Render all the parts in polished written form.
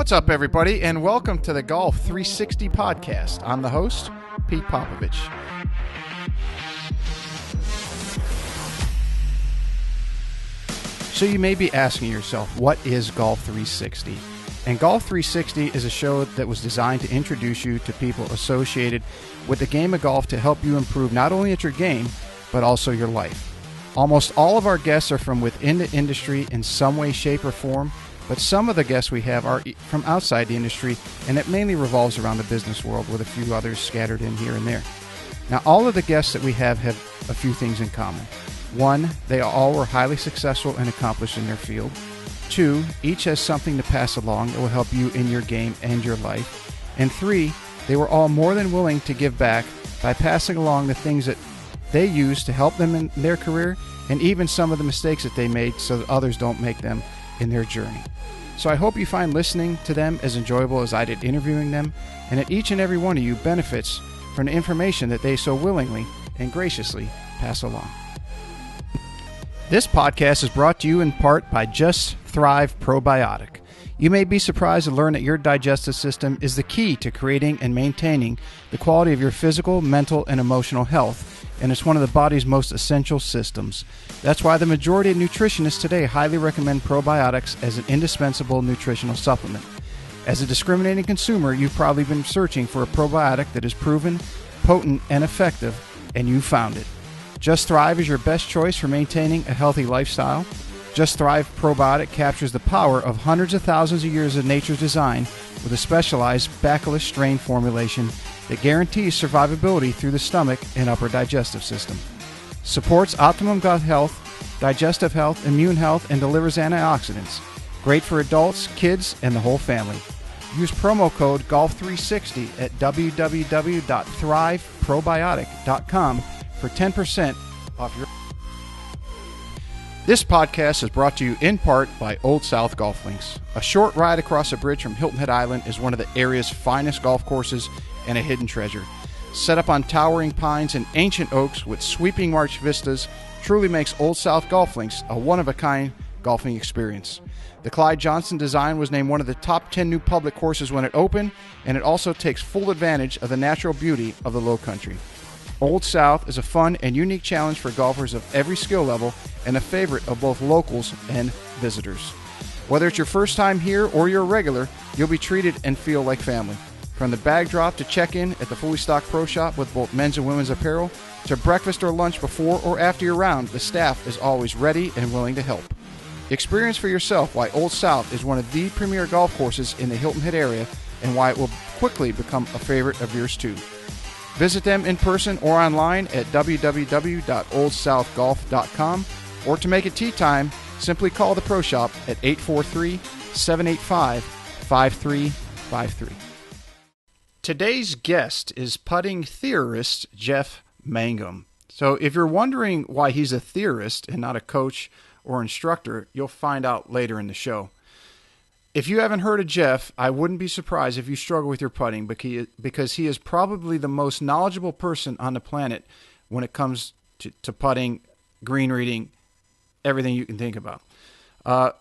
What's up, everybody, and welcome to the Golf 360 podcast. I'm the host, Pete Popovich. So you may be asking yourself, what is Golf 360? And Golf 360 is a show that was designed to introduce you to people associated with the game of golf to help you improve not only at your game, but also your life. Almost all of our guests are from within the industry in some way, shape, or form, but some of the guests we have are from outside the industry, and it mainly revolves around the business world with a few others scattered in here and there. Now, all of the guests that we have a few things in common. One, they all were highly successful and accomplished in their field. Two, each has something to pass along that will help you in your game and your life. And three, they were all more than willing to give back by passing along the things that they use to help them in their career, and even some of the mistakes that they made so that others don't make them in their journey. So I hope you find listening to them as enjoyable as I did interviewing them, and that each and every one of you benefits from the information that they so willingly and graciously pass along. This podcast is brought to you in part by Just Thrive Probiotic. You may be surprised to learn that your digestive system is the key to creating and maintaining the quality of your physical, mental, and emotional health, and it's one of the body's most essential systems. That's why the majority of nutritionists today highly recommend probiotics as an indispensable nutritional supplement. As a discriminating consumer, you've probably been searching for a probiotic that is proven, potent, and effective, and you found it. Just Thrive is your best choice for maintaining a healthy lifestyle. Just Thrive Probiotic captures the power of hundreds of thousands of years of nature's design with a specialized bacillus strain formulation that guarantees survivability through the stomach and upper digestive system. Supports optimum gut health, digestive health, immune health, and delivers antioxidants. Great for adults, kids, and the whole family. Use promo code GOLF360 at www.thriveprobiotic.com for 10% off your... This podcast is brought to you in part by Old South Golf Links. A short ride across a bridge from Hilton Head Island is one of the area's finest golf courses and a hidden treasure. Set up on towering pines and ancient oaks with sweeping marsh vistas, truly makes Old South Golf Links a one-of-a-kind golfing experience. The Clyde Johnson design was named one of the top 10 new public courses when it opened, and it also takes full advantage of the natural beauty of the Low Country. Old South is a fun and unique challenge for golfers of every skill level and a favorite of both locals and visitors. Whether it's your first time here or you're a regular, you'll be treated and feel like family. From the bag drop to check-in at the fully stocked pro shop with both men's and women's apparel, to breakfast or lunch before or after your round, the staff is always ready and willing to help. Experience for yourself why Old South is one of the premier golf courses in the Hilton Head area and why it will quickly become a favorite of yours too. Visit them in person or online at www.oldsouthgolf.com, or to make it tee time, simply call the pro shop at 843-785-5353. Today's guest is Putting Theorist Geoff Mangum. So if you're wondering why he's a theorist and not a coach or instructor, you'll find out later in the show. If you haven't heard of Geoff, I wouldn't be surprised if you struggle with your putting, because he is probably the most knowledgeable person on the planet when it comes to putting, green reading, everything you can think about.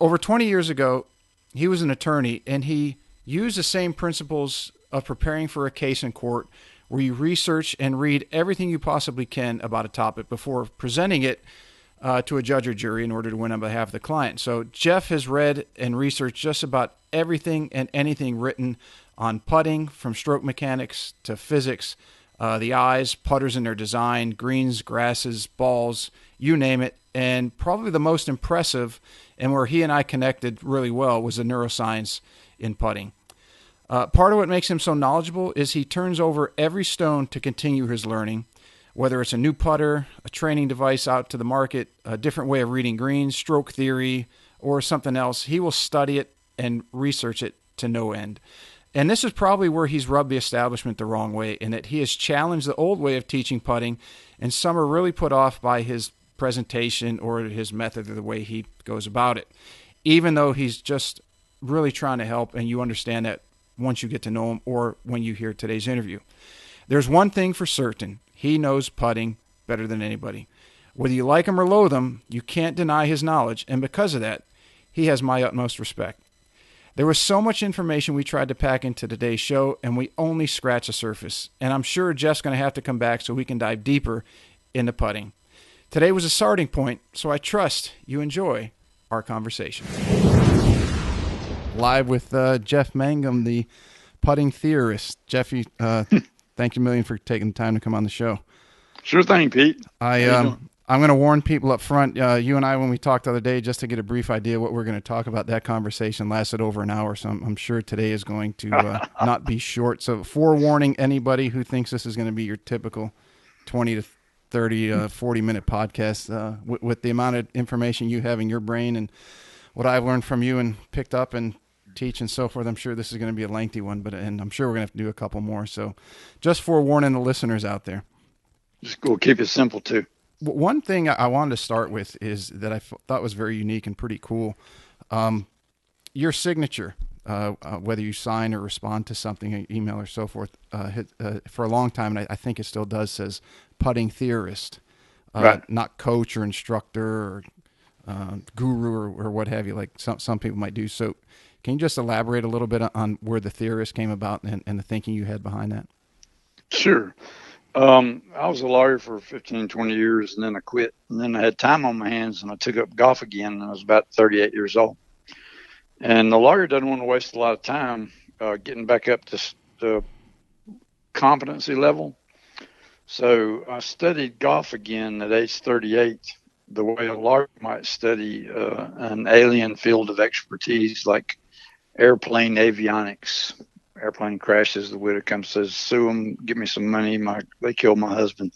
Over 20 years ago, he was an attorney, and he used the same principles of preparing for a case in court, where you research and read everything you possibly can about a topic before presenting it to a judge or jury in order to win on behalf of the client. So Geoff has read and researched just about everything and anything written on putting, from stroke mechanics to physics, the eyes, putters and their design, greens, grasses, balls, you name it. And probably the most impressive, and where he and I connected really well, was the neuroscience in putting. Part of what makes him so knowledgeable is he turns over every stone to continue his learning. Whether it's a new putter, a training device out to the market, a different way of reading greens, stroke theory, or something else, he will study it and research it to no end. And this is probably where he's rubbed the establishment the wrong way, in that he has challenged the old way of teaching putting, and some are really put off by his presentation or his method or the way he goes about it, even though he's just really trying to help, and you understand that once you get to know him or when you hear today's interview. There's one thing for certain. He knows putting better than anybody. Whether you like him or loathe him, you can't deny his knowledge, and because of that, he has my utmost respect. There was so much information we tried to pack into today's show, and we only scratched the surface. And I'm sure Geoff's going to have to come back so we can dive deeper into putting. Today was a starting point, so I trust you enjoy our conversation. Live with Geoff Mangum, the Putting Theorist. Geoff, thank you a million for taking the time to come on the show. Sure thing, Pete. I'm going to warn people up front. You and I, when we talked the other day, just to get a brief idea what we're going to talk about, that conversation lasted over an hour, so I'm sure today is going to not be short. So forewarning anybody who thinks this is going to be your typical 20 to 30, 40-minute podcast, with the amount of information you have in your brain and what I've learned from you and picked up and teach and so forth, I'm sure this is going to be a lengthy one, and I'm sure we're going to have to do a couple more. So just forewarning the listeners out there. Just go keep it simple, too. One thing I wanted to start with is that I thought was very unique and pretty cool. Your signature, whether you sign or respond to something, an email or so forth, for a long time, and I think it still does, says Putting Theorist, right. Not coach or instructor or guru or what have you, like some people might do. So can you just elaborate a little bit on where the theorist came about and the thinking you had behind that? Sure. I was a lawyer for 15, 20 years, and then I quit. And then I had time on my hands, and I took up golf again, and I was about 38 years old. And the lawyer doesn't want to waste a lot of time getting back up to the competency level. So I studied golf again at age 38, the way a lawyer might study an alien field of expertise like airplane avionics. Airplane crashes, the widow comes, says, sue them, give me some money, they killed my husband.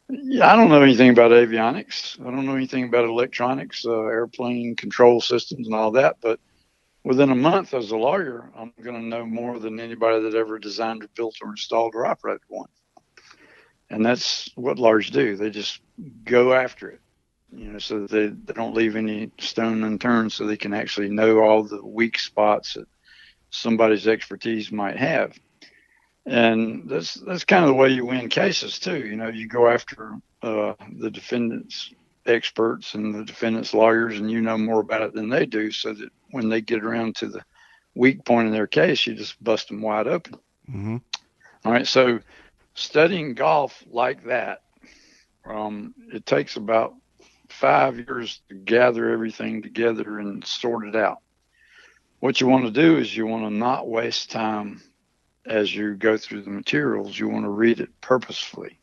Yeah, I don't know anything about avionics. I don't know anything about electronics, airplane control systems and all that. But within a month as a lawyer, I'm going to know more than anybody that ever designed or built or installed or operated one. And that's what lawyers do. They just go after it, so that they don't leave any stone unturned, so they can actually know all the weak spots that somebody's expertise might have. And that's kind of the way you win cases too. You go after the defendant's experts and the defendant's lawyers, and you know more about it than they do, so that when they get around to the weak point in their case, you just bust them wide open. Mm-hmm. All right. So studying golf like that, it takes about 5 years to gather everything together and sort it out. What you want to do is you want to not waste time as you go through the materials. You want to read it purposefully.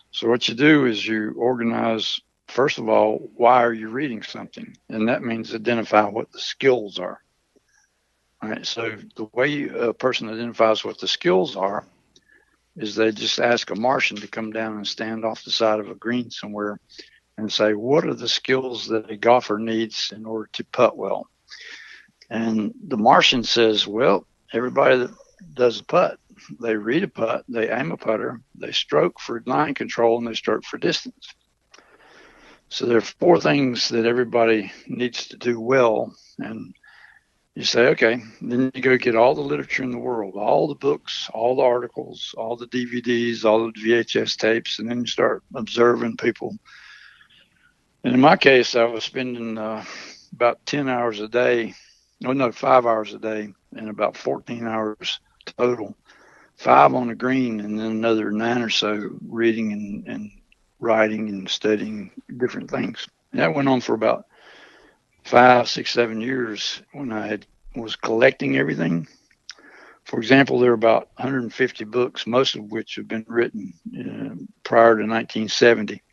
So what you do is you organize, first of all, why are you reading something? And that means identify what the skills are. All right. So the way a person identifies what the skills are is they just ask a Martian to come down and stand off the side of a green somewhere and say, what are the skills that a golfer needs in order to putt well? And the Martian says, well, everybody that does a putt, they read a putt, they aim a putter, they stroke for line control, and they stroke for distance. So there are 4 things that everybody needs to do well. And you say, okay, then you go get all the literature in the world, all the books, all the articles, all the DVDs, all the VHS tapes, and then you start observing people. And in my case, I was spending about 10 hours a day. 5 hours a day, and about 14 hours total. 5 on the green, and then another 9 or so reading and writing and studying different things. And that went on for about 5, 6, 7 years when I was collecting everything. For example, there are about 150 books, most of which have been written prior to 1970.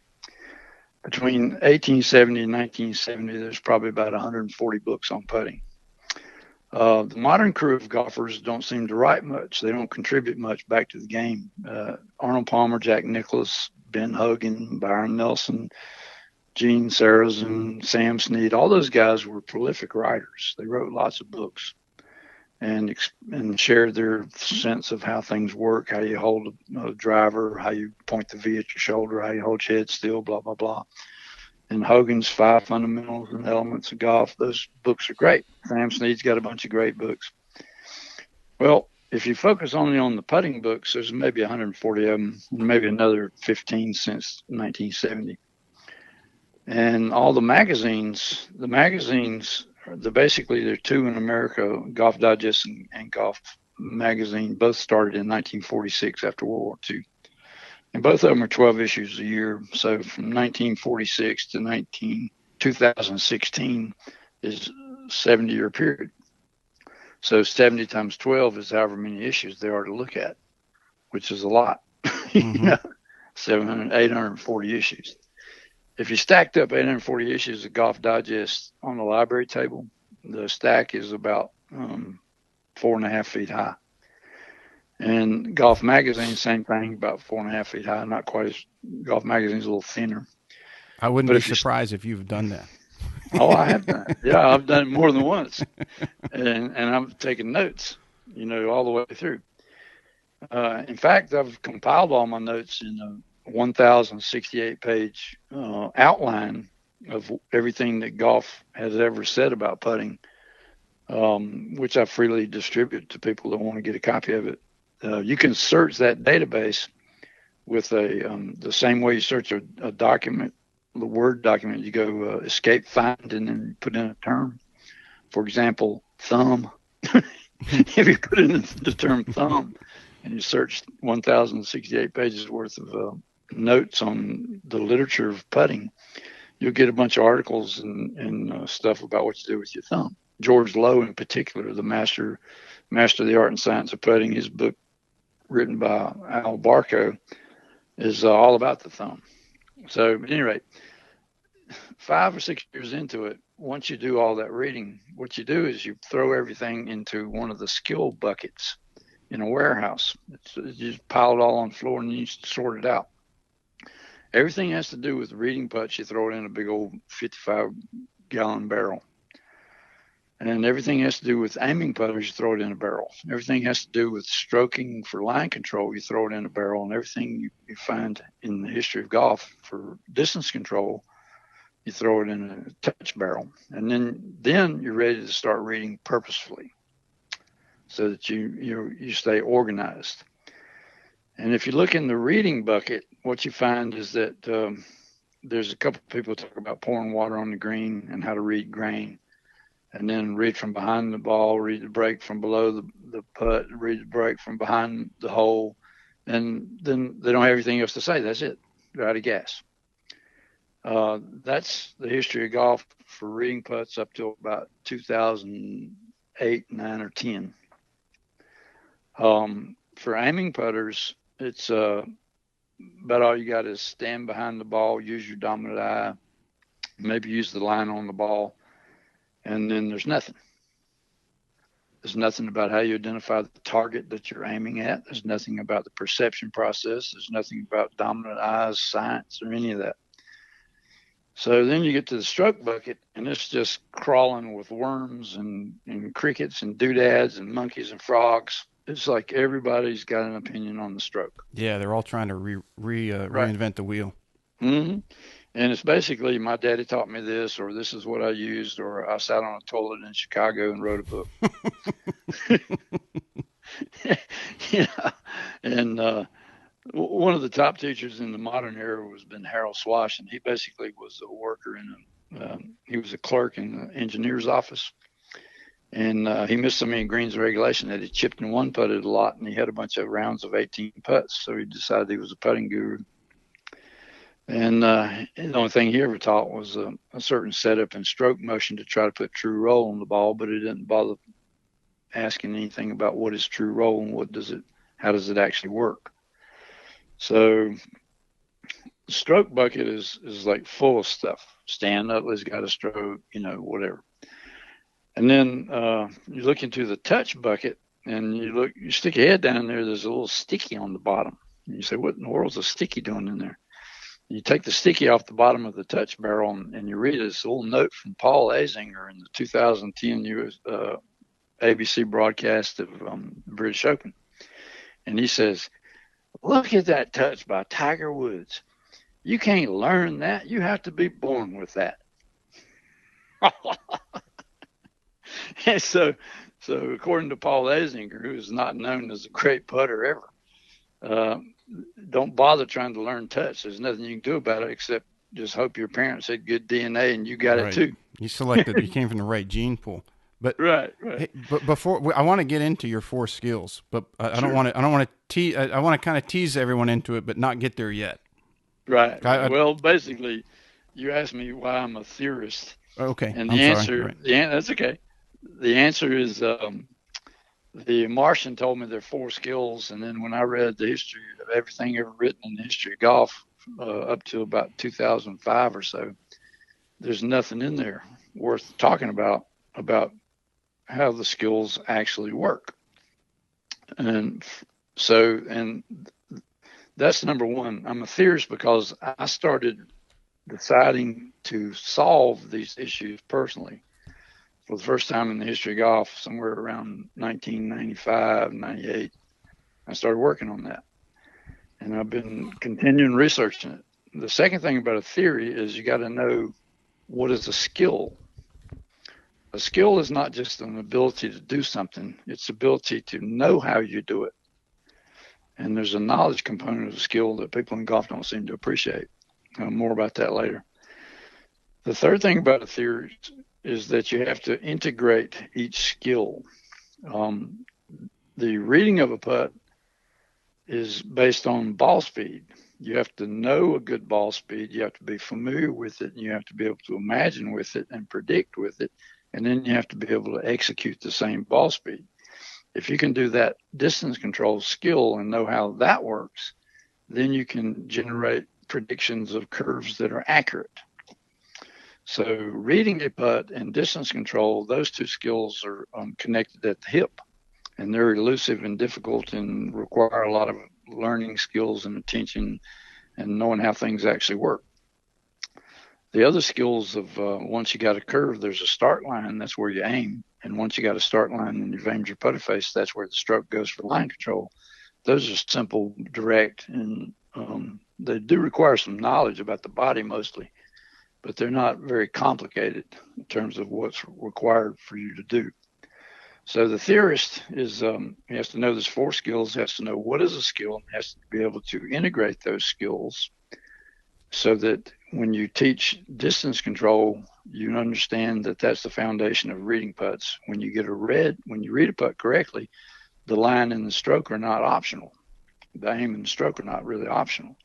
Between 1870 and 1970, there's probably about 140 books on putting. The modern crew of golfers don't seem to write much. They don't contribute much back to the game. Arnold Palmer, Jack Nicklaus, Ben Hogan, Byron Nelson, Gene Sarazen, Sam Snead, all those guys were prolific writers. They wrote lots of books and shared their sense of how things work, how you hold a driver, how you point the V at your shoulder, how you hold your head still, blah, blah, blah. And Hogan's 5 Fundamentals and Elements of Golf, those books are great. Sam Snead's got a bunch of great books. Well, if you focus only on the putting books, there's maybe 140 of them, maybe another 15 since 1970. And all the magazines basically there are two in America, Golf Digest and Golf Magazine, both started in 1946 after World War II. And both of them are 12 issues a year. So from 1946 to 2016 is a 70-year period. So 70 times 12 is however many issues there are to look at, which is a lot. Mm-hmm. 840 issues. If you stacked up 840 issues of Golf Digest on the library table, the stack is about 4.5 feet high. And Golf Magazine, same thing, about 4.5 feet high. Not quite as Golf Magazine's a little thinner. I wouldn't be surprised if you've done that. Oh, I have done it. Yeah, I've done it more than once, and I've taken notes, all the way through. In fact, I've compiled all my notes in a 1,068-page outline of everything that golf has ever said about putting, which I freely distribute to people that want to get a copy of it. You can search that database with the same way you search a document, the Word document. You go escape find and then put in a term. For example, thumb. If you put in the term thumb and you search 1,068 pages worth of notes on the literature of putting, you'll get a bunch of articles and stuff about what to do with your thumb. George Lowe, in particular, the master of the art and science of putting, his book written by Al Barco is all about the thumb. So at any rate, 5 or 6 years into it, once you do all that reading, what you do is you throw everything into one of the skill buckets in a warehouse. You just pile it all on the floor and you sort it out. Everything has to do with reading putts. You throw it in a big old 55-gallon barrel. And then everything has to do with aiming putters, you throw it in a barrel. Everything has to do with stroking for line control, you throw it in a barrel. And everything you find in the history of golf for distance control, you throw it in a touch barrel. And then you're ready to start reading purposefully so that you stay organized. And if you look in the reading bucket, what you find is that there's a couple of people talk about pouring water on the green and how to read grain. And then read from behind the ball, read the break from below the putt, read the break from behind the hole. And then they don't have anything else to say. That's it. They're out of gas. That's the history of golf for reading putts up till about 2008, 9, or 10. For aiming putters, it's about all you got is stand behind the ball, use your dominant eye, maybe use the line on the ball. And then there's nothing. There's nothing about how you identify the target that you're aiming at. There's nothing about the perception process. There's nothing about dominant eyes, science, or any of that. So then you get to the stroke bucket, and it's just crawling with worms and crickets and doodads and monkeys and frogs. It's like everybody's got an opinion on the stroke. Yeah, they're all trying to reinvent the wheel. Mm-hmm. And it's basically, my daddy taught me this, or this is what I used, or I sat on a toilet in Chicago and wrote a book. Yeah. And one of the top teachers in the modern era was Ben Harold Swash, and he basically was a worker he was a clerk in the engineer's office. And he missed so many greens in regulation that he chipped and one putted a lot, and he had a bunch of rounds of 18 putts. So he decided he was a putting guru. And the only thing he ever taught was a certain setup and stroke motion to try to put true roll on the ball, but he didn't bother asking anything about what is true roll and how does it actually work. So the stroke bucket is like full of stuff. Stan Utley's got a stroke, whatever. And then you look into the touch bucket and you stick your head down there, there's a little sticky on the bottom. And you say, what in the world's a sticky doing in there? You take the sticky off the bottom of the touch barrel and you read this little note from Paul Azinger in the 2010 US ABC broadcast of the British Open. And he says, look at that touch by Tiger Woods. You can't learn that. You have to be born with that. And so according to Paul Azinger, who is not known as a great putter ever, don't bother trying to learn touch. There's nothing you can do about it except just hope your parents had good DNA and you got it Right. too. You selected. You came from the right gene pool. But Right. hey, but before I want to get into your 4 skills, but I don't Sure. want to. I don't want to tease. I want to kind of tease everyone into it, but not get there yet. Right. I, Well, basically, you asked me why I'm a theorist, okay. and I'm sorry. Right. that's okay. The answer is the Martian told me there are 4 skills, and then when I read the history of everything ever written in the history of golf up to about 2005 or so, there's nothing in there worth talking about how the skills actually work. And so, and that's number one. I'm a theorist because I started deciding to solve these issues personally for the first time in the history of golf, somewhere around 1995, 98. I started working on that, and I've been continuing researching it. The second thing about a theory is you got to know what is a skill. A skill is not just an ability to do something, it's ability to know how you do it. And there's a knowledge component of skill that people in golf don't seem to appreciate. More about that later. The third thing about a theory is that you have to integrate each skill. The reading of a putt is based on ball speed. You have to know a good ball speed. You have to be familiar with it. And you have to be able to imagine with it and predict with it. And then you have to be able to execute the same ball speed. If you can do that distance control skill and know how that works, then you can generate predictions of curves that are accurate. So reading a putt and distance control, those 2 skills are connected at the hip, and they're elusive and difficult and require a lot of learning skills and attention and knowing how things actually work. The other skills of once you got a curve, there's a start line, that's where you aim. And once you got a start line and you've aimed your putter face, that's where the stroke goes for line control. Those are simple, direct, and they do require some knowledge about the body mostly, but they're not very complicated in terms of what's required for you to do. So the theorist is he has to know there's 4 skills, has to know what is a skill, and has to be able to integrate those skills so that when you teach distance control, you understand that that's the foundation of reading putts. When you read a putt correctly, the line and the stroke are not optional. The aim and the stroke are not really optional.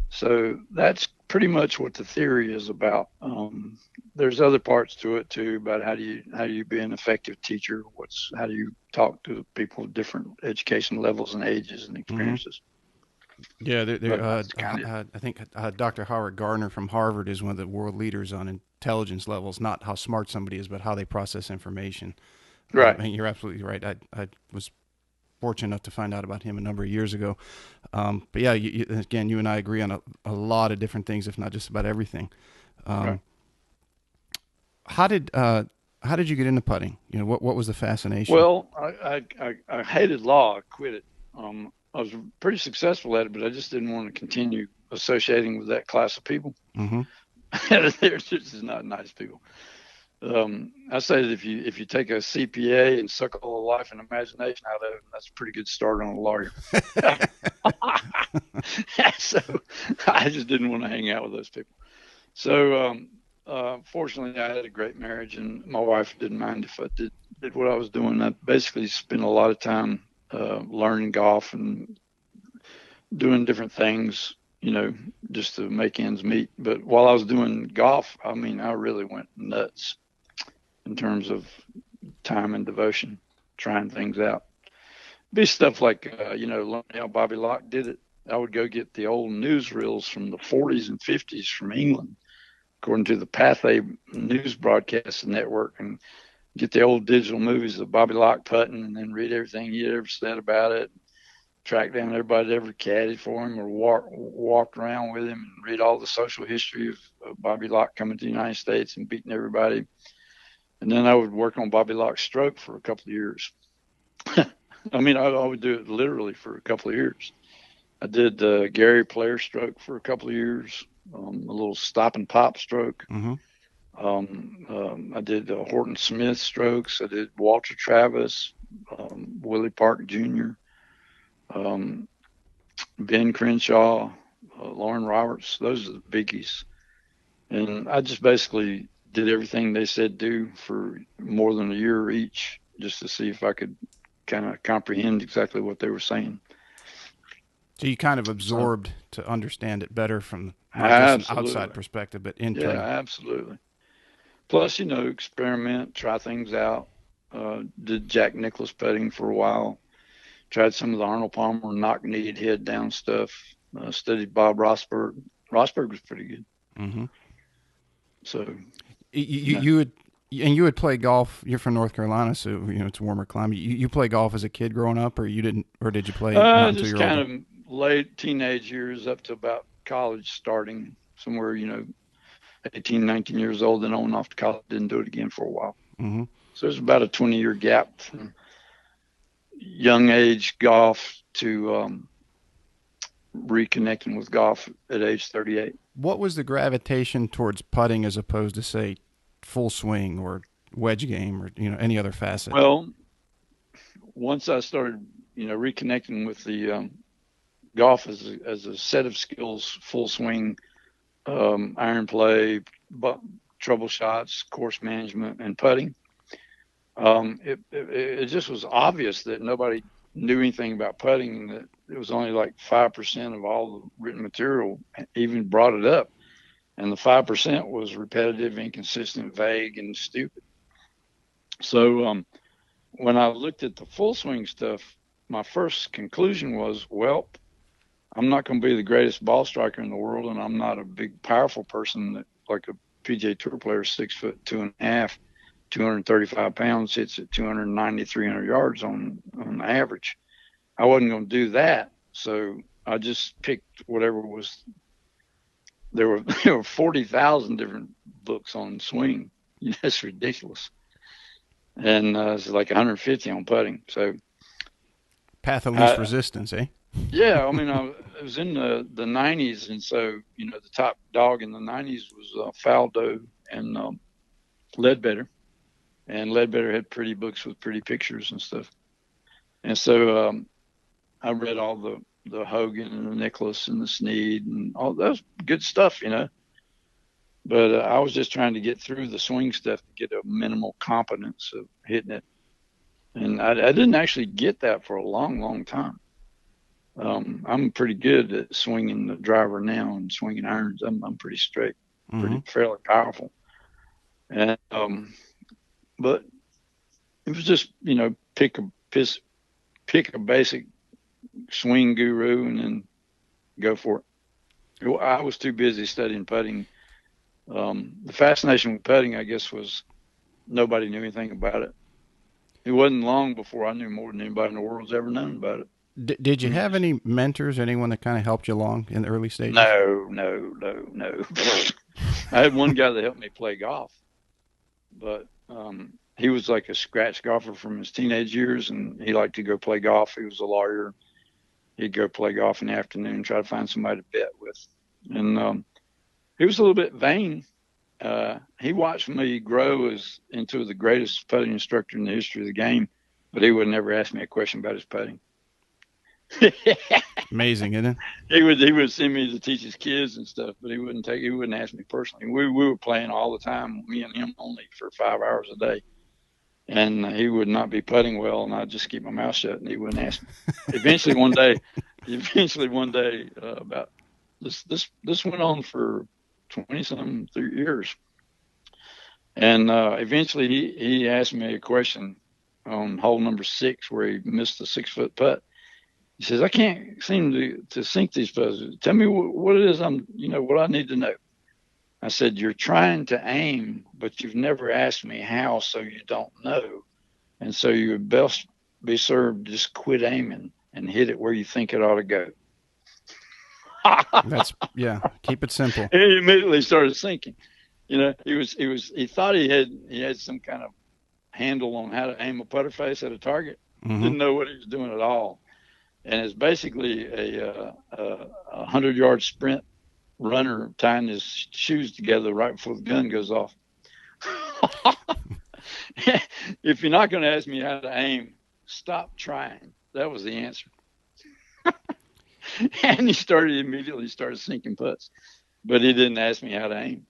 So that's pretty much what the theory is about. There's other parts to it too, about how do you be an effective teacher? How do you talk to people of different education levels and ages and experiences? Mm-hmm. Yeah, I think Dr. Howard Gardner from Harvard is one of the world leaders on intelligence levels, not how smart somebody is, but how they process information. Right. And you're absolutely right. I was fortunate enough to find out about him a number of years ago. But yeah, again, you and I agree on a lot of different things, if not just about everything. Right. How did you get into putting? You know, what was the fascination? Well, I hated law. I quit it. I was pretty successful at it, but I just didn't want to continue associating with that class of people. Mm-hmm. They're just not nice people. I say that if you take a CPA and suck all the life and imagination out of it, that's a pretty good start on a lawyer. So I just didn't want to hang out with those people. So fortunately, I had a great marriage, and my wife didn't mind if I did what I was doing. I basically spent a lot of time learning golf and doing different things, just to make ends meet. But while I was doing golf, I mean, I really went nuts in terms of time and devotion, trying things out. Be stuff like, learning how Bobby Locke did it. I would go get the old newsreels from the 40s and 50s from England, according to the Pathé News Broadcast Network, and get the old digital movies of Bobby Locke putting, and then read everything he had ever said about it. Track down everybody that ever caddied for him or walked around with him, and read all the social history of Bobby Locke coming to the United States and beating everybody. And then I would work on Bobby Locke's stroke for a couple of years. I mean, I would do it literally for a couple of years. I did Gary Player stroke for a couple of years, a little stop and pop stroke. Mm-hmm. I did Horton Smith strokes. I did Walter Travis, Willie Park Jr., Ben Crenshaw, Lauren Roberts. Those are the biggies. And I just basically did everything they said do for more than a year each, just to see if I could kind of comprehend exactly what they were saying. So you kind of So absorbed to understand it better from not just an outside absolutely, perspective, but yeah, internal. absolutely. Plus, experiment, try things out. Did Jack Nicklaus putting for a while. Tried some of the Arnold Palmer knock-kneed head down stuff. Studied Bob Rosberg. Rosberg was pretty good. Mm-hmm. So, You, you know, you would, and you would play golf. You're from North Carolina, so it's a warmer climate. You play golf as a kid growing up, or you didn't, or did you play not until just you're kind older? of late teenage years up to about college starting somewhere, 18, 19 years old, then on off to college. Didn't do it again for a while. Mm-hmm. So there's about a 20-year gap from young age golf to reconnecting with golf at age 38. What was the gravitation towards putting as opposed to, say, full swing or wedge game or any other facet? Well, once I started, reconnecting with the golf as a set of skills, full swing, iron play, trouble shots, course management, and putting. It just was obvious that nobody knew anything about putting, and that it was only like 5% of all the written material even brought it up. And the 5% was repetitive, inconsistent, vague, and stupid. So when I looked at the full swing stuff, my first conclusion was, well, I'm not going to be the greatest ball striker in the world, and I'm not a big, powerful person that like a PGA Tour player, 6'2" and a half, 235 pounds, hits at 290, 300 yards on average. I wasn't going to do that, so I just picked whatever was. There were there were 40,000 different books on swing. That's ridiculous, and it's like 150 on putting. So, Path of least I, resistance, eh? yeah, I mean, I was in the 90s, and so the top dog in the 90s was Faldo and Ledbetter, and Ledbetter had pretty books with pretty pictures and stuff. And so I read all the Hogan and the Nicholas and the Sneed and all that was good stuff. But I was just trying to get through the swing stuff to get a minimal competence of hitting it, and I didn't actually get that for a long, long time. I'm pretty good at swinging the driver now and swinging irons. I'm pretty straight, Mm-hmm. pretty fairly powerful, and but it was just pick a basic swing guru and then go for it. I was too busy studying putting. The fascination with putting, I guess, was nobody knew anything about it. It wasn't long before I knew more than anybody in the world's ever known about it. Did you have any mentors, anyone that kind of helped you along in the early stages? No, no, no, no. I had one guy that helped me play golf, but he was like a scratch golfer from his teenage years, and he liked to go play golf. He was a lawyer. He'd go play golf in the afternoon, try to find somebody to bet with. And he was a little bit vain. He watched me grow as into the greatest putting instructor in the history of the game, but he would never ask me a question about his putting. Amazing, isn't it? He would send me to teach his kids and stuff, but he wouldn't ask me personally. We were playing all the time, me and him only for 5 hours a day, and he would not be putting well, and I'd just keep my mouth shut, and he wouldn't ask me. Eventually one day, about this went on for 20 some years, and eventually he asked me a question on hole number 6 where he missed the 6-foot putt. He says, I can't seem to sink these puzzles. Tell me what it is what I need to know. I said, you're trying to aim, but you've never asked me how, so you don't know. And so you would best be served just quit aiming and hit it where you think it ought to go. Keep it simple. He immediately started sinking. He thought he had some kind of handle on how to aim a putter face at a target. Mm-hmm. Didn't know what he was doing at all. And it's basically a 100-yard sprint runner tying his shoes together right before the gun goes off. If you're not going to ask me how to aim, stop trying. That was the answer. And he immediately started sinking putts, but he didn't ask me how to aim.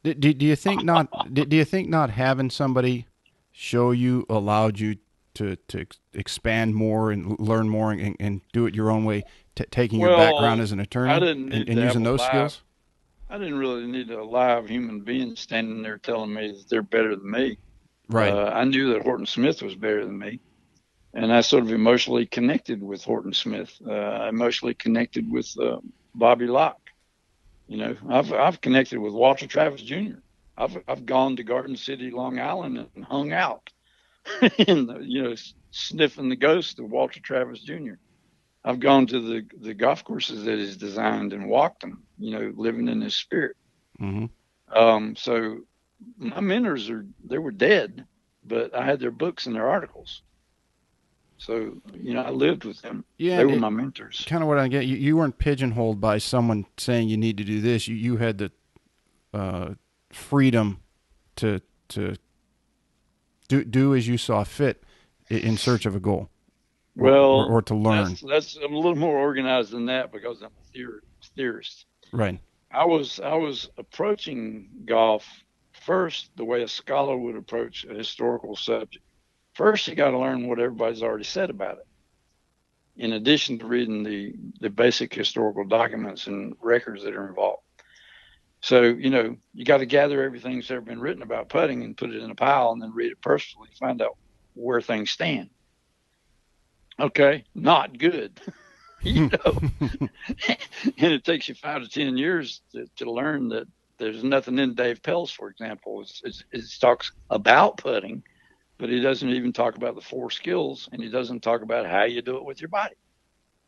Do you think not? Do you think not having somebody show you allowed you to expand more and learn more and do it your own way, taking your background Well, as an I attorney didn't need and to have using a those live. skills? I didn't really need a live human being standing there telling me that they're better than me. Right. I knew that Horton Smith was better than me, and I sort of emotionally connected with Horton Smith. I emotionally connected with Bobby Locke. You know, I've connected with Walter Travis Jr. I've gone to Garden City, Long Island, and hung out, and sniffing the ghost of Walter Travis Jr. I've gone to the golf courses that he's designed and walked them. You know, living in his spirit. Mm-hmm. So my mentors they were dead, but I had their books and their articles. So, I lived with them. Yeah, They and were it my mentors. kind of what I get. You weren't pigeonholed by someone saying you need to do this. You had the freedom to to do as you saw fit in search of a goal, Well, or to learn. that's I'm a little more organized than that because I'm a theorist. Right. I was approaching golf first the way a scholar would approach a historical subject. First, you got to learn what everybody's already said about it. In addition to reading the basic historical documents and records that are involved. So, you got to gather everything that's ever been written about putting and put it in a pile and then read it personally, find out where things stand. Okay, not good. And it takes you 5 to 10 years to learn that there's nothing in Dave Pell's, for example. It talks about putting, but he doesn't even talk about the 4 skills, and he doesn't talk about how you do it with your body.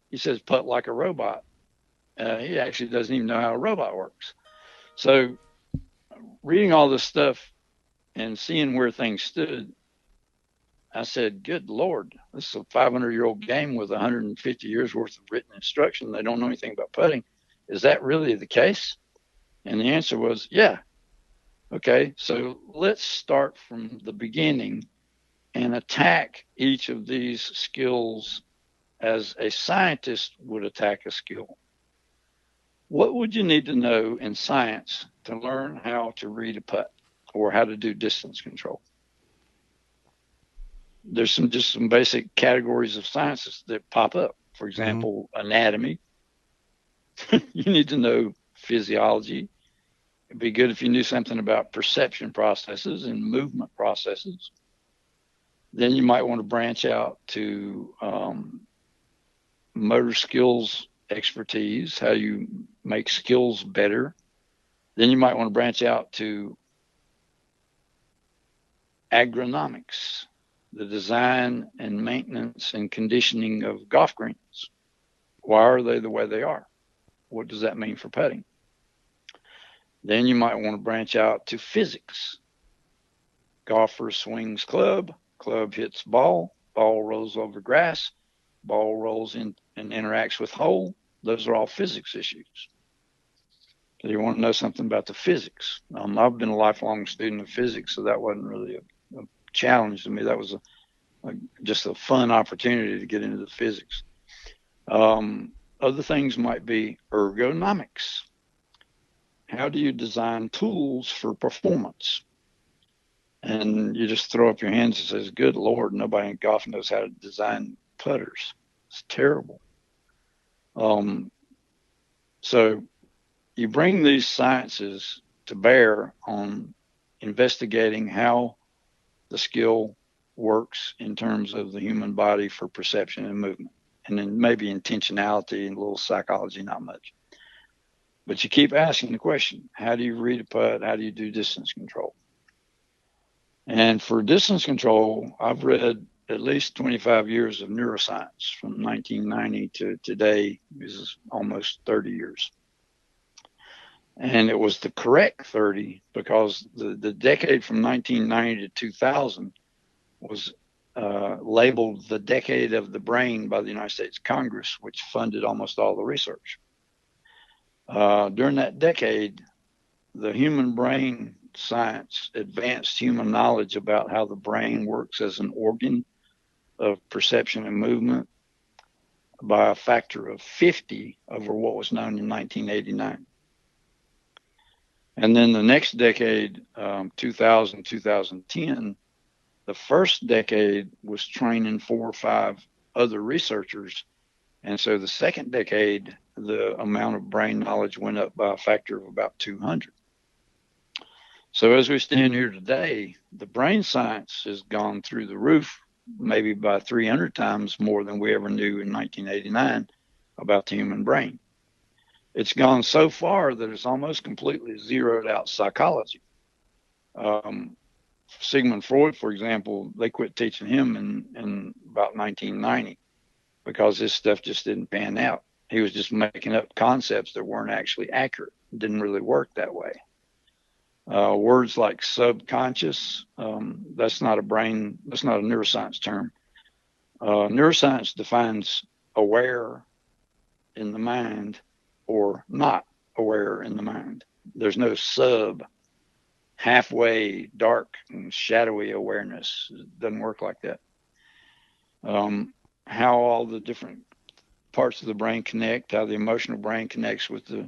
He says putt like a robot. He actually doesn't even know how a robot works. So reading all this stuff and seeing where things stood, I said, good Lord, this is a 500-year-old game with 150 years worth of written instruction. They don't know anything about putting. Is that really the case? And the answer was, yeah. Okay, so let's start from the beginning and attack each of these skills as a scientist would attack a skill. What would you need to know in science to learn how to read a putt or how to do distance control? There's some basic categories of sciences that pop up. For example, anatomy. You need to know physiology. It'd be good if you knew something about perception processes and movement processes. Then you might want to branch out to motor skills expertise, how you make skills better. Then you might want to branch out to agronomics, the design and maintenance and conditioning of golf greens. Why are they the way they are? What does that mean for putting? Then you might want to branch out to physics. Golfer swings club, club hits ball, ball rolls over grass, ball rolls in and interacts with hole. Those are all physics issues. So you want to know something about the physics. I've been a lifelong student of physics, so that wasn't really a challenge to me. That was just a fun opportunity to get into the physics. Other things might be ergonomics. How do you design tools for performance? And you just throw up your hands and says, good Lord, nobody in golf knows how to design putters. It's terrible. So you bring these sciences to bear on investigating how the skill works in terms of the human body for perception and movement. And then maybe intentionality and a little psychology, not much. But you keep asking the question, how do you read a putt? How do you do distance control? And for distance control, I've read at least 25 years of neuroscience from 1990 to today. This is almost 30 years. And it was the correct 30 because the decade from 1990 to 2000 was labeled the decade of the brain by the United States Congress, which funded almost all the research. During that decade, the human brain science advanced human knowledge about how the brain works as an organ of perception and movement by a factor of 50 over what was known in 1989. And then the next decade, 2000, 2010, the first decade was training 4 or 5 other researchers. And so the second decade, the amount of brain knowledge went up by a factor of about 200. So as we stand here today, the brain science has gone through the roof, maybe by 300 times more than we ever knew in 1989 about the human brain. It's gone so far that it's almost completely zeroed out psychology. Sigmund Freud, for example, they quit teaching him in about 1990 because his stuff just didn't pan out. He was just making up concepts that weren't actually accurate. It didn't really work that way. Words like subconscious, that's not a neuroscience term. Neuroscience defines aware in the mind or not aware in the mind. There's no halfway, dark and shadowy awareness. It doesn't work like that. How all the different parts of the brain connect, how the emotional brain connects with the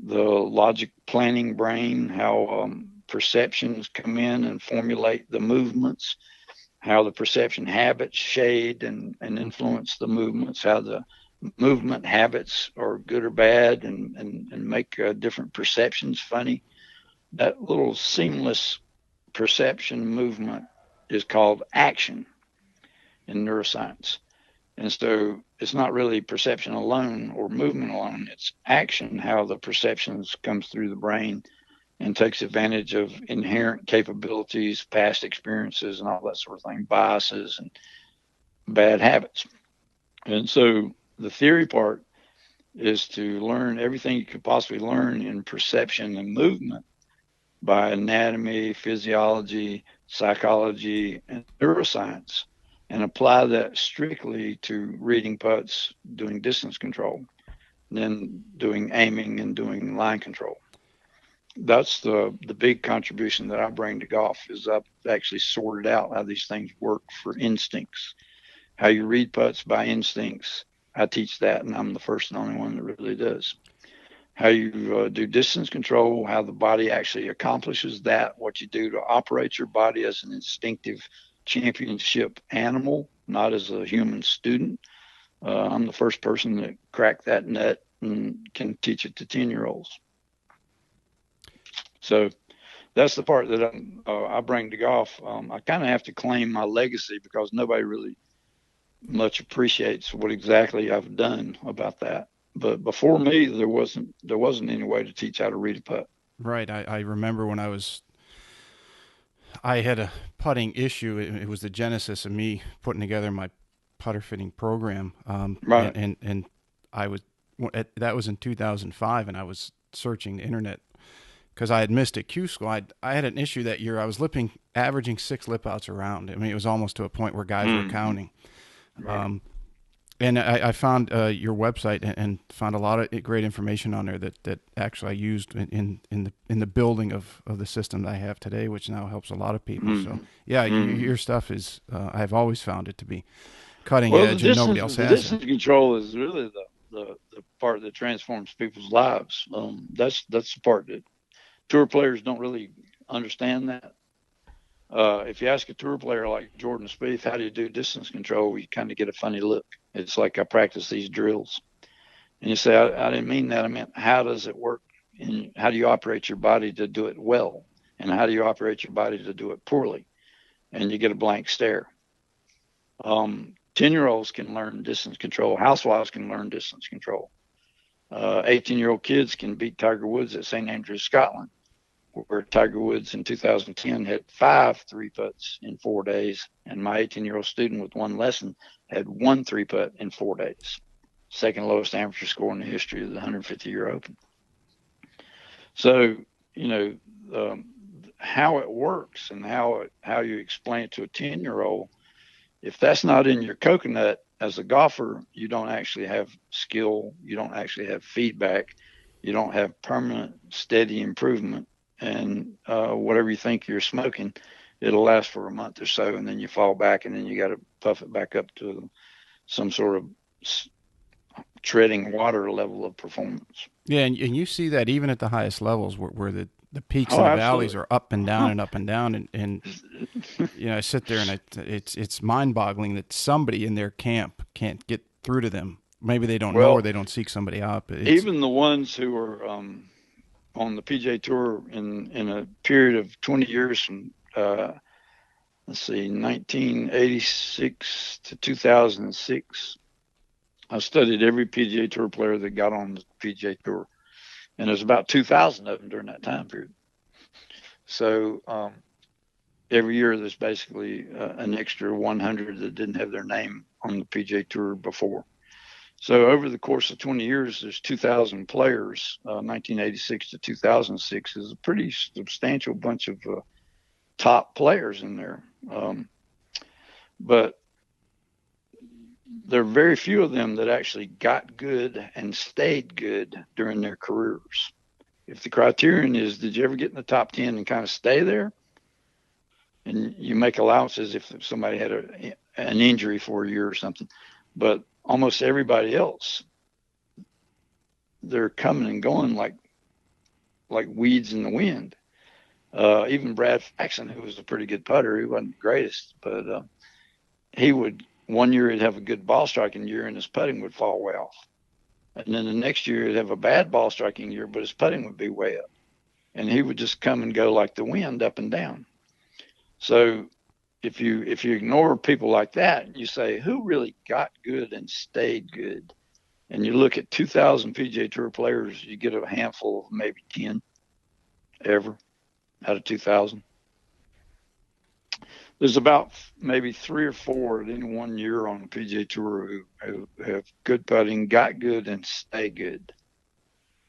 logic planning brain, how perceptions come in and formulate the movements, how the perception habits shade and influence the movements, how the movement habits are good or bad and make different perceptions funny. That little seamless perception movement is called action in neuroscience. And so it's not really perception alone or movement alone. It's action, how the perceptions comes through the brain and takes advantage of inherent capabilities, past experiences, and all that sort of thing, biases and bad habits. And so the theory part is to learn everything you could possibly learn in perception and movement by anatomy, physiology, psychology, and neuroscience, and apply that strictly to reading putts, doing distance control, then doing aiming and doing line control. That's the big contribution that I bring to golf, is I've actually sorted out how these things work for instincts. How you read putts by instincts, I teach that, and I'm the first and only one that really does. How you do distance control, how the body actually accomplishes that, what you do to operate your body as an instinctive championship animal, not as a human student. I'm the first person that cracked that nut and can teach it to 10-year-olds. So that's the part that I bring to golf. I kind of have to claim my legacy because nobody really much appreciates what exactly I've done about that. But before me, there wasn't any way to teach how to read a putt. Right. I remember when I had a putting issue. It was the genesis of me putting together my putter fitting program. Right. And that was in 2005, and I was searching the internet because I had missed at Q school. I had an issue that year. I was averaging 6 lip outs around. I mean, it was almost to a point where guys were counting. Right. And I found your website and found a lot of great information on there that actually I used in the building of the system that I have today, which now helps a lot of people. So yeah, your stuff is I've always found it to be cutting edge, and nobody else has it. The distance control is really the part that transforms people's lives. That's the part that tour players don't really understand that. If you ask a tour player like Jordan Spieth, how do you do distance control? You kind of get a funny look. It's like, I practice these drills. And you say, I didn't mean that. I meant, how does it work? And how do you operate your body to do it well? And how do you operate your body to do it poorly? And you get a blank stare. 10-year-olds can learn distance control. Housewives can learn distance control. 18-year-old kids can beat Tiger Woods at St. Andrews, Scotland, where Tiger Woods in 2010 had 5 3-putts in 4 days, and my 18-year-old student with one lesson had 1 3-putt in 4 days. Second lowest amateur score in the history of the 150-year Open. So, how it works and how you explain it to a 10-year-old, if that's not in your coconut as a golfer, you don't actually have skill, you don't actually have feedback, you don't have permanent, steady improvement. And whatever you think you're smoking, it'll last for a month or so, and then you fall back, and then you got to puff it back up to some sort of treading water level of performance. Yeah, and you see that even at the highest levels, where The peaks Oh, and the valleys absolutely. are up and down and up and down, and I sit there and it's mind-boggling that somebody in their camp can't get through to them. Maybe they don't know or Well, they don't seek somebody out, but it's even the ones who are on the PGA Tour in a period of 20 years from let's see, 1986 to 2006. I studied every PGA Tour player that got on the PGA Tour, and there's about 2,000 of them during that time period. So every year there's basically an extra 100 that didn't have their name on the PGA Tour before. So over the course of 20 years, there's 2,000 players. 1986 to 2006 is a pretty substantial bunch of top players in there. But there are very few of them that actually got good and stayed good during their careers. If the criterion is, did you ever get in the top 10 and kind of stay there? And you make allowances if somebody had an injury for a year or something. But almost everybody else, they're coming and going like weeds in the wind. Even Brad Faxon, who was a pretty good putter, he wasn't the greatest, but he would, one year he'd have a good ball striking year and his putting would fall way off. And then the next year he'd have a bad ball striking year, but his putting would be way up. And he would just come and go like the wind, up and down. So if you ignore people like that, you say, who really got good and stayed good? And you look at 2,000 PGA Tour players, you get a handful of maybe 10 ever out of 2,000. There's about maybe 3 or 4 at any one year on the PGA Tour who have good putting, got good, and stay good.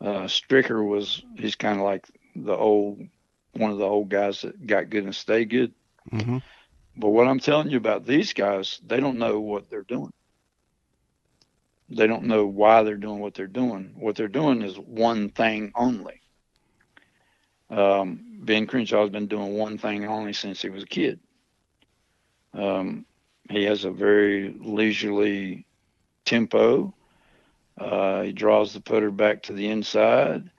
Stricker he's kind of like one of the old guys that got good and stayed good. mm-hmm. But what I'm telling you about these guys, they don't know what they're doing. They don't know why they're doing what they're doing. What they're doing is one thing only. Ben Crenshaw has been doing one thing only since he was a kid. He has a very leisurely tempo. He draws the putter back to the inside.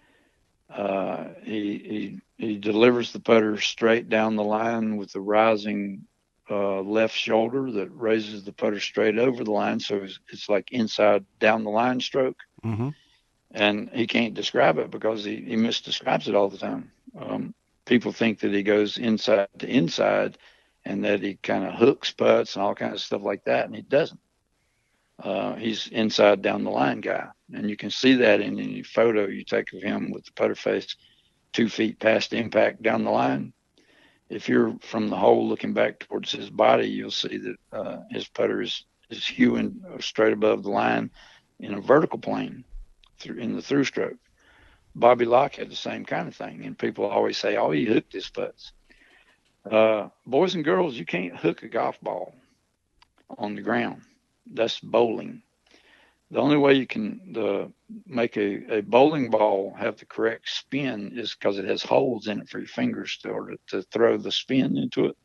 He delivers the putter straight down the line with the rising left shoulder that raises the putter straight over the line. So it's like inside down the line stroke. Mm-hmm. And he can't describe it because he misdescribes it all the time. People think that he goes inside to inside and that he kind of hooks putts and all kinds of stuff like that, and he doesn't. He's inside down the line guy, and you can see that in any photo you take of him with the putter face 2 feet past impact down the line. If you're from the hole looking back towards his body, you'll see that his putter is hewing straight above the line in a vertical plane in the through stroke. Bobby Locke had the same kind of thing, and people always say, "Oh, he hooked his putts." Boys and girls, you can't hook a golf ball on the ground. That's bowling. The only way you can make a bowling ball have the correct spin is because it has holes in it for your fingers to throw the spin into it.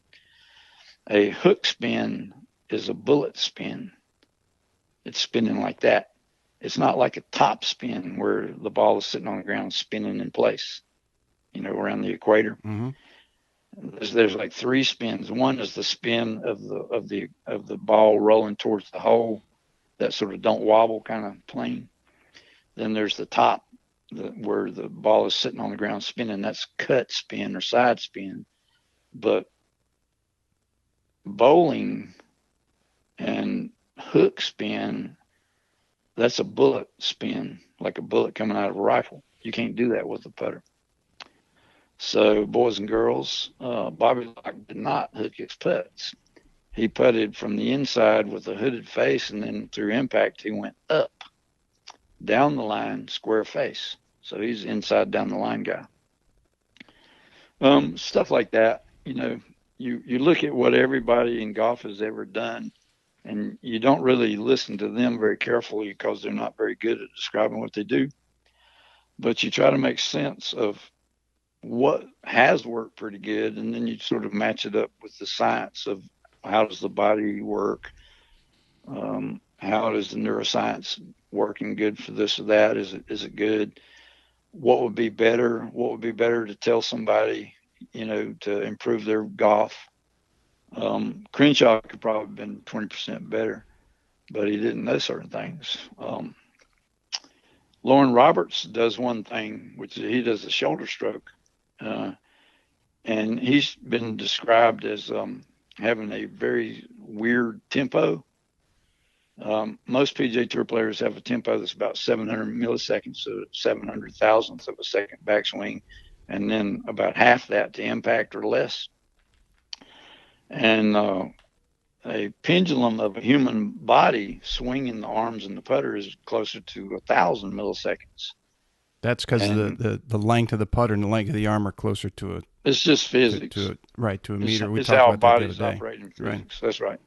A hook spin is a bullet spin. It's spinning like that. It's not like a top spin where the ball is sitting on the ground spinning in place, around the equator. Mm-hmm. There's like 3 spins. One is the spin of the ball rolling towards the hole, that sort of don't wobble kind of plane. Then there's the top, where the ball is sitting on the ground spinning. That's cut spin or side spin. But bowling and hook spin, that's a bullet spin, like a bullet coming out of a rifle. You can't do that with a putter. So, boys and girls, Bobby Locke did not hook his putts. He putted from the inside with a hooded face, and then through impact, he went up, down the line, square face. So he's inside down the line guy. Stuff like that. You look at what everybody in golf has ever done, and you don't really listen to them very carefully because they're not very good at describing what they do. But you try to make sense of what has worked pretty good, and then you sort of match it up with the science of how does the body work, how is the neuroscience working good for this or that, is it good, what would be better? What would be better to tell somebody, to improve their golf? Crenshaw could probably have been 20% better, but he didn't know certain things. Lauren Roberts does one thing, which is he does a shoulder stroke. And he's been described as having a very weird tempo. Most PGA Tour players have a tempo that's about 700 milliseconds, so 700 thousandths of a second backswing, and then about half that to impact or less. And a pendulum of a human body swinging the arms and the putter is closer to 1,000 milliseconds. That's because the length of the putter and the length of the arm are closer to a. It's just physics. To a meter. It's how bodies operate in physics. Right. That's right.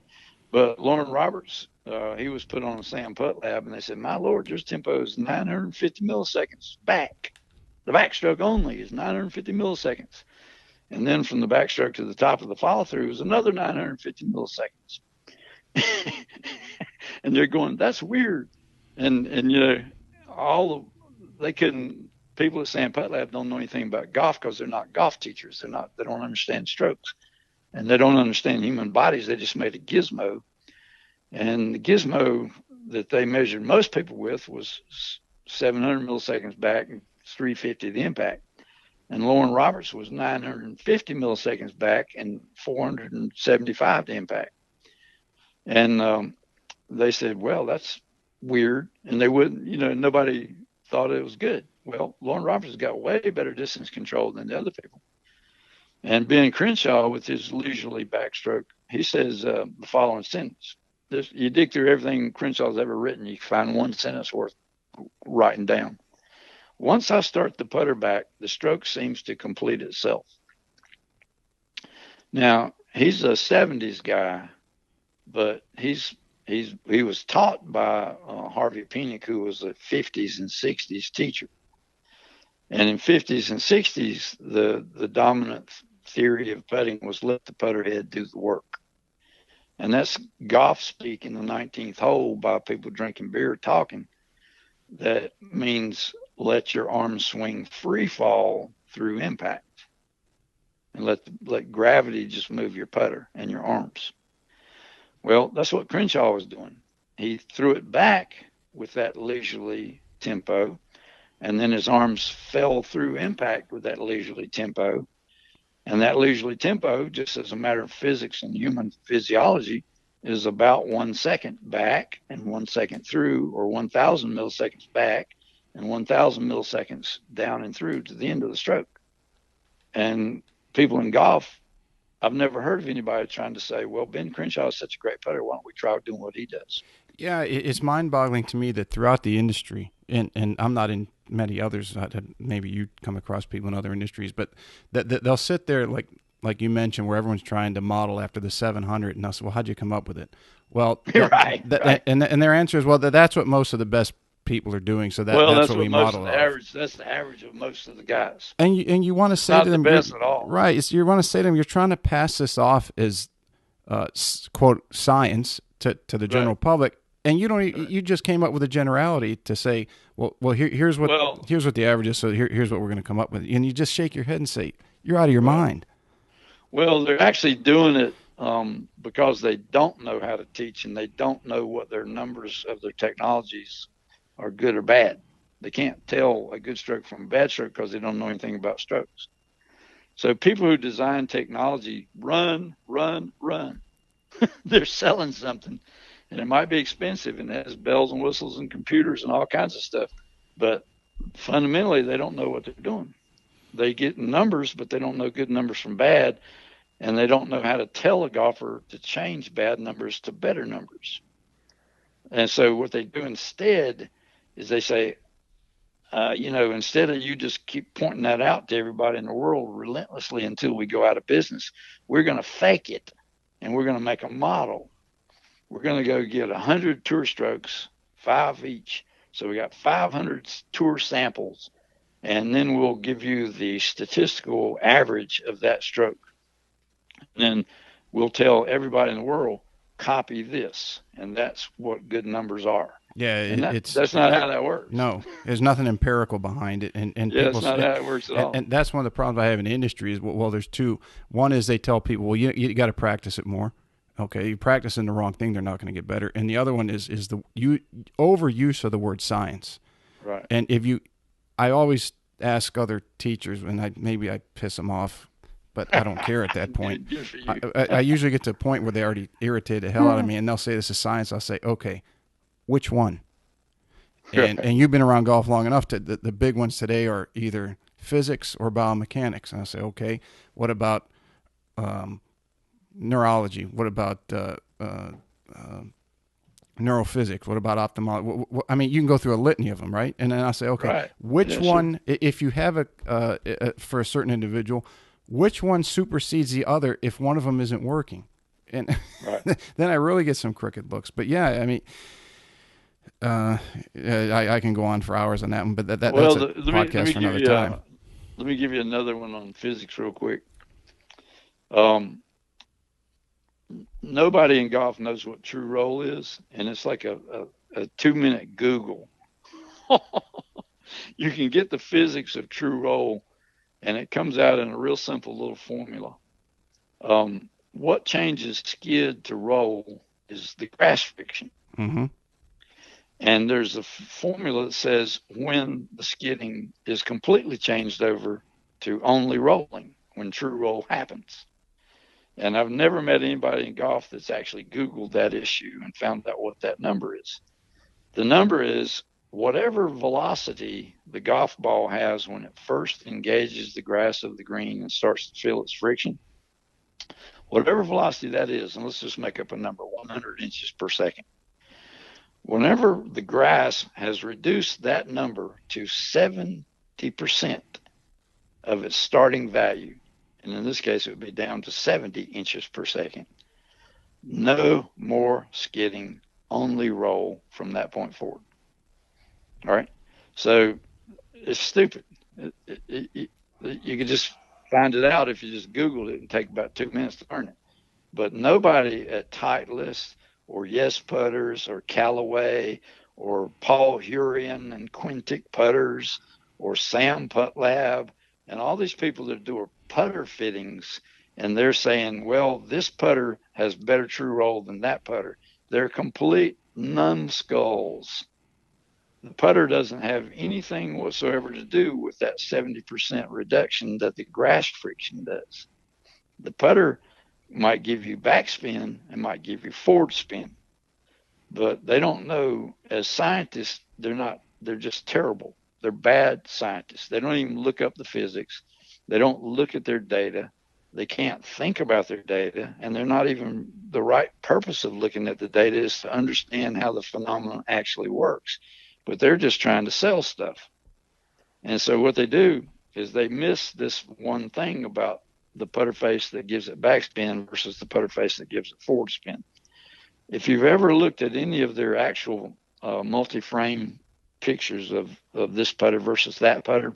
But Lauren Roberts, he was put on a Sam Putt lab, and they said, "My Lord, your tempo is 950 milliseconds back. The backstroke only is 950 milliseconds." And then from the backstroke to the top of the follow-through is another 950 milliseconds. And they're going, "That's weird." And people at Sam Putt Lab don't know anything about golf because they're not golf teachers. They don't understand strokes. And they don't understand human bodies. They just made a gizmo. And the gizmo that they measured most people with was 700 milliseconds back and 350 the impact. And Lauren Roberts was 950 milliseconds back and 475 the impact. And they said, "Well, that's weird." And they wouldn't, nobody thought it was good. Well, Lauren Roberts has got way better distance control than the other people. And Ben Crenshaw, with his leisurely backstroke, he says the following sentence. You dig through everything Crenshaw's ever written, you can find one sentence worth writing down. "Once I start the putter back, the stroke seems to complete itself." Now, he's a 70s guy, but he was taught by Harvey Penick, who was a 50s and 60s teacher. And in 50s and 60s, the dominant theory of putting was let the putter head do the work. And that's golf speak in the 19th hole by people drinking beer talking. That means let your arms swing free fall through impact. And let gravity just move your putter and your arms. Well, that's what Crenshaw was doing. He threw it back with that leisurely tempo, and then his arms fell through impact with that leisurely tempo. And that leisurely tempo, just as a matter of physics and human physiology, is about 1 second back and 1 second through, or 1,000 milliseconds back and 1,000 milliseconds down and through to the end of the stroke. And people in golf, I've never heard of anybody trying to say, "Well, Ben Crenshaw is such a great putter, why don't we try doing what he does?" Yeah, it's mind-boggling to me that throughout the industry, and I'm not in many others, maybe you come across people in other industries, but that they'll sit there like you mentioned, where everyone's trying to model after the 700, and they'll say, "Well, how'd you come up with it?" Well, right. And their answer is, "Well, that's what most of the best people are doing, so that's what we model off." That's the average of most of the guys. And you want to say to them, not the best at all, right? So you want to say to them, you're trying to pass this off as quote science to the general public, and you just came up with a generality to say, well here's what the average is, so here's what we're going to come up with, and you just shake your head and say, "You're out of your mind." Well, they're actually doing it because they don't know how to teach, and they don't know what their numbers of their technologies are, good or bad. They can't tell a good stroke from a bad stroke because they don't know anything about strokes. So people who design technology run. They're selling something, and it might be expensive, and it has bells and whistles and computers and all kinds of stuff. But fundamentally, they don't know what they're doing. They get numbers, but they don't know good numbers from bad, and they don't know how to tell a golfer to change bad numbers to better numbers. And so what they do instead is they say, instead of you just keep pointing that out to everybody in the world relentlessly until we go out of business, we're going to fake it, and we're going to make a model. We're going to go get 100 tour strokes, 5 each. So we got 500 tour samples, and then we'll give you the statistical average of that stroke. And then we'll tell everybody in the world, copy this, and that's what good numbers are. Yeah, And it's that's not how that works. no. There's nothing empirical behind it, and Yeah, people that's not how it works at all. and that's one of the problems I have in the industry is well, there's two. One is they tell people, well, you got to practice it more. Okay, you're practicing the wrong thing, they're not going to get better. And the other one is the overuse of the word science. Right. And if you, I always ask other teachers, and maybe I piss them off, but I don't care at that point. Good for I, you. I usually get to a point where they already irritate the hell out of me, and they'll say this is science. I'll say, okay, which one? And you've been around golf long enough to the big ones today are either physics or biomechanics. And I say, okay, what about neurology? What about neurophysics? What about ophthalmology? I mean, you can go through a litany of them, right? And then I say, okay, Right. which Yeah, one, sure. if you have for a certain individual, which one supersedes the other if one of them isn't working? And Right. then I really get some crooked looks. But yeah, I mean, I can go on for hours on that one, but that's Well, a let podcast me for give another you time. let me give you another one on physics real quick. Um, Nobody in golf knows what true roll is, and it's like a 2 minute Google. You can get the physics of true roll, and it comes out in a real simple little formula. What changes skid to roll is the grass friction. Mm-hmm. And there's a formula that says when the skidding is completely changed over to only rolling, when true roll happens. And I've never met anybody in golf that's actually Googled that issue and found out what that number is. The number is whatever velocity the golf ball has when it first engages the grass of the green and starts to feel its friction. Whatever velocity that is, and let's just make up a number, 100 inches per second. Whenever the grass has reduced that number to 70% of its starting value, and in this case it would be down to 70 inches per second, no more skidding, only roll from that point forward. All right. So it's stupid. You could just find it out if you just Googled it and take about 2 minutes to learn it. But nobody at Titleist or Yes Putters or Callaway or Paul Hurian and Quintic Putters or Sam Putt Lab and all these people that do putter fittings, and they're saying, well, this putter has better true roll than that putter. They're complete numbskulls. The putter doesn't have anything whatsoever to do with that 70% reduction that the grass friction does. The putter might give you backspin and might give you forward spin, but they don't know. As scientists, they're just terrible. They're bad scientists. They don't even look up the physics. They don't look at their data. They can't think about their data, and they're not even, the right purpose of looking at the data is to understand how the phenomenon actually works. But they're just trying to sell stuff. And so what they do is they miss this one thing about the putter face that gives it backspin versus the putter face that gives it forward spin. If you've ever looked at any of their actual multi-frame pictures of this putter versus that putter,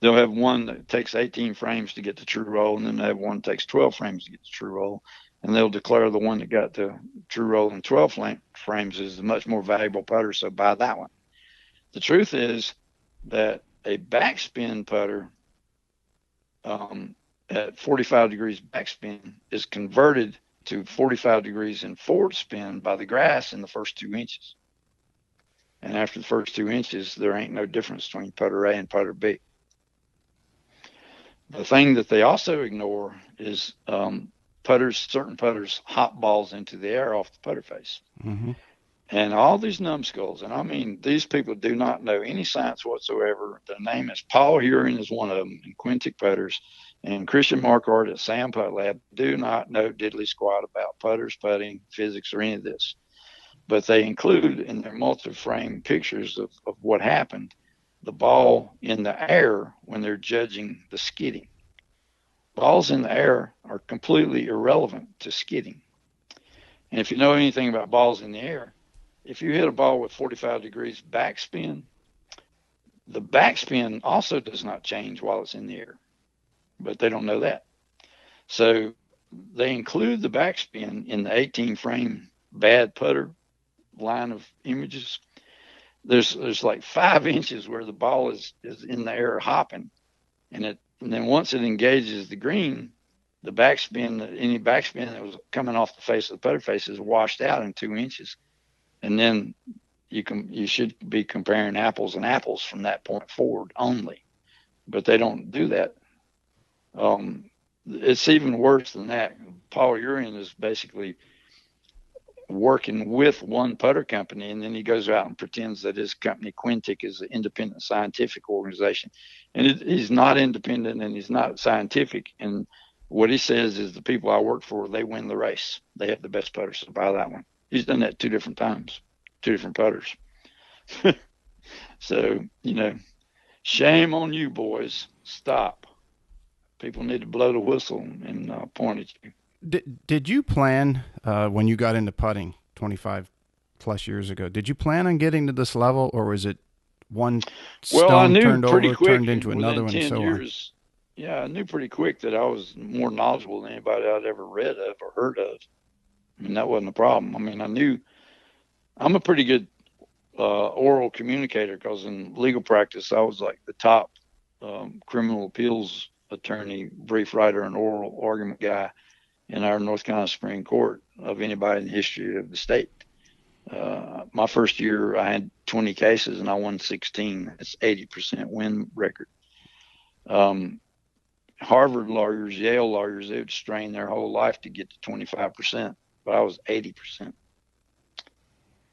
they'll have one that takes 18 frames to get the true roll, and then they have one that takes 12 frames to get the true roll, and they'll declare the one that got the true roll in 12 frames is the much more valuable putter, so buy that one. The truth is that a backspin putter at 45 degrees backspin is converted to 45 degrees in forward spin by the grass in the first 2 inches. And after the first 2 inches, there ain't no difference between putter A and putter B. The thing that they also ignore is certain putters hop balls into the air off the putter face. Mm-hmm. And all these numbskulls, and I mean, these people do not know any science whatsoever. The name is Paul Hurian is one of them, and Quintic Putters, and Christian Marquardt at Sam Putt Lab do not know diddly squat about putters, putting, physics, or any of this. But they include in their multi-frame pictures of what happened, the ball in the air when they're judging the skidding. Balls in the air are completely irrelevant to skidding. And if you know anything about balls in the air, if you hit a ball with 45 degrees backspin, the backspin also does not change while it's in the air, but they don't know that. So they include the backspin in the 18 frame bad putter line of images, there's like 5 inches where the ball is in the air hopping, and then once it engages the green, the backspin, any backspin that was coming off the face of the putter face is washed out in 2 inches, and then you should be comparing apples and apples from that point forward only, but they don't do that. It's even worse than that. Paul Urian is basically working with one putter company, and then he goes out and pretends that his company Quintic is an independent scientific organization, and he's not independent and he's not scientific. And what he says is the people I work for, they win the race. They have the best putters, so buy that one. He's done that 2 different times, 2 different putters. So, shame on you, boys. Stop. People need to blow the whistle and point at you. Did you plan, when you got into putting 25 plus years ago, did you plan on getting to this level, or was it one stone turned over, turned into another one, and so years, on? Yeah, I knew pretty quick that I was more knowledgeable than anybody I'd ever read of or heard of. I mean, that wasn't a problem. I mean, I knew I'm a pretty good oral communicator, because in legal practice, I was like the top criminal appeals attorney, brief writer, and oral argument guy in our North Carolina Supreme Court of anybody in the history of the state. My first year, I had 20 cases and I won 16. It's 80% win record. Harvard lawyers, Yale lawyers, they would strain their whole life to get to 25%, but I was 80%.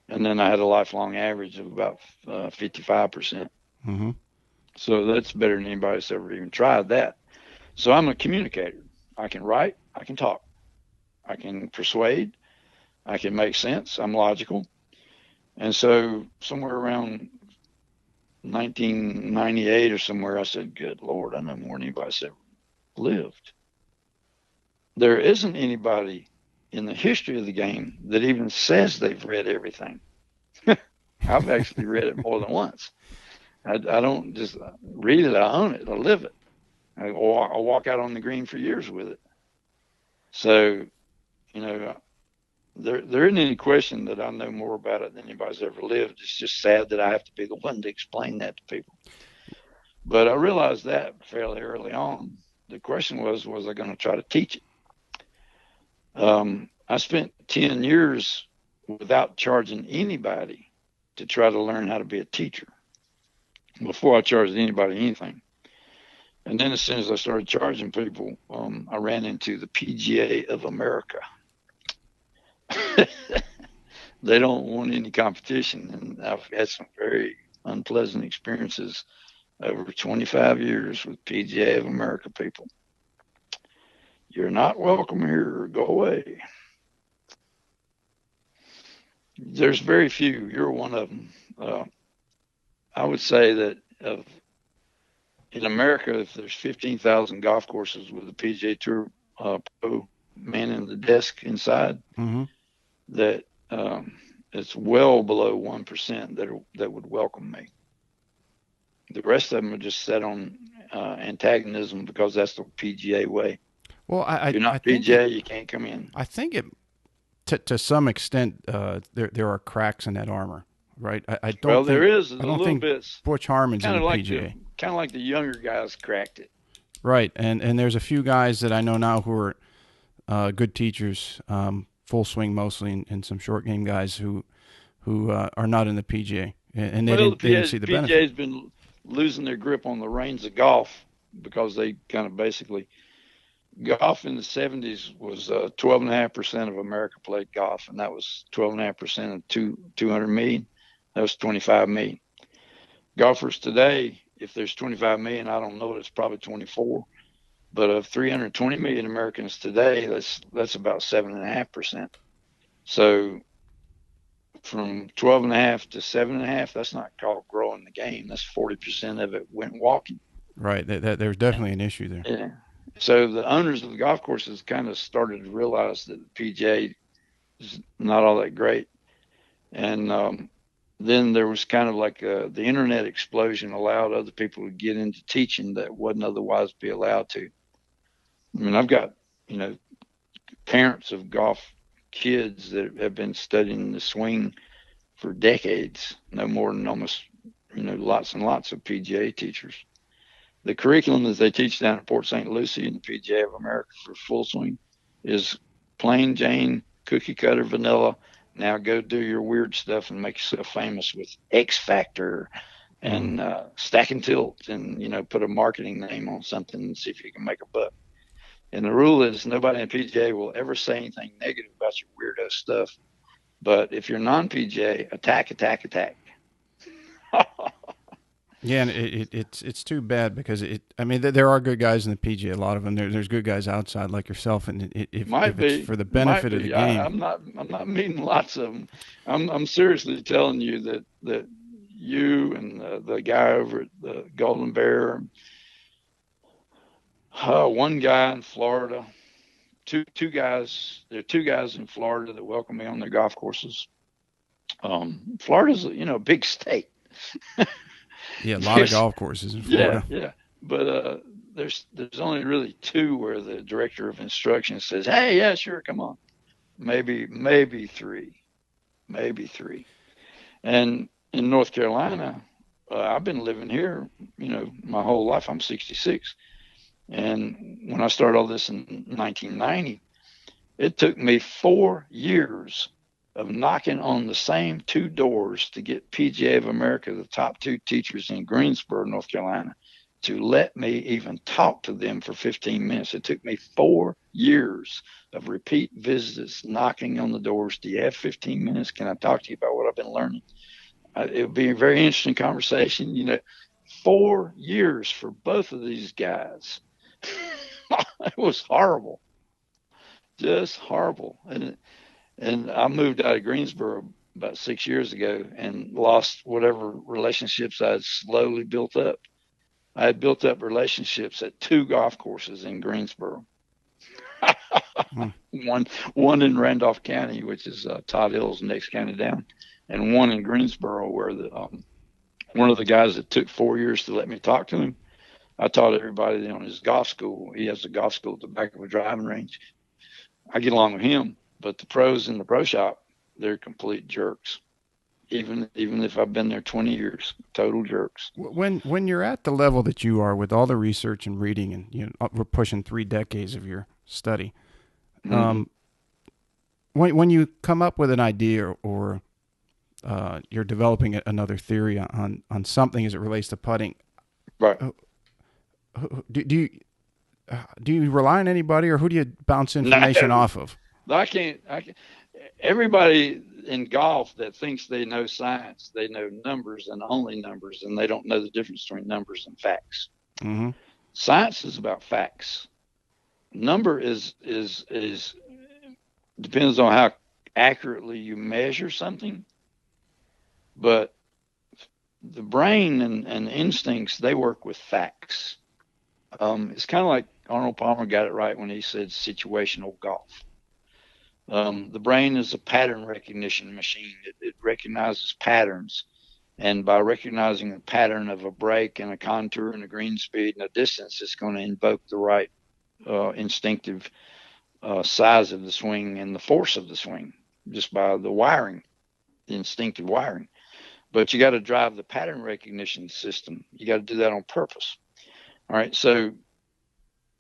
And then I had a lifelong average of about 55%. Mm-hmm. So that's better than anybody that's ever even tried that. So I'm a communicator. I can write, I can talk, I can persuade, I can make sense, I'm logical. And so somewhere around 1998 or somewhere, I said, good Lord, I know more than anybody's ever lived. There isn't anybody in the history of the game that even says they've read everything. I've actually read it more than once. I don't just read it, I own it, I live it. I walk out on the green for years with it. So, there isn't any question that I know more about it than anybody's ever lived. It's just sad that I have to be the one to explain that to people. But I realized that fairly early on. The question was I going to try to teach it? I spent 10 years without charging anybody to try to learn how to be a teacher before I charged anybody anything. And then as soon as I started charging people, I ran into the PGA of America. They don't want any competition. And I've had some very unpleasant experiences over 25 years with PGA of America people. You're not welcome here. Go away. There's very few. You're one of them. I would say that in America, if there's 15,000 golf courses with a PGA Tour pro man in the desk inside, mm-hmm. that it's well below 1% that would welcome me. The rest of them are just set on antagonism because that's the PGA way. Well, if you're not PGA, you can't come in. I think it, to some extent, there are cracks in that armor, right? I don't. Well, think, there is. I a don't little think bit. Butch Harmon's in the like PGA. Kind of like the younger guys cracked it. Right, and there's a few guys that I know now who are good teachers, full swing mostly, and some short game guys who are not in the PGA, and they didn't see the benefit. The PGA's been losing their grip on the reins of golf because they kind of basically. Golf in the 70s was 12.5% of America played golf, and that was 12.5% of 200 million. That was 25 million. Golfers today, if there's 25 million, I don't know, it's probably 24. But of 320 million Americans today, that's about 7.5%. So from 12.5 to 7.5, that's not called growing the game. That's 40% of it went walking. Right. There's definitely an issue there. Yeah. So the owners of the golf courses kind of started to realize that the PGA is not all that great. And then there was kind of like the internet explosion allowed other people to get into teaching that wouldn't otherwise be allowed to. I mean, I've got, parents of golf kids that have been studying the swing for decades, no more than almost, lots and lots of PGA teachers. The curriculum that they teach down at Port St. Lucie in the PGA of America for full swing is plain Jane, cookie cutter, vanilla. Now go do your weird stuff and make yourself famous with X Factor and stack and tilt, and put a marketing name on something and see if you can make a buck. And the rule is nobody in PGA will ever say anything negative about your weirdo stuff. But if you're non-PGA, attack, attack, attack. Yeah, and it's too bad because there are good guys in the PGA. A lot of them. There's good guys outside like yourself, and if it's for the benefit of the game, I'm not meeting lots of them. I'm seriously telling you that you and the guy over at the Golden Bear, one guy in Florida, two guys. There are two guys in Florida that welcome me on their golf courses. Florida's a big state. Yeah, a lot of golf courses in Florida. Yeah. But there's only really two where the director of instruction says, "Hey, yeah, sure, come on." Maybe three. And in North Carolina, I've been living here, my whole life. I'm 66. And when I started all this in 1990, it took me 4 years of knocking on the same two doors to get PGA of America, the top two teachers in Greensboro, North Carolina, to let me even talk to them for 15 minutes. It took me 4 years of repeat visits, knocking on the doors. Do you have 15 minutes? Can I talk to you about what I've been learning? It would be a very interesting conversation. 4 years for both of these guys. It was horrible, just horrible. And I moved out of Greensboro about 6 years ago and lost whatever relationships I had slowly built up. I had built up relationships at two golf courses in Greensboro. One in Randolph County, which is Todd Hill's next county down, and one in Greensboro where one of the guys that took 4 years to let me talk to him, I taught everybody on his golf school. He has a golf school at the back of a driving range. I get along with him, but the pros in the pro shop, they're complete jerks. Even if I've been there 20 years, total jerks. When you're at the level that you are with all the research and reading, and we're pushing 3 decades of your study, when you come up with an idea or you're developing another theory on something as it relates to putting, right? Do you rely on anybody, or who do you bounce information off of? I can't. Everybody in golf that thinks they know science, they know numbers and only numbers, and they don't know the difference between numbers and facts. Mm-hmm. Science is about facts. Number is depends on how accurately you measure something, but the brain and instincts, they work with facts. It's kind of like Arnold Palmer got it right when he said situational golf. The brain is a pattern recognition machine. It recognizes patterns. And by recognizing the pattern of a break and a contour and a green speed and a distance, it's going to invoke the right instinctive size of the swing and the force of the swing just by the wiring, the instinctive wiring. But you got to drive the pattern recognition system. You got to do that on purpose. All right. So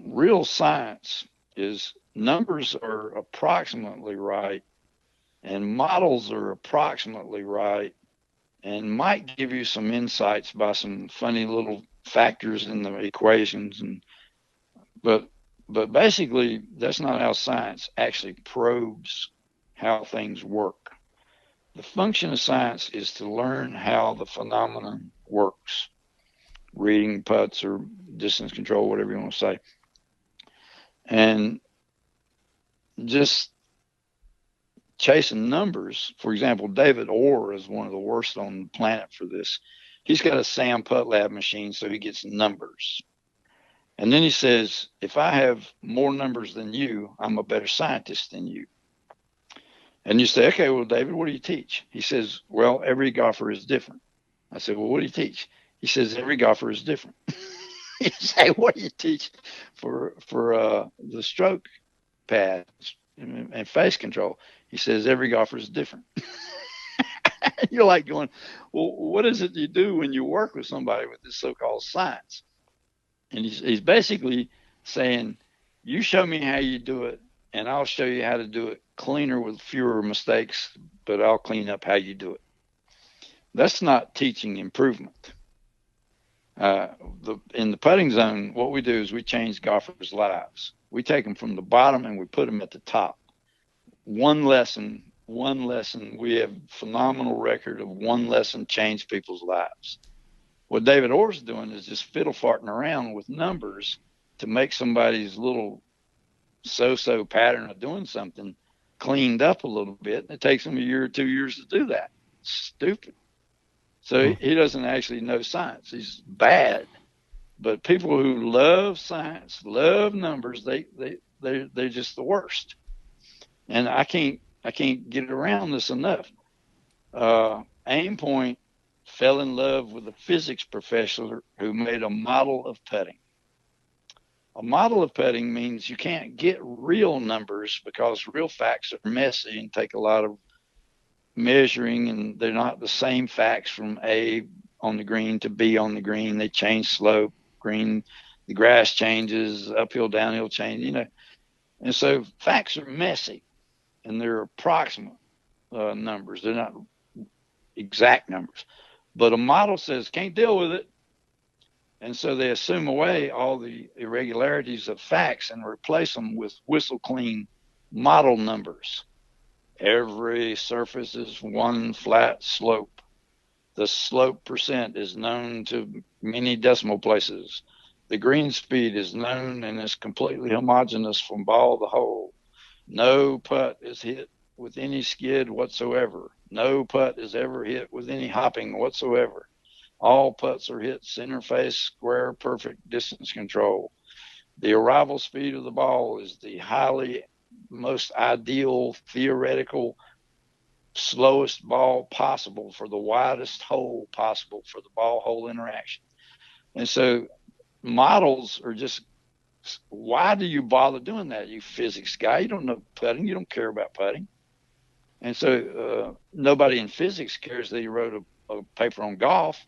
real science is numbers are approximately right and models are approximately right and might give you some insights by some funny little factors in the equations. But basically that's not how science actually probes how things work. The function of science is to learn how the phenomenon works. Reading putts or distance control, whatever you want to say. And just chasing numbers. For example, David Orr is one of the worst on the planet for this. He's got a Sam Putt Lab machine, so he gets numbers. And then he says, if I have more numbers than you, I'm a better scientist than you. And you say, okay, well, David, what do you teach? He says, well, every golfer is different. I said, well, what do you teach? He says, every golfer is different. You say, what do you teach for the stroke pads and face control? He says, every golfer is different. You're like going, well, what is it you do when you work with somebody with this so-called science? And he's basically saying, you show me how you do it, and I'll show you how to do it cleaner with fewer mistakes, but I'll clean up how you do it. That's not teaching improvement. In the putting zone, what we do is we change golfers' lives. We take them from the bottom and we put them at the top. One lesson. We have a phenomenal record of one lesson changed people's lives. What David Orr's doing is just fiddle farting around with numbers to make somebody's little so-so pattern of doing something cleaned up a little bit. And it takes him a year or 2 years to do that. Stupid. So he doesn't actually know science. He's bad. But people who love science, love numbers, they're just the worst. And I can't get around this enough. Aimpoint fell in love with a physics professor who made a model of putting. A model of putting means you can't get real numbers because real facts are messy and take a lot of measuring, and they're not the same facts from A on the green to B on the green. They change slope, green, the grass changes, uphill, downhill change, And so facts are messy, and they're approximate numbers. They're not exact numbers. But a model says, can't deal with it. And so they assume away all the irregularities of facts and replace them with whistle clean model numbers. Every surface is one flat slope. The slope percent is known to many decimal places. The green speed is known and is completely homogeneous from ball to hole. No putt is hit with any skid whatsoever. No putt is ever hit with any hopping whatsoever. All putts are hit center face, square, perfect distance control. The arrival speed of the ball is the most ideal, theoretical, slowest ball possible for the widest hole possible for the ball hole interaction. And so models are just, why do you bother doing that, you physics guy? You don't know putting. You don't care about putting. And so nobody in physics cares that he wrote a paper on golf,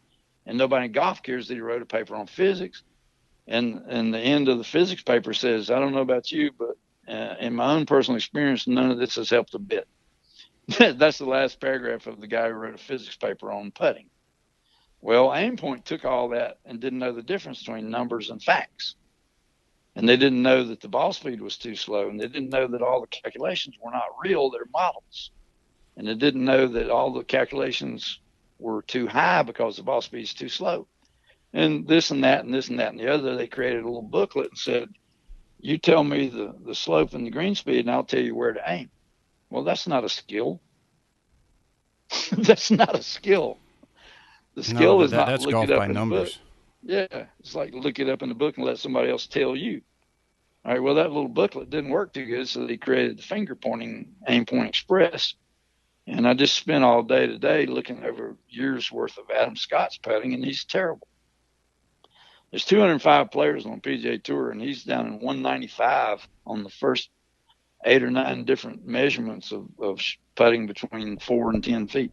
and nobody in golf cares that he wrote a paper on physics. And the end of the physics paper says, I don't know about you, but in my own personal experience, none of this has helped a bit. That's the last paragraph of the guy who wrote a physics paper on putting. Well, Aimpoint took all that and didn't know the difference between numbers and facts. And they didn't know that the ball speed was too slow. And they didn't know that all the calculations were not real, they're models. And they didn't know that all the calculations were too high because the ball speed is too slow. And this and that and this and that and the other, they created a little booklet and said, you tell me the slope and the green speed, and I'll tell you where to aim. Well, that's not a skill. That's not a skill. The skill is not look it up in the book. Yeah, it's like look it up in the book and let somebody else tell you. All right, well, that little booklet didn't work too good, so they created the finger pointing Aimpoint Express. And I just spent all day today looking over years worth of Adam Scott's putting, and he's terrible. There's 205 players on the PGA Tour, and he's down in 195 on the first 8 or 9 different measurements of putting between 4 and 10 feet.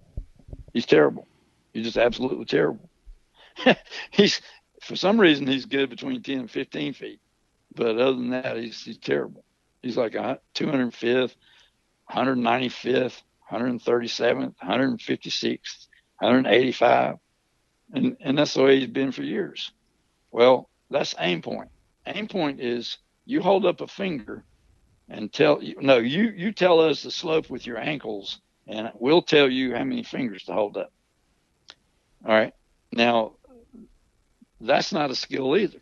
He's terrible. He's just absolutely terrible. For some reason, he's good between 10 and 15 feet. But other than that, he's terrible. He's like 205th, 195th, 137th, 156th, 185. And that's the way he's been for years. Well, that's Aimpoint. Aimpoint is you hold up a finger and you tell us the slope with your ankles, and we'll tell you how many fingers to hold up. All right. Now, that's not a skill either.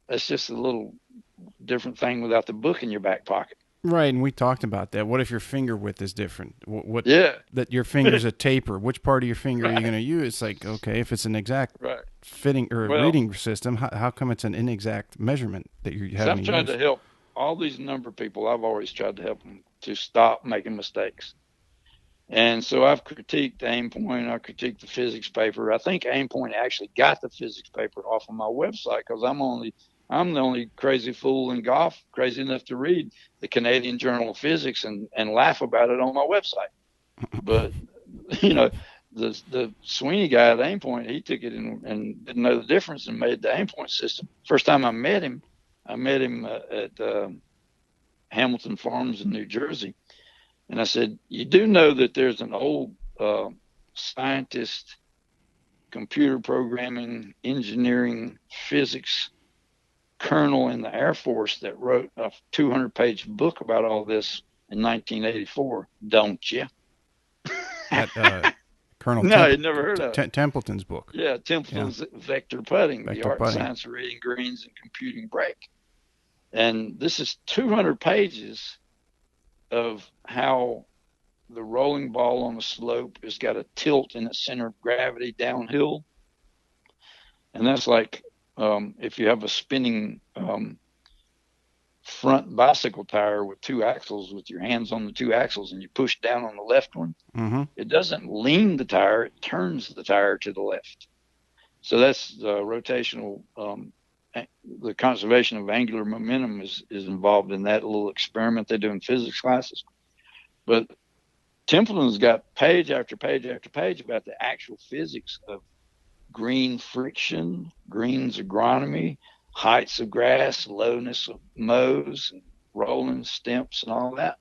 That's just a little different thing without the book in your back pocket. Right, and we talked about that. What if your finger width is different? That your finger's a taper. Which part of your finger are you going to use? It's like, okay, if it's an exact fitting or reading system, how come it's an inexact measurement that you're having to use? I've tried to help all these number people. I've always tried to help them to stop making mistakes. And so I've critiqued Aimpoint. I critiqued the physics paper. I think Aimpoint actually got the physics paper off of my website because I'm the only crazy fool in golf, crazy enough to read the Canadian Journal of Physics and laugh about it on my website. But you know, the Sweeney guy at Aim Point, he took it and didn't know the difference and made the Aim Point system. First time I met him at Hamilton Farms in New Jersey. And I said, you do know that there's an old scientist, computer programming, engineering, physics colonel in the Air Force that wrote a 200-page book about all this in 1984, don't you? Colonel No, I'd never heard of it. Templeton's book. Yeah, Templeton's Vector Putting, the art and Putting. science of reading greens and computing break. And this is 200 pages of how the rolling ball on the slope has got a tilt in its center of gravity downhill. And that's like if you have a spinning front bicycle tire with two axles, with your hands on the two axles, and you push down on the left one, it doesn't lean the tire, it turns the tire to the left. So that's rotational. The conservation of angular momentum is involved in that little experiment they do in physics classes. But Templeton's got page after page after page about the actual physics of green friction, greens agronomy, heights of grass, lowness of mows, and rolling stemps and all that.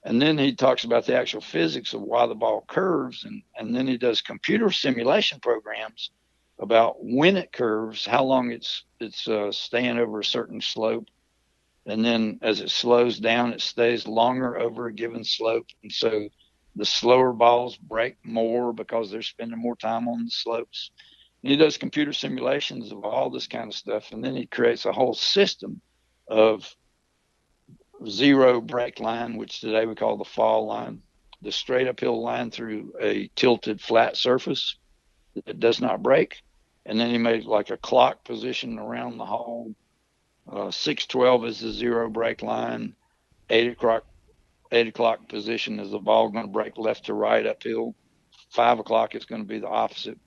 And then he talks about the actual physics of why the ball curves. And then he does computer simulation programs about when it curves, how long it's staying over a certain slope. And then as it slows down, it stays longer over a given slope. And so the slower balls break more because they're spending more time on the slopes. And he does computer simulations of all this kind of stuff. And then he creates a whole system of zero break line, which today we call the fall line, the straight uphill line through a tilted flat surface that does not break. And then he made like a clock position around the hole. 6:12 is the zero break line. 8 o'clock position is the ball going to break left to right uphill. 5 o'clock is going to be the opposite.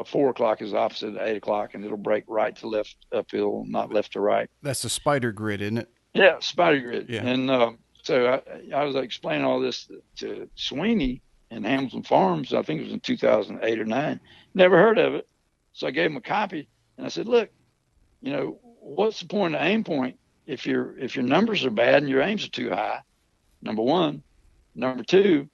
4 o'clock is the opposite of 8 o'clock, and it'll break right to left uphill, not left to right. That's the spider grid, isn't it? Yeah, spider grid. Yeah. And so I was explaining all this to Sweeney in Hamilton Farms. I think it was in 2008 or 9. Never heard of it. So I gave him a copy, and I said, look, what's the point of Aim Point if your numbers are bad and your aims are too high? Number one. Number two,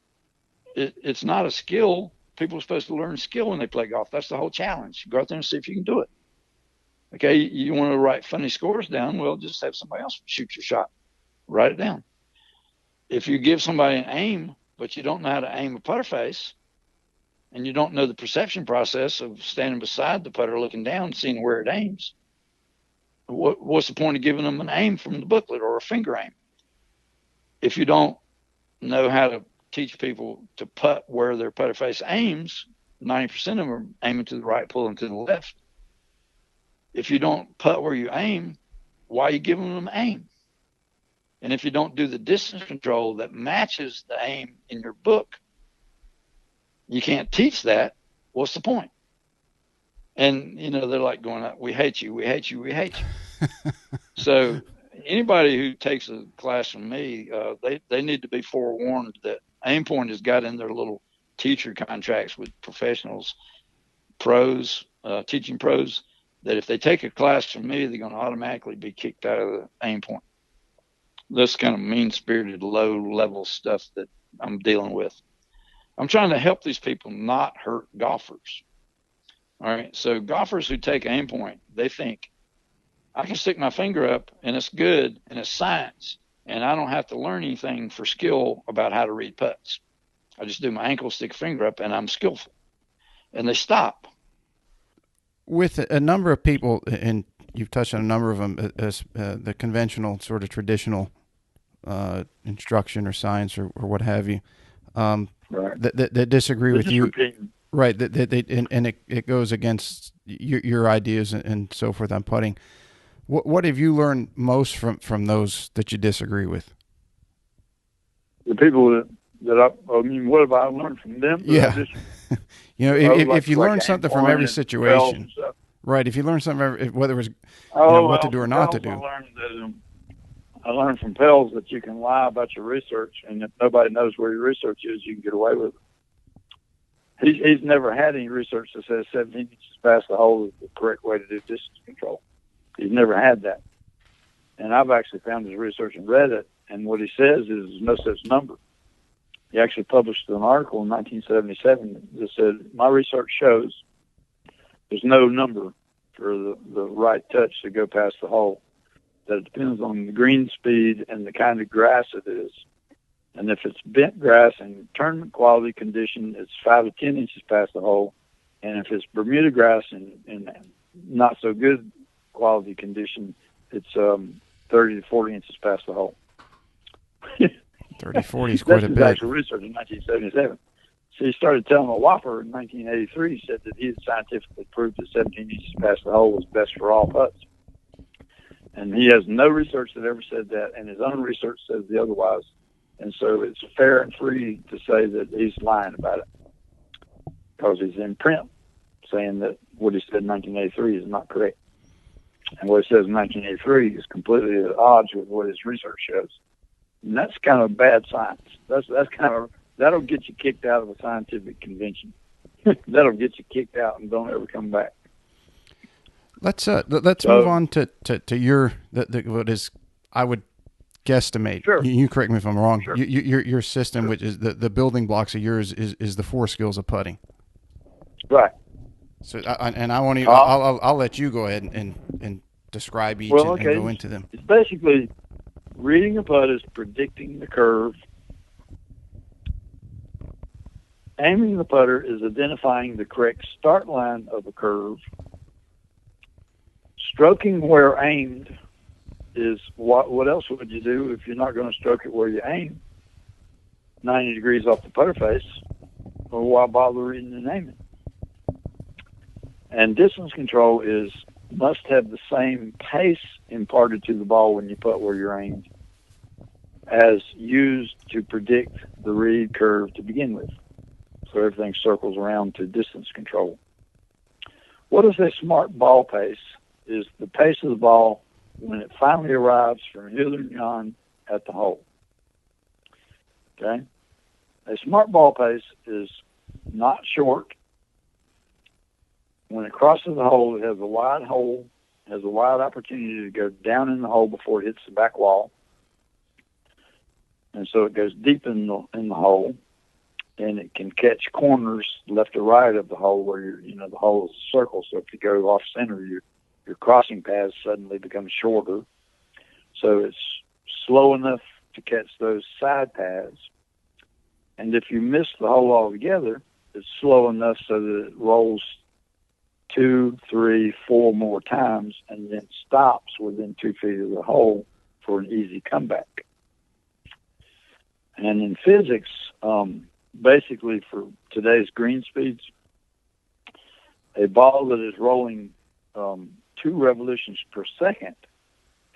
it's not a skill. People are supposed to learn skill when they play golf. That's the whole challenge. Go out there and see if you can do it. Okay, you want to write funny scores down? Well, just have somebody else shoot your shot. Write it down. If you give somebody an aim, but you don't know how to aim a putter face, and you don't know the perception process of standing beside the putter, looking down, seeing where it aims, what's the point of giving them an aim from the booklet or a finger aim? If you don't know how to teach people to putt where their putter face aims, 90% of them are aiming to the right, pulling to the left. If you don't putt where you aim, why are you giving them aim? And if you don't do the distance control that matches the aim in your book, you can't teach that. What's the point? And, they're like going, we hate you, we hate you, we hate you. So anybody who takes a class from me, they need to be forewarned that Aim Point has got in their little teacher contracts with professionals, pros, teaching pros, that if they take a class from me, they're going to automatically be kicked out of the Aim Point. This kind of mean-spirited, low-level stuff that I'm dealing with. I'm trying to help these people not hurt golfers. All right. So golfers who take Aim Point, they think, I can stick my finger up and it's good and it's science, and I don't have to learn anything for skill about how to read putts. I just do my ankle, stick a finger up, and I'm skillful. And they stop. With a number of people, and you've touched on a number of them, as the conventional sort of traditional instruction or science or what have you, right, that disagree with you, repeating. Right? And it goes against your ideas and so forth on putting. What have you learned most from those that you disagree with? The people what have I learned from them? Yeah, if you learn something from every situation, right? If you learn something, whether it was what to do or not to do. I learned from Pels that you can lie about your research, and if nobody knows where your research is, you can get away with it. He's never had any research that says 17 inches past the hole is the correct way to do distance control. He's never had that. And I've actually found his research and read it, and what he says is there's no such number. He actually published an article in 1977 that said, my research shows there's no number for the right touch to go past the hole, that it depends on the green speed and the kind of grass it is. And if it's bent grass and tournament quality condition, it's 5 to 10 inches past the hole. And if it's Bermuda grass and not so good quality condition, it's 30 to 40 inches past the hole. 30, 40 is quite a bit. That's his actual research in 1977. So he started telling a whopper in 1983. He said that he had scientifically proved that 17 inches past the hole was best for all putts. And he has no research that ever said that, and his own research says the otherwise. And so it's fair and free to say that he's lying about it, because he's in print saying that what he said in 1983 is not correct. And what he says in 1983 is completely at odds with what his research shows. And that's kind of bad science. That's kind of, that'll get you kicked out of a scientific convention. That'll get you kicked out and don't ever come back. Let's move on to your what is, I would guesstimate. Sure. You correct me if I'm wrong. Sure. Your system, Sure. which is the building blocks of yours, is the 4 skills of putting. Right. So I want to. I'll let you go ahead and describe each and go into them. It's basically reading a putt is predicting the curve. Aiming the putter is identifying the correct start line of a curve. Stroking where aimed is what else would you do if you're not going to stroke it where you aim, 90 degrees off the putter face, or why bother reading and aiming? And distance control must have the same pace imparted to the ball when you putt where you're aimed as used to predict the read curve to begin with. So everything circles around to distance control. What is a smart ball pace? Is the pace of the ball when it finally arrives from hither and yon at the hole. Okay? A smart ball pace is not short. When it crosses the hole, it has a wide hole, has a wide opportunity to go down in the hole before it hits the back wall. And so it goes deep in the hole, and it can catch corners left or right of the hole where the hole is a circle. So if you go off center, your crossing paths suddenly become shorter. So it's slow enough to catch those side paths. And if you miss the hole altogether, it's slow enough so that it rolls 2, 3, 4 more times and then stops within 2 feet of the hole for an easy comeback. And in physics, basically for today's green speeds, a ball that is rolling 2 revolutions per second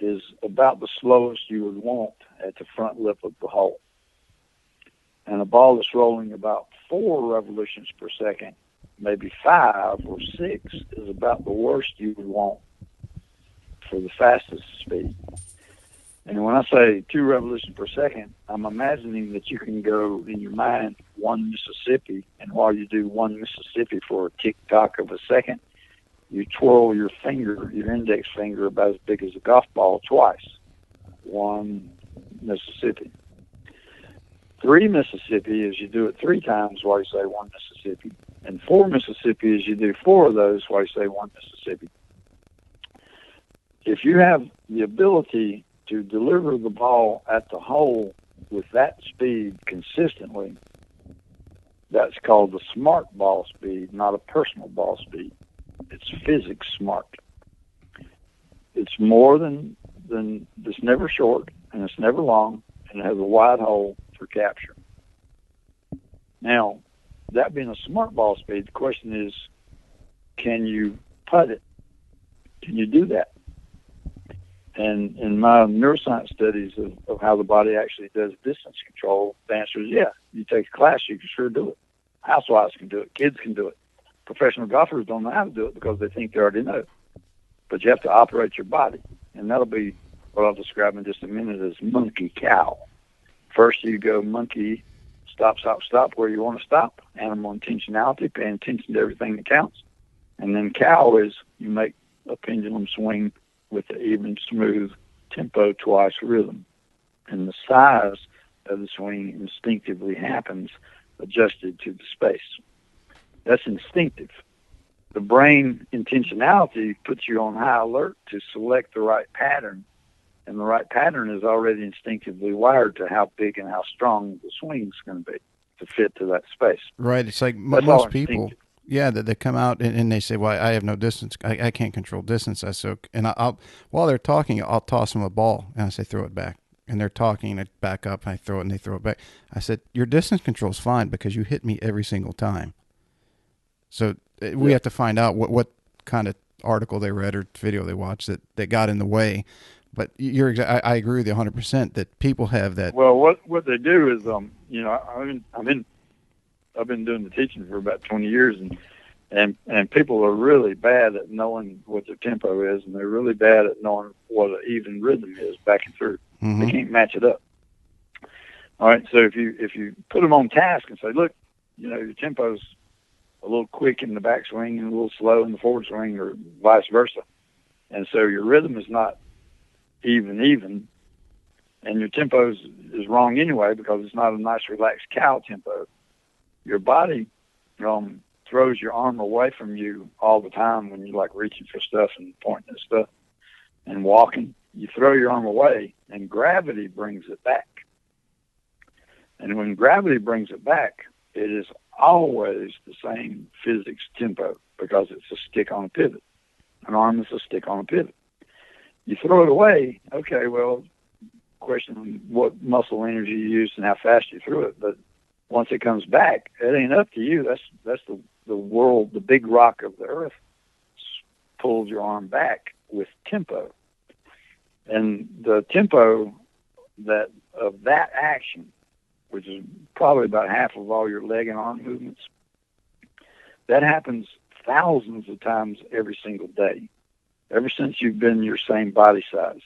is about the slowest you would want at the front lip of the hole. And a ball that's rolling about 4 revolutions per second, maybe 5 or 6, is about the worst you would want for the fastest speed. And when I say 2 revolutions per second, I'm imagining that you can go in your mind 1 Mississippi, and while you do 1 Mississippi for a tick-tock of a second, you twirl your index finger about as big as a golf ball twice. 1 Mississippi. 3 Mississippi is you do it 3 times while you say 1 Mississippi. And 4 Mississippi is you do 4 of those while you say 1 Mississippi. If you have the ability to deliver the ball at the hole with that speed consistently, that's called the smart ball speed, not a personal ball speed. It's physics smart. It's more than it's never short, and it's never long, and it has a wide hole for capture. Now, that being a smart ball speed, the question is, can you putt it? Can you do that? And in my neuroscience studies of how the body actually does distance control, the answer is yeah. You take a class, you can sure do it. Housewives can do it. Kids can do it. Professional golfers don't know how to do it because they think they already know. But you have to operate your body. And that'll be what I'll describe in just a minute as monkey cow. First you go monkey, Stop, stop, stop where you want to stop. Animal intentionality, paying attention to everything that counts. And then cow is you make a pendulum swing with the even, smooth tempo, twice rhythm. And the size of the swing instinctively happens adjusted to the space. That's instinctive. The brain intentionality puts you on high alert to select the right pattern, and the right pattern is already instinctively wired to how big and how strong the swing is going to be to fit to that space. Right. It's like That's most people, that they come out and they say, well, I have no distance. I can't control distance. I'll while they're talking, I'll toss them a ball and I say, throw it back. And they're talking and I back up and I throw it and they throw it back. I said, your distance control is fine because you hit me every single time. So we have to find out what kind of article they read or video they watched that got in the way. But I agree with you 100% that people have that. Well, what they do is, I've been doing the teaching for about 20 years, and people are really bad at knowing what their tempo is, and they're really bad at knowing what an even rhythm is back and through. Mm-hmm. They can't match it up. All right, so if you put them on task and say, look, your tempo's a little quick in the backswing and a little slow in the forward swing, or vice versa, and so your rhythm is not even, and your tempo is wrong anyway because it's not a nice relaxed cow tempo. Your body throws your arm away from you all the time when you're like reaching for stuff and pointing at stuff and walking. You throw your arm away and gravity brings it back. And when gravity brings it back, it is always the same physics tempo because it's a stick on a pivot. An arm is a stick on a pivot. You throw it away, okay, well, question what muscle energy you used and how fast you threw it, but once it comes back, it ain't up to you. That's the world, the big rock of the earth pulls your arm back with tempo. And the tempo of that action, which is probably about half of all your leg and arm movements, that happens thousands of times every single day, ever since you've been your same body size.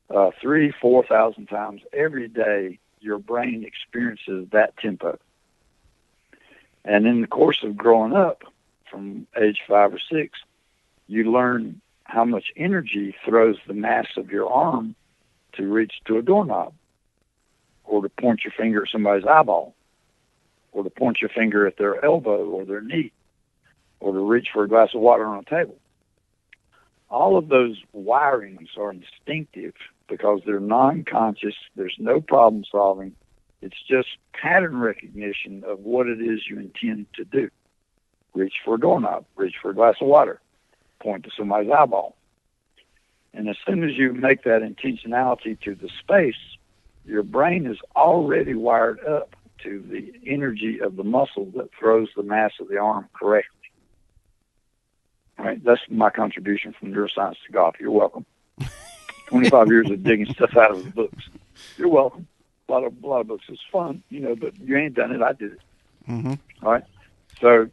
3,000-4,000 times every day, your brain experiences that tempo. And in the course of growing up, from age 5 or 6, you learn how much energy throws the mass of your arm to reach to a doorknob, or to point your finger at somebody's eyeball, or to point your finger at their elbow or their knee, or to reach for a glass of water on a table. All of those wirings are instinctive because they're non-conscious. There's no problem solving. It's just pattern recognition of what it is you intend to do. Reach for a doorknob, reach for a glass of water, point to somebody's eyeball. And as soon as you make that intentionality to the space, your brain is already wired up to the energy of the muscle that throws the mass of the arm correctly. All right, that's my contribution from neuroscience to golf. You're welcome. 25 years of digging stuff out of the books. You're welcome. A lot of books. It's fun, but you ain't done it. I did it. Mm-hmm. All right. So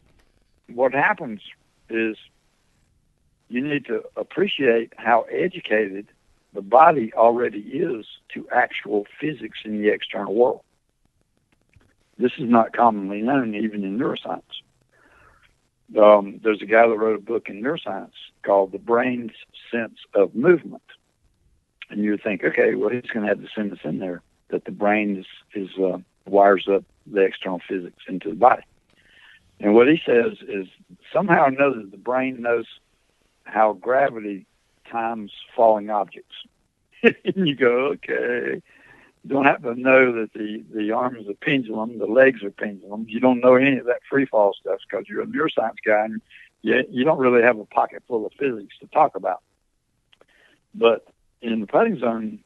what happens is you need to appreciate how educated the body already is to actual physics in the external world. This is not commonly known even in neuroscience. There's a guy that wrote a book in neuroscience called The Brain's Sense of Movement. And you would think, okay, well, he's going to have the sentence in there that the brain wires up the external physics into the body. And what he says is somehow or another the brain knows how gravity times falling objects. And you go, okay, you don't have to know that the arm is a pendulum, the legs are pendulums. You don't know any of that free fall stuff because you're a neuroscience guy and you don't really have a pocket full of physics to talk about. But in the putting zone,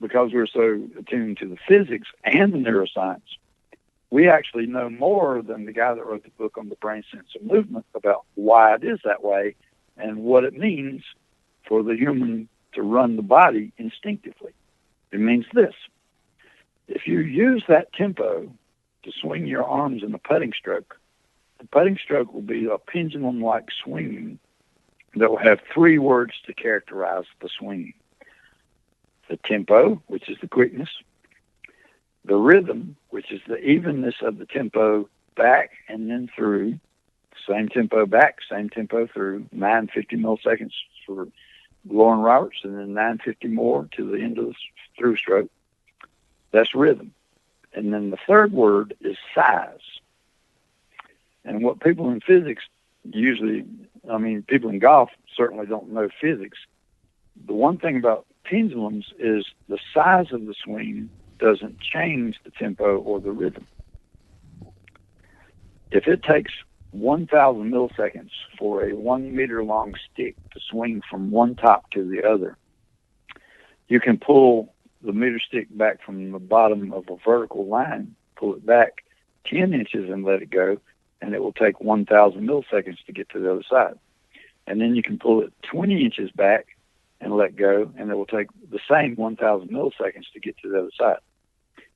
because we're so attuned to the physics and the neuroscience, we actually know more than the guy that wrote the book on the brain sense of movement about why it is that way and what it means for the human to run the body instinctively. It means this. If you use that tempo to swing your arms in a putting stroke, the putting stroke will be a pendulum-like swinging that will have 3 words to characterize the swinging. The tempo, which is the quickness, the rhythm, which is the evenness of the tempo back and then through, same tempo back, same tempo through, 950 milliseconds for Lauren Roberts, and then 950 more to the end of the through stroke. That's rhythm. And then the third word is size. And what people in physics usually, people in golf certainly don't know physics. The one thing about pendulums is the size of the swing doesn't change the tempo or the rhythm. If it takes 1,000 milliseconds for a 1 meter long stick to swing from one top to the other, you can pull the meter stick back from the bottom of a vertical line, pull it back 10 inches and let it go, and it will take 1,000 milliseconds to get to the other side. And then you can pull it 20 inches back and let go, and it will take the same 1,000 milliseconds to get to the other side.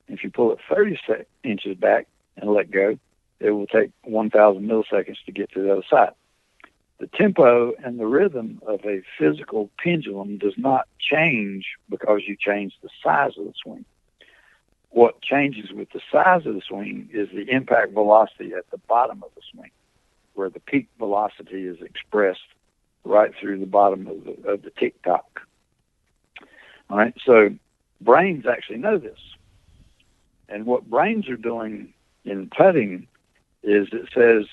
If you pull it 30 inches back and let go, it will take 1,000 milliseconds to get to the other side. The tempo and the rhythm of a physical pendulum does not change because you change the size of the swing. What changes with the size of the swing is the impact velocity at the bottom of the swing, where the peak velocity is expressed right through the bottom of the tick-tock. All right, so brains actually know this. And what brains are doing in putting is it says,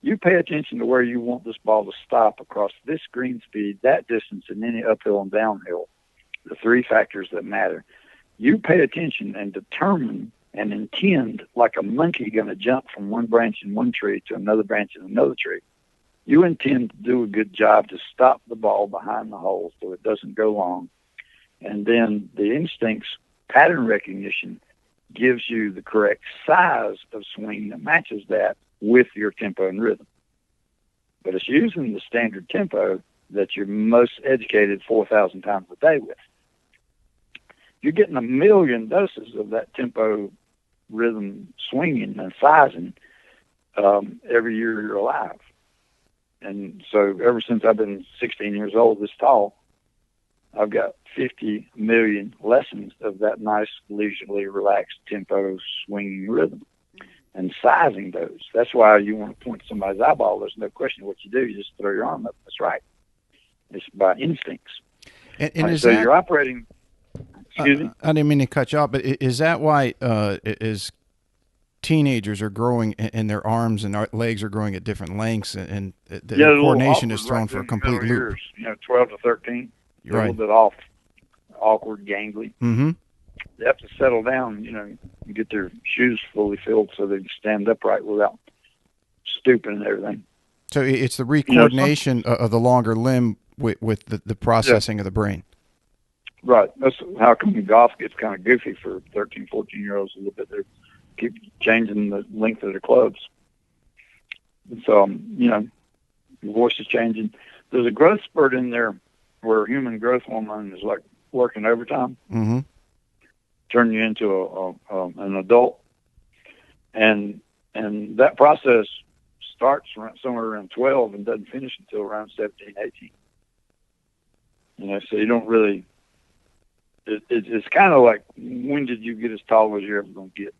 you pay attention to where you want this ball to stop across this green speed, that distance, and any uphill and downhill, the three factors that matter. You pay attention and determine and intend, like a monkey going to jump from one branch in one tree to another branch in another tree. You intend to do a good job to stop the ball behind the hole so it doesn't go long. And then the instincts, pattern recognition, gives you the correct size of swing that matches that with your tempo and rhythm. But it's using the standard tempo that you're most educated 4,000 times a day with. You're getting 1 million doses of that tempo, rhythm, swinging, and sizing every year you're alive. And so ever since I've been 16 years old, this tall, I've got 50 million lessons of that nice, leisurely, relaxed tempo, swinging rhythm and sizing those. That's why you want to point to somebody's eyeball. There's no question what you do. You just throw your arm up. That's right. It's by instincts. And right, so you're operating. Excuse me? I didn't mean to cut you off, but is that why as teenagers are growing and their arms and legs are growing at different lengths and the coordination is thrown for a complete loop? Years, 12 to 13. You're right. A little bit off, awkward, gangly. Mm-hmm. They have to settle down, and get their shoes fully filled so they can stand upright without stooping and everything. So it's the recoordination of the longer limb with the processing of the brain. Right. That's how come golf gets kind of goofy for 13, 14-year-olds a little bit. They keep changing the length of their clubs. And so, your voice is changing. There's a growth spurt in there where human growth hormone is like working overtime, mm-hmm. turn you into an adult. And that process starts somewhere around 12 and doesn't finish until around 17, 18. So you don't really, it's kind of like, when did you get as tall as you're ever going to get?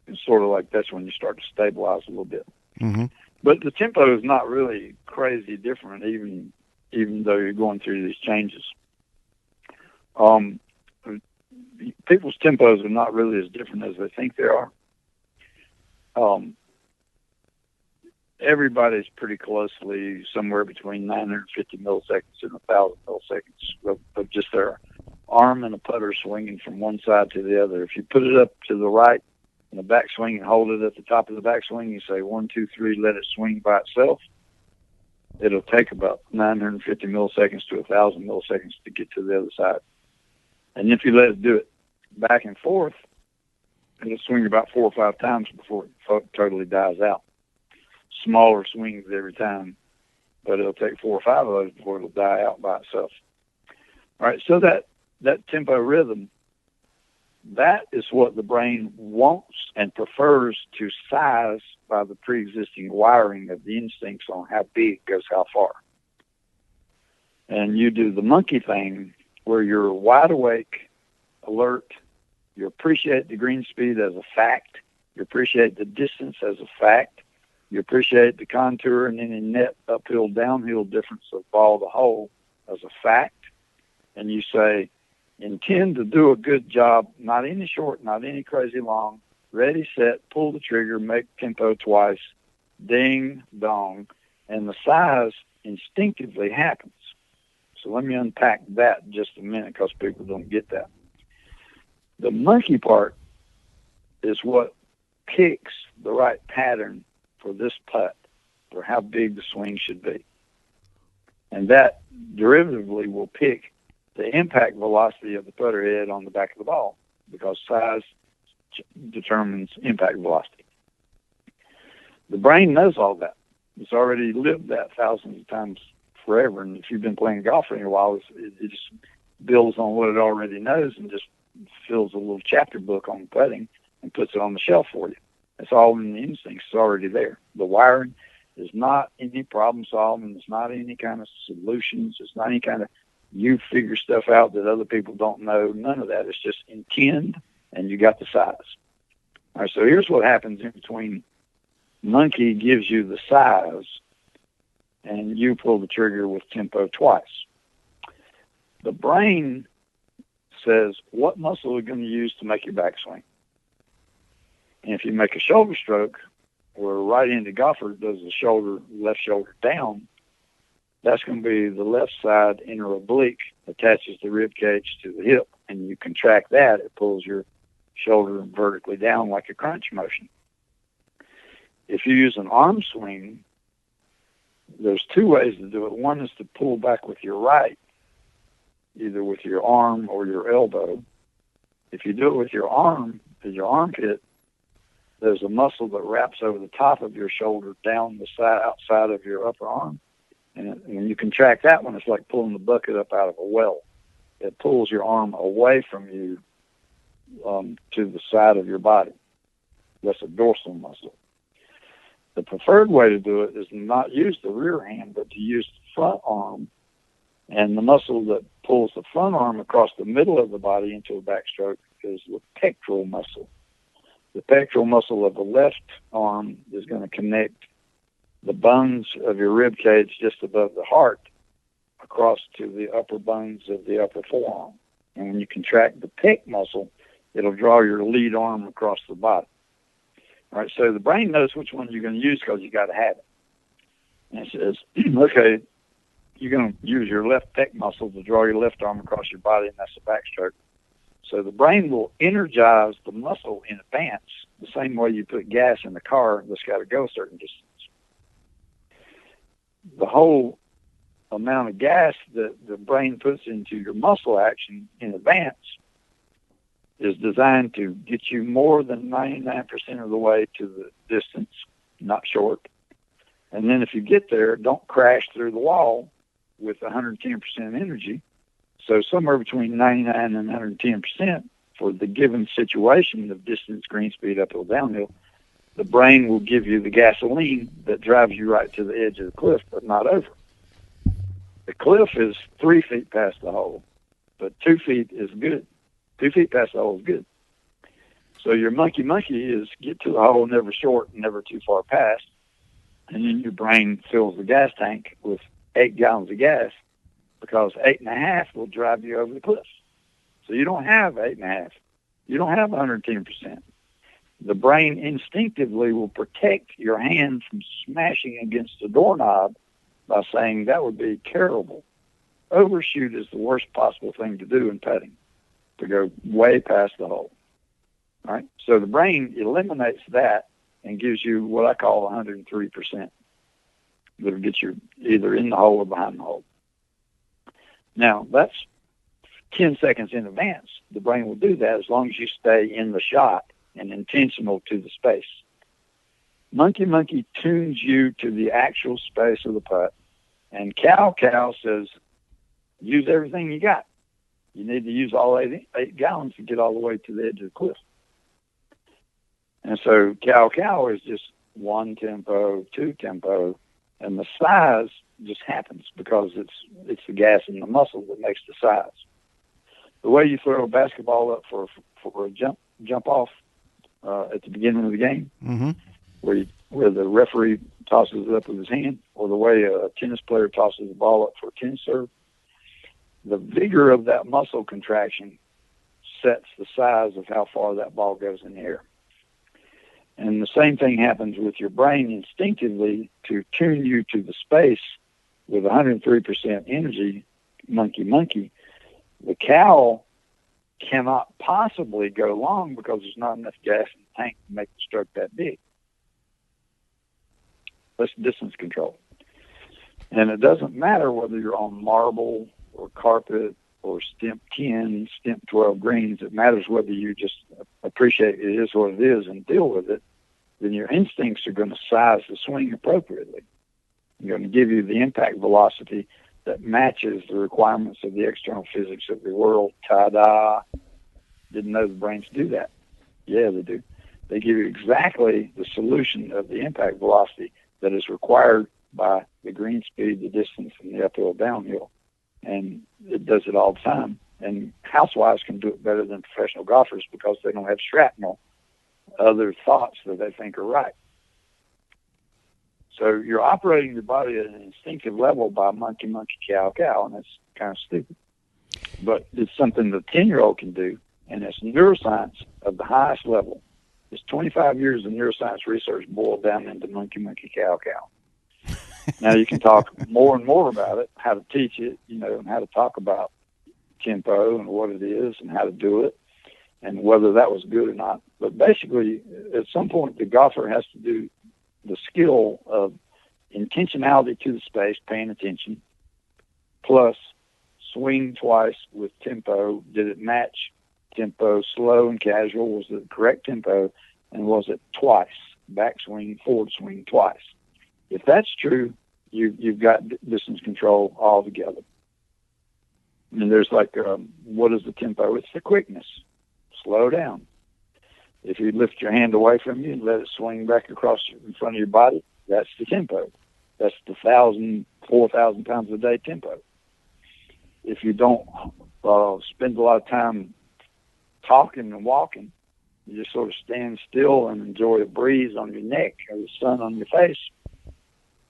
It's sort of like that's when you start to stabilize a little bit. Mm-hmm. But the tempo is not really crazy different, even though you're going through these changes. People's tempos are not really as different as they think they are. Everybody's pretty closely somewhere between 950 milliseconds and 1,000 milliseconds of just their arm and a putter swinging from one side to the other. If you put it up to the right in the backswing and hold it at the top of the backswing, you say 1, 2, 3, let it swing by itself. It'll take about 950 milliseconds to 1,000 milliseconds to get to the other side. And if you let it do it back and forth, it'll swing about 4 or 5 times before it totally dies out. Smaller swings every time, but it'll take 4 or 5 of those before it'll die out by itself. All right, so that tempo rhythm, that is what the brain wants and prefers to size by the pre-existing wiring of the instincts on how big goes how far. And you do the monkey thing where you're wide awake, alert, You appreciate the green speed as a fact. You appreciate the distance as a fact. You appreciate the contour and any net uphill, downhill difference of ball to hole as a fact. And you say, intend to do a good job, not any short, not any crazy long. Ready, set, pull the trigger, make tempo twice, ding, dong. And the size instinctively happens. So let me unpack that in just a minute because people don't get that. The monkey part is what picks the right pattern for this putt, for how big the swing should be. And that derivatively will pick the impact velocity of the putter head on the back of the ball, because size determines impact velocity. The brain knows all that. It's already lived that thousands of times forever, and if you've been playing golf for a while, it just builds on what it already knows and just fills a little chapter book on putting and puts it on the shelf for you. It's all in the instincts. It's already there. The wiring is not any problem solving. It's not any kind of solutions. It's not any kind of you figure stuff out that other people don't know. None of that. It's just intend, and you got the size. All right, so here's what happens in between. Monkey gives you the size, and you pull the trigger with tempo twice. The brain says, what muscle are we going to use to make your backswing? And if you make a shoulder stroke, or a right-handed golfer does the shoulder, left shoulder down, that's going to be the left side inner oblique attaches the rib cage to the hip, and you contract that, it pulls your shoulder vertically down like a crunch motion. If you use an arm swing, there's two ways to do it. One is to pull back with your right, either with your arm or your elbow. If you do it with your arm, with your armpit, there's a muscle that wraps over the top of your shoulder down the side, outside of your upper arm. And when you contract that one, it's like pulling the bucket up out of a well. It pulls your arm away from you to the side of your body. That's a dorsal muscle. The preferred way to do it is to not use the rear hand, but to use the front arm. And the muscle that pulls the front arm across the middle of the body into a backstroke is the pectoral muscle. The pectoral muscle of the left arm is going to connect the bones of your rib cage just above the heart across to the upper bones of the upper forearm. And when you contract the pec muscle, it'll draw your lead arm across the body. All right, so the brain knows which one you're going to use because you got to have it. And it says, okay, you're going to use your left pec muscle to draw your left arm across your body, and that's the backstroke. So the brain will energize the muscle in advance, the same way you put gas in the car that's got to go a certain distance. The whole amount of gas that the brain puts into your muscle action in advance is designed to get you more than 99% of the way to the distance, not short. And then if you get there, don't crash through the wall with 110% energy. So somewhere between 99 and 110% for the given situation of distance, green speed, uphill, downhill, the brain will give you the gasoline that drives you right to the edge of the cliff, but not over. The cliff is 3 feet past the hole, but 2 feet is good. 2 feet past the hole is good. So your monkey is get to the hole, never short, never too far past, and then your brain fills the gas tank with 8 gallons of gas, because 8.5 will drive you over the cliff. So you don't have 8.5. You don't have 110%. The brain instinctively will protect your hand from smashing against the doorknob by saying that would be terrible. Overshoot is the worst possible thing to do in putting, to go way past the hole. All right? So the brain eliminates that and gives you what I call 103%. That'll get you either in the hole or behind the hole. Now, that's 10 seconds in advance. The brain will do that as long as you stay in the shot and intentional to the space. Monkey tunes you to the actual space of the putt, and cow says, use everything you got. You need to use all 8 gallons to get all the way to the edge of the cliff. And so cow is just 1 tempo, 2 tempo, and the size just happens because it's the gas in the muscle that makes the size. the way you throw a basketball up for a jump off at the beginning of the game, Mm-hmm. where the referee tosses it up with his hand, or the way a tennis player tosses the ball up for a tennis serve, the vigor of that muscle contraction sets the size of how far that ball goes in the air. And the same thing happens with your brain instinctively to tune you to the space with 103% energy, monkey. The cow cannot possibly go long because there's not enough gas in the tank to make the stroke that big. That's distance control. And it doesn't matter whether you're on marble or carpet or stimp 10, stimp 12 greens. It matters whether you just appreciate it is what it is and deal with it. Then your instincts are going to size the swing appropriately. They're going to give you the impact velocity that matches the requirements of the external physics of the world. Ta-da! Didn't know the brains do that. Yeah, they do. They give you exactly the solution of the impact velocity that is required by the green speed, the distance, and the uphill downhill. And it does it all the time. And housewives can do it better than professional golfers because they don't have shrapnel, other thoughts that they think are right. So you're operating your body at an instinctive level by monkey, cow, and that's kind of stupid. But it's something the 10-year-old can do, and it's neuroscience of the highest level. It's 25 years of neuroscience research boiled down into monkey, cow. Now you can talk more and more about it, how to teach it, and how to talk about tempo and what it is and how to do it and whether that was good or not. But basically, at some point, the golfer has to do the skill of intentionality to the space, paying attention, plus swing twice with tempo. Did it match tempo, slow and casual? Was it the correct tempo? And was it twice, backswing, forward swing twice? If that's true, you've got distance control all together. And there's what is the tempo? It's the quickness. Slow down. If you lift your hand away from you and let it swing back across in front of your body, that's the tempo. That's the 4,000 pounds a day tempo. If you don't spend a lot of time talking and walking, you just sort of stand still and enjoy a breeze on your neck or the sun on your face,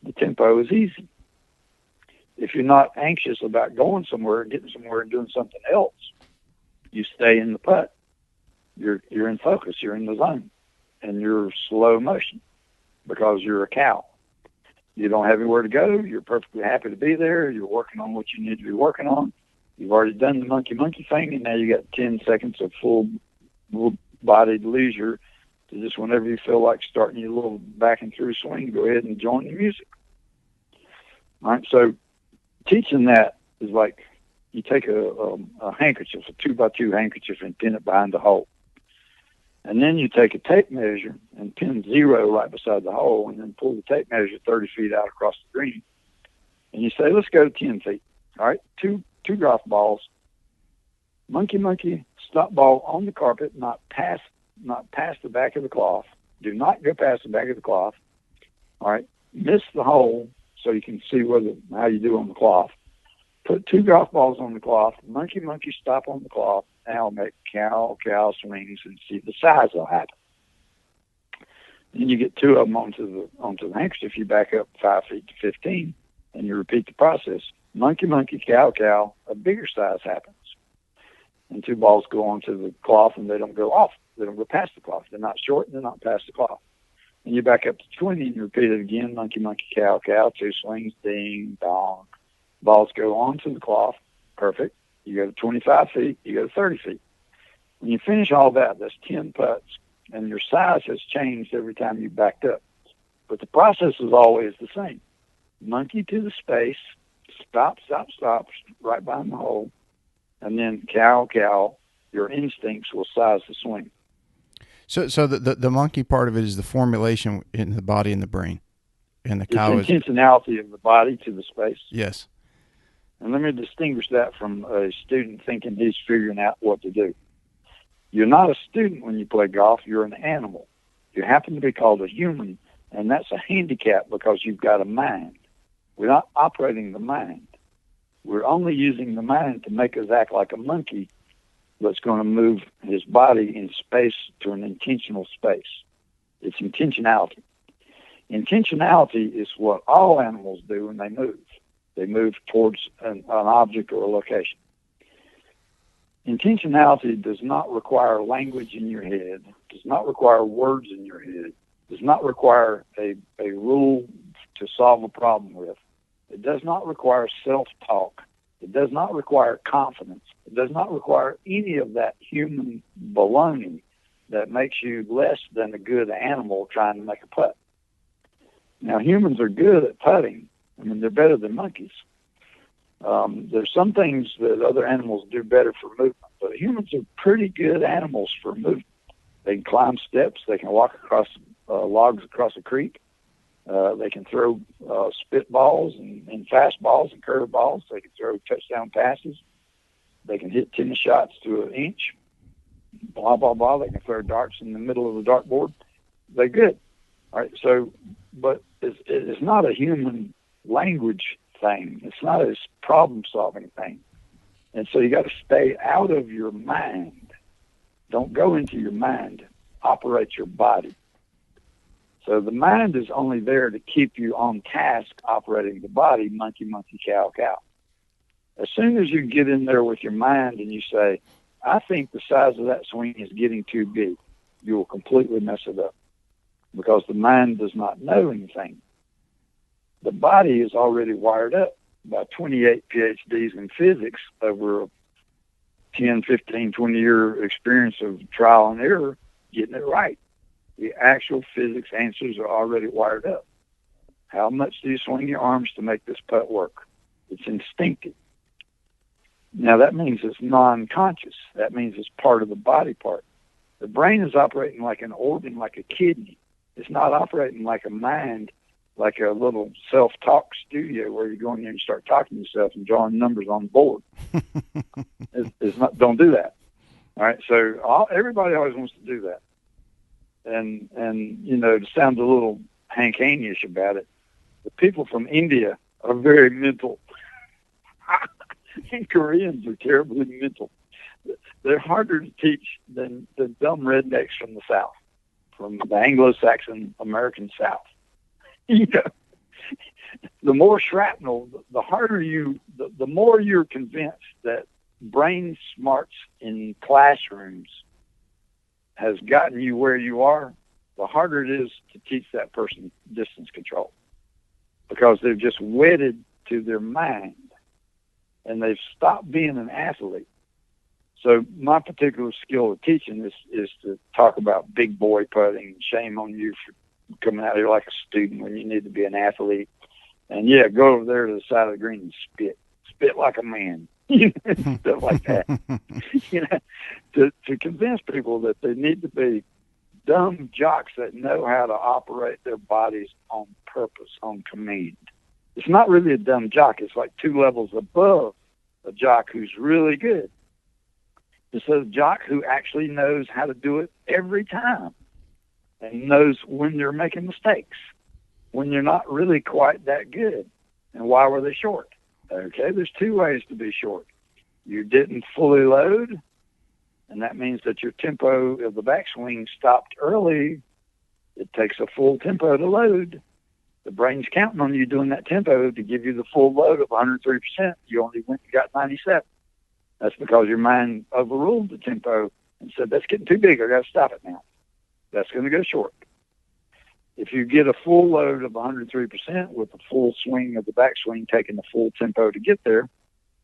the tempo is easy. If you're not anxious about going somewhere, getting somewhere and doing something else, you stay in the putt. You're in focus, you're in the zone, and you're slow motion because you're a cow. You don't have anywhere to go. You're perfectly happy to be there. You're working on what you need to be working on. You've already done the monkey thing, and now you got 10 seconds of full-bodied leisure to just whenever you feel like starting your little back and through swing, go ahead and join the music. All right, so teaching that is like you take a handkerchief, a 2x2 handkerchief, and pin it behind the hole. And then you take a tape measure and pin 0 right beside the hole, and then pull the tape measure 30 feet out across the green. And you say, let's go to 10 feet. All right, two golf balls, monkey, stop ball on the carpet, not past the back of the cloth. Do not go past the back of the cloth. All right, miss the hole so you can see how you do on the cloth. Put 2 golf balls on the cloth, monkey, stop on the cloth. Now make cow swings and see the size will happen. Then you get 2 of them onto the handkerchief. You back up 5 feet to 15, and you repeat the process. Monkey, cow, a bigger size happens. And 2 balls go onto the cloth, and they don't go off. They don't go past the cloth. They're not short, and they're not past the cloth. And you back up to 20, and you repeat it again. Monkey, cow, 2 swings, ding, dong. Balls go onto the cloth. Perfect. You go to 25 feet. You go to 30 feet. When you finish all that, that's 10 putts, and your size has changed every time you backed up. But the process is always the same. Monkey to the space, stop, right behind the hole, and then cow, your instincts will size the swing. So the monkey part of it is the formulation in the body and the brain. And the cow is intentionality of the body to the space. Yes. And let me distinguish that from a student thinking he's figuring out what to do. You're not a student when you play golf. You're an animal. You happen to be called a human, and that's a handicap because you've got a mind. We're not operating the mind. We're only using the mind to make us act like a monkey that's going to move his body in space to an intentional space. It's intentionality. Intentionality is what all animals do when they move. They move towards an object or a location. Intentionality does not require language in your head, does not require words in your head, does not require a rule to solve a problem with. It does not require self-talk. It does not require confidence. It does not require any of that human baloney that makes you less than a good animal trying to make a putt. Now, humans are good at putting. I mean, they're better than monkeys. There's some things that other animals do better for movement, but humans are pretty good animals for movement. They can climb steps. They can walk across logs across a creek. They can throw spitballs and fastballs and curveballs. They can throw touchdown passes. They can hit tennis shots to an inch. Blah, blah, blah. They can throw darts in the middle of the dartboard. They're good. All right. So, but it's not a human language thing. It's not a problem-solving thing. And so you got to stay out of your mind. Don't go into your mind. Operate your body. So the mind is only there to keep you on task operating the body, monkey, monkey, cow, cow. As soon as you get in there with your mind and you say, I think the size of that swing is getting too big, you will completely mess it up because the mind does not know anything. The body is already wired up by 28 PhDs in physics over a 10, 15, 20-year experience of trial and error, getting it right. The actual physics answers are already wired up. How much do you swing your arms to make this putt work? It's instinctive. Now, that means it's non-conscious. That means it's part of the body part. The brain is operating like an organ, like a kidney. It's not operating like a mind, like a little self-talk studio where you go in there and start talking to yourself and drawing numbers on the board. Don't do that. All right, so everybody always wants to do that. And you know, to sound a little Hank Haney-ish about it, the people from India are very mental. And Koreans are terribly mental. They're harder to teach than the dumb rednecks from the South, from the Anglo-Saxon American South. You know, the more shrapnel, the harder the more you're convinced that brain smarts in classrooms has gotten you where you are, the harder it is to teach that person distance control because they've just wedded to their mind and they've stopped being an athlete. So my particular skill of teaching is to talk about big boy putting. Shame on you for coming out here like a student when you need to be an athlete. And yeah, go over there to the side of the green and spit like a man. Stuff like that. You know, to convince people that they need to be dumb jocks that know how to operate their bodies on purpose, on command. It's not really a dumb jock. It's like 2 levels above a jock who's really good. It's a jock who actually knows how to do it every time and knows when they're making mistakes, when you're not really quite that good. And why were they short? Okay, there's 2 ways to be short. You didn't fully load, and that means that your tempo of the backswing stopped early. It takes a full tempo to load. The brain's counting on you doing that tempo to give you the full load of 103%. You only went and got 97. That's because your mind overruled the tempo and said, that's getting too big. I got to stop it now. That's going to go short. If you get a full load of 103% with a full swing of the backswing, taking the full tempo to get there,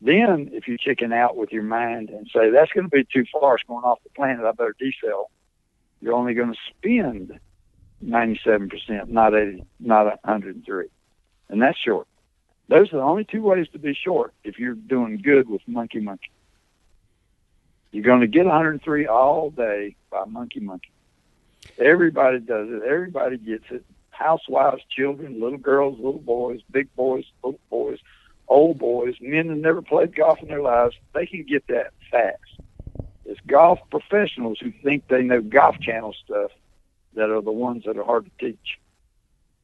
then if you chicken out with your mind and say, that's going to be too far, it's going off the planet, I better decel, you're only going to spend 97%, not 80, not 103. And that's short. Those are the only 2 ways to be short if you're doing good with monkey monkey. You're going to get 103 all day by monkey monkey. Everybody does it. Everybody gets it. Housewives, children, little girls, little boys, big boys, little boys, old boys, men that never played golf in their lives, they can get that fast. It's golf professionals who think they know Golf Channel stuff that are the ones that are hard to teach.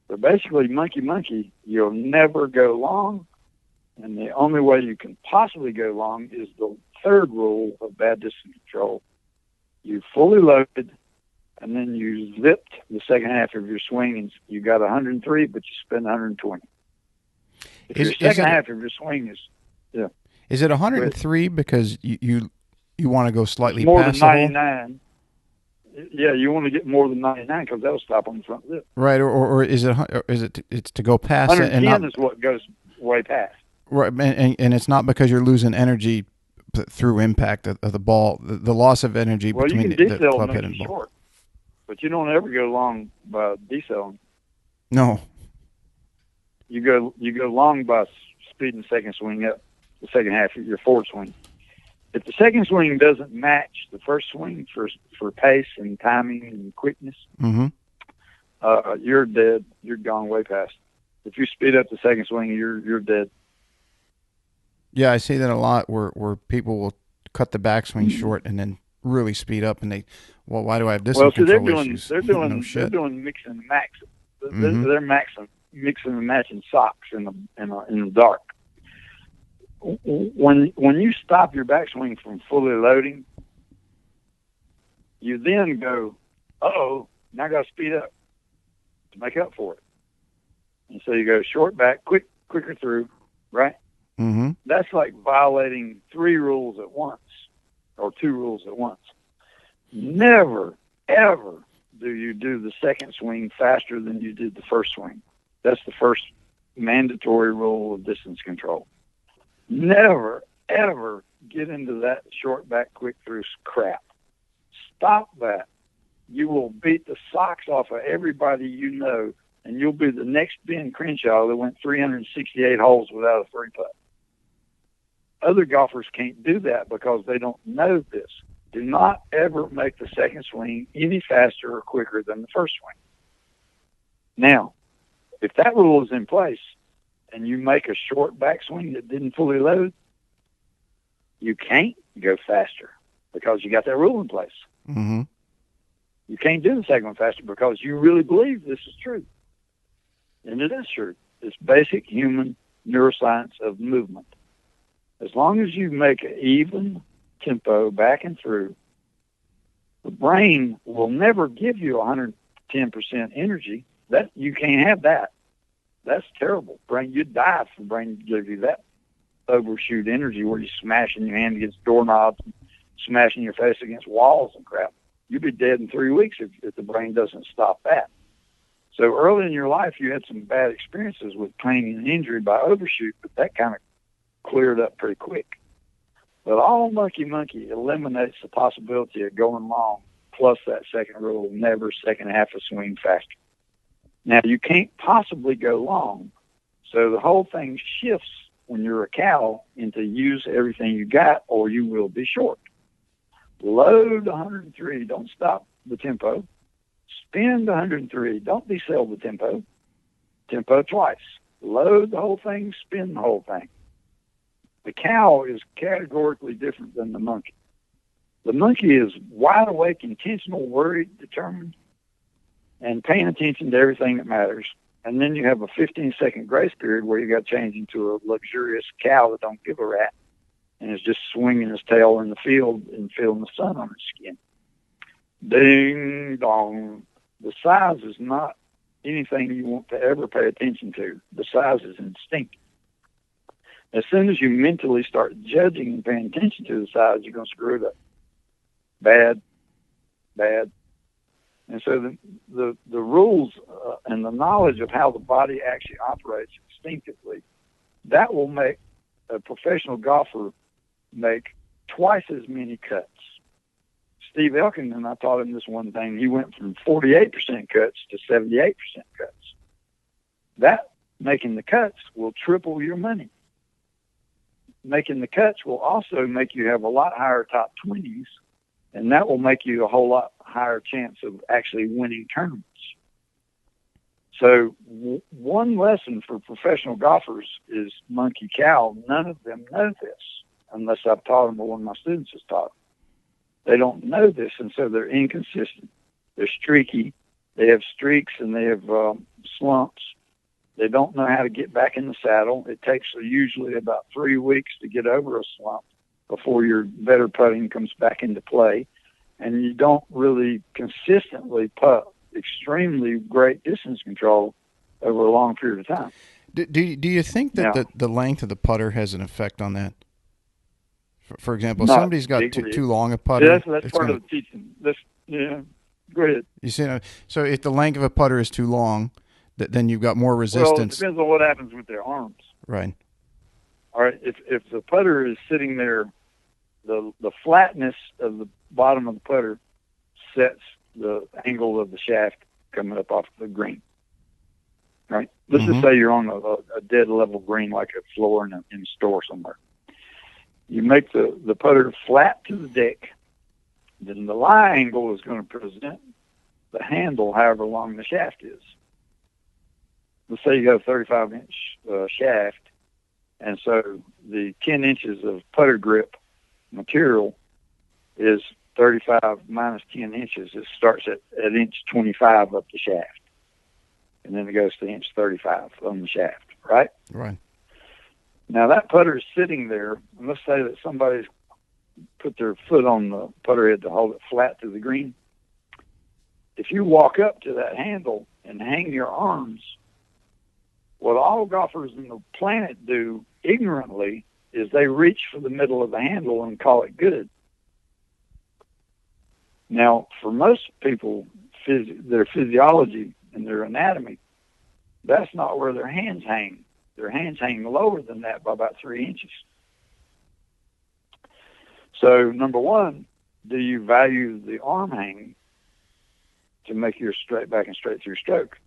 So basically, monkey monkey, you'll never go long, and the only way you can possibly go long is the third rule of bad distance control. You fully loaded, and then you zipped the second half of your swing, and you got 103, but you spent 120. If your second half of your swing is, yeah. Is it 103 because you want to go slightly more past than the hole? 99? Yeah, you want to get more than 99 because that'll stop on the front lip. Right, or is it it's to go past it 110 and not, is what goes way past. right, and it's not because you're losing energy through impact of the ball, the loss of energy between the club head and ball. Short, but you don't ever go long by decelling. No. You go long by speeding the second swing up, the second half of your forward swing. If the second swing doesn't match the first swing for pace and timing and quickness, you're dead. You're gone way past. If you speed up the second swing, you're dead. Yeah, I see that a lot where people will cut the backswing short and then really speed up, and why do I have distance control issues? They're doing mix and max. They're mixing and matching socks in the dark. When you stop your backswing from fully loading, you then go, now I got to speed up to make up for it. And so you go short back, quicker through, right? Mm-hmm. That's like violating 3 rules at once, or 2 rules at once. Never, ever do you do the second swing faster than you did the first swing. That's the first mandatory rule of distance control. Never, ever get into that short back quick through crap. Stop that. You will beat the socks off of everybody you know, and you'll be the next Ben Crenshaw that went 368 holes without a 3-putt. Other golfers can't do that because they don't know this. Do not ever make the second swing any faster or quicker than the first swing. Now, if that rule is in place and you make a short backswing that didn't fully load, you can't go faster because you got that rule in place. Mm-hmm. You can't do the second one faster because you really believe this is true. And it is true. It's basic human neuroscience of movement. As long as you make an even tempo back and through, the brain will never give you 110% energy. That you can't have that. That's terrible. Brain, you'd die if the brain gave you that overshoot energy where you're smashing your hand against doorknobs, and smashing your face against walls and crap. You'd be dead in 3 weeks if the brain doesn't stop that. So early in your life, you had some bad experiences with pain and injury by overshoot, but that kind of cleared up pretty quick. But all monkey eliminates the possibility of going long, plus that second rule, never second half a swing faster. Now, you can't possibly go long, so the whole thing shifts when you're a cow into use everything you got or you will be short. Load 103, don't stop the tempo. Spin 103, don't decel the tempo. Tempo twice. Load the whole thing, spin the whole thing. The cow is categorically different than the monkey. The monkey is wide awake, intentional, worried, determined, and paying attention to everything that matters. And then you have a 15-second grace period where you got to change into a luxurious cow that don't give a rat and is just swinging his tail in the field and feeling the sun on his skin. Ding dong. The size is not anything you want to ever pay attention to. The size is instinct. As soon as you mentally start judging and paying attention to the size, you're going to screw it up. Bad. And so the rules and the knowledge of how the body actually operates instinctively, that will make a professional golfer make twice as many cuts. Steve Elkington, I taught him this one thing. He went from 48% cuts to 78% cuts. That, making the cuts, will triple your money. Making the cuts will also make you have a lot higher top 20s, and that will make you a whole lot higher chance of actually winning tournaments. So one lesson for professional golfers is monkey cow. None of them know this unless I've taught them or one of my students has taught them. They don't know this, and so they're inconsistent. They're streaky. They have streaks and they have slumps. They don't know how to get back in the saddle. It takes usually about 3 weeks to get over a slump. before your better putting comes back into play, and you don't really consistently putt extremely great distance control over a long period of time. Do you think that the length of the putter has an effect on that? For example, if somebody's got too long a putter. Yeah, that's part of the teaching. Go ahead. You see, so if the length of a putter is too long, then you've got more resistance. Well, it depends on what happens with their arms. Right. All right. If the putter is sitting there, the flatness of the bottom of the putter sets the angle of the shaft coming up off the green. Right. Let's just say you're on a dead level green, like a floor in a store somewhere. You make the putter flat to the deck, then the lie angle is going to present the handle however long the shaft is. Let's say you got a 35-inch shaft, and so the 10 inches of putter grip material is 35 minus 10 inches. It starts at inch 25 up the shaft, and then it goes to inch 35 on the shaft, right? Right. Now that putter is sitting there, and let's say that somebody's put their foot on the putter head to hold it flat to the green. If you walk up to that handle and hang your arms, what all golfers in the planet do ignorantly is they reach for the middle of the handle and call it good. Now, for most people, their physiology and their anatomy, that's not where their hands hang. Their hands hang lower than that by about 3 inches. So, number one, do you value the arm hang to make your straight back and straight through stroke?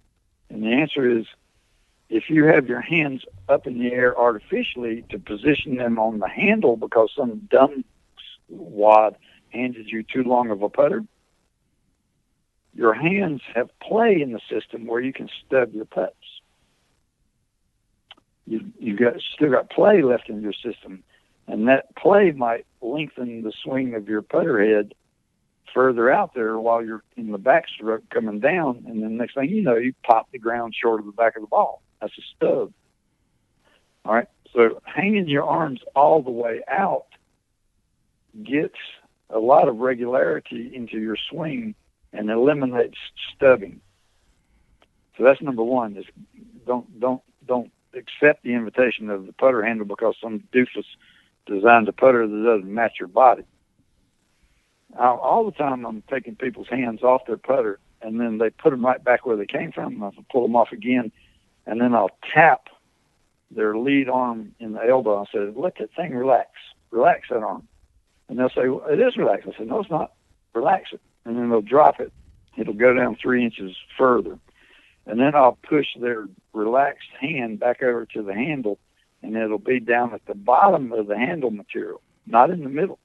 And the answer is, if you have your hands up in the air artificially to position them on the handle because some dumb wad handed you too long of a putter, your hands have play in the system where you can stub your putts. You've still got play left in your system, and that play might lengthen the swing of your putter head further out there while you're in the backstroke coming down, and then next thing you know, you pop the ground short of the back of the ball. That's a stub. All right, so hanging your arms all the way out gets a lot of regularity into your swing and eliminates stubbing. So that's number one. Is don't accept the invitation of the putter handle because some doofus designed a putter that doesn't match your body. All the time I'm taking people's hands off their putter, and then they put them right back where they came from, and I'll pull them off again, and then I'll tap their lead arm in the elbow and say, let that thing relax. Relax that arm. And they'll say, well, it is relaxed. I said, no, it's not. Relax it. And then they'll drop it. It'll go down 3 inches further. And then I'll push their relaxed hand back over to the handle, and it'll be down at the bottom of the handle material, not in the middle.